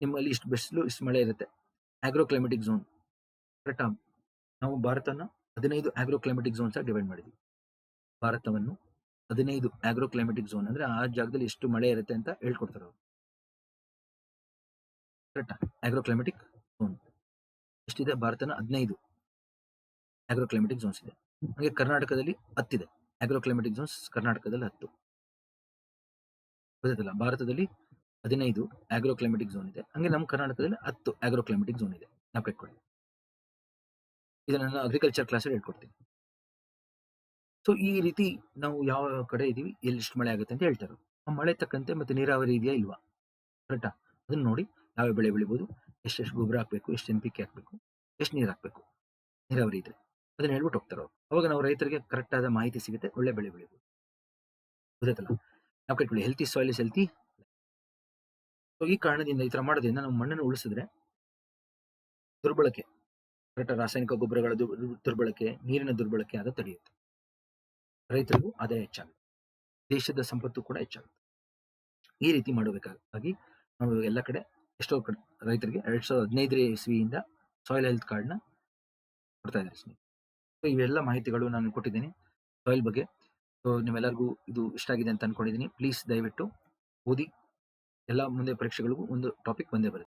ನಿಮ್ಮಲ್ಲಿ ಇಷ್ಟು ಬಿಸಿಲು, ಇಷ್ಟು ಮಳೆ ಇರುತ್ತೆ, ಆಗ್ರೋ ಕ್ಲೈಮೆಟಿಕ್ ಝೋನ್. ಕರೆಕ್ಟಾ? ನಾವು ಭಾರತನ 15 ಆಗ್ರೋ ಕ್ಲೈಮೆಟಿಕ್ ಝೋನ್ಸ್ ಆಗಿ ಡಿವೈಡ್ ಮಾಡಿದ್ವಿ. ಭಾರತವನ್ನು 15 ಆಗ್ರೋ ಕ್ಲೈಮೆಟಿಕ್ ಝೋನ್ ಅಂದ್ರೆ ಆ ಜಾಗದಲ್ಲಿ ಎಷ್ಟು ಮಳೆ ಇರುತ್ತೆ ಅಂತ ಹೇಳ್ಕೊಡ್ತಾರೆ ಅವರು. ಕರೆಕ್ಟಾ? ಆಗ್ರೋ ಕ್ಲೈಮೆಟಿಕ್ ಝೋನ್ ಎಷ್ಟಿದೆ, ಭಾರತನ 15 ಆಗ್ರೋ ಕ್ಲೈಮೆಟಿಕ್ ಝೋನ್ಸ್ ಇದೆ. ಹಾಗೆ ಕರ್ನಾಟಕದಲ್ಲಿ 10 ಇದೆ ಆಗ್ರೋ ಕ್ಲೈಮೆಟಿಕ್ ಝೋನ್ಸ್, ಕರ್ನಾಟಕದಲ್ಲಿ 10. ಗೊತ್ತಾಯ್ತಲ್ಲ, ಭಾರತದಲ್ಲಿ 15 ಆಗ್ರೋ ಕ್ಲೈಮೆಟಿಕ್ ಝೋನ್ ಇದೆ, ಹಂಗೆ ನಮ್ಮ ಕರ್ನಾಟಕದಲ್ಲಿ 10 ಆಗ್ರೋ ಕ್ಲೈಮೆಟಿಕ್ ಝೋನ್ ಇದೆ. ನಾವು ಕಟ್ಕೊಳ್ಳಿ, ಇದನ್ನ ನಾನು ಅಗ್ರಿಕಲ್ಚರ್ ಕ್ಲಾಸಲ್ಲಿ ಹೇಳ್ಕೊಡ್ತೀನಿ. ಸೊ ಈ ರೀತಿ ನಾವು ಯಾವ ಕಡೆ ಇದೀವಿ, ಎಲ್ಲಿ ಎಷ್ಟು ಮಳೆ ಆಗುತ್ತೆ ಅಂತ ಹೇಳ್ತಾರೆ. ಆ ಮಳೆ ತಕ್ಕಂತೆ ಮತ್ತೆ ನೀರಾವರಿ ಇದೆಯಾ ಇಲ್ವಾ, ಕರೆಕ್ಟಾ, ಅದನ್ನ ನೋಡಿ ಯಾವ ಬೆಳೆ ಬೆಳಿಬಹುದು, ಎಷ್ಟೆಷ್ಟು ಗೊಬ್ಬರ ಹಾಕ್ಬೇಕು, ಎಷ್ಟು NPK ಹಾಕ್ಬೇಕು, ಎಷ್ಟು ನೀರು ಹಾಕ್ಬೇಕು, ನೀರಾವರಿ ಇದ್ರೆ ಅದನ್ನ ಹೇಳ್ಬಿಟ್ಟು ಹೋಗ್ತಾರೆ ಅವ್ರು. ಅವಾಗ ನಾವು ರೈತರಿಗೆ ಕರೆಕ್ಟ್ ಆದ ಮಾಹಿತಿ ಸಿಗುತ್ತೆ, ಒಳ್ಳೆ ಬೆಳೆ ಬೆಳಿಬೋದು. ಗೊತ್ತಾಯ್ತಲ್ಲ? ನಾವು ಕಟ್ಕೊಳ್ಳಿ healthy soil is healthy. So ಈ ಕಾರಣದಿಂದ ಈ ತರ ಮಾಡೋದ್ರಿಂದ ನಾವು ಮಣ್ಣನ್ನು ಉಳಿಸಿದ್ರೆ ದುರ್ಬಳಕೆ, ಕರೆಕ್ಟ್ ರಾಸಾಯನಿಕ ಗೊಬ್ಬರಗಳ ದುರ್ಬಳಕೆ, ನೀರಿನ ದುರ್ಬಳಕೆ ಆದ ತಡೆಯುತ್ತೆ. ರೈತರಿಗೂ ಆದಾಯ ಹೆಚ್ಚಾಗುತ್ತೆ, ದೇಶದ ಸಂಪತ್ತು ಕೂಡ ಹೆಚ್ಚಾಗುತ್ತೆ. ಈ ರೀತಿ ಮಾಡಬೇಕಾಗಿ ನಾವು ಎಲ್ಲ ಕಡೆ ಎಷ್ಟೋ ಕಡೆ ರೈತರಿಗೆ 2015 ಇಸ್ವಿಯಿಂದ ಸಾಯಿಲ್ ಹೆಲ್ತ್ ಕಾರ್ಡ್ನ ಕೊಡ್ತಾ ಇದ್ದಾರೆ ಸ್ನೇಹಿತರೆ. ಸೊ ಇವೆಲ್ಲ ಮಾಹಿತಿಗಳು ನಾನು ಕೊಟ್ಟಿದ್ದೀನಿ ಸಾಯಿಲ್ ಬಗ್ಗೆ. ಸೊ ನಿಮ್ಮೆಲ್ಲರಿಗೂ ಇದು ಇಷ್ಟ ಆಗಿದೆ ಅಂತ ಅನ್ಕೊಂಡಿದ್ದೀನಿ. ಪ್ಲೀಸ್ ದಯವಿಟ್ಟು ಓದಿ. ಎಲ್ಲ ಮುಂದೆ ಪರೀಕ್ಷೆಗಳಿಗೂ ಒಂದು ಟಾಪಿಕ್ ಬಂದೇ ಬರುತ್ತೆ.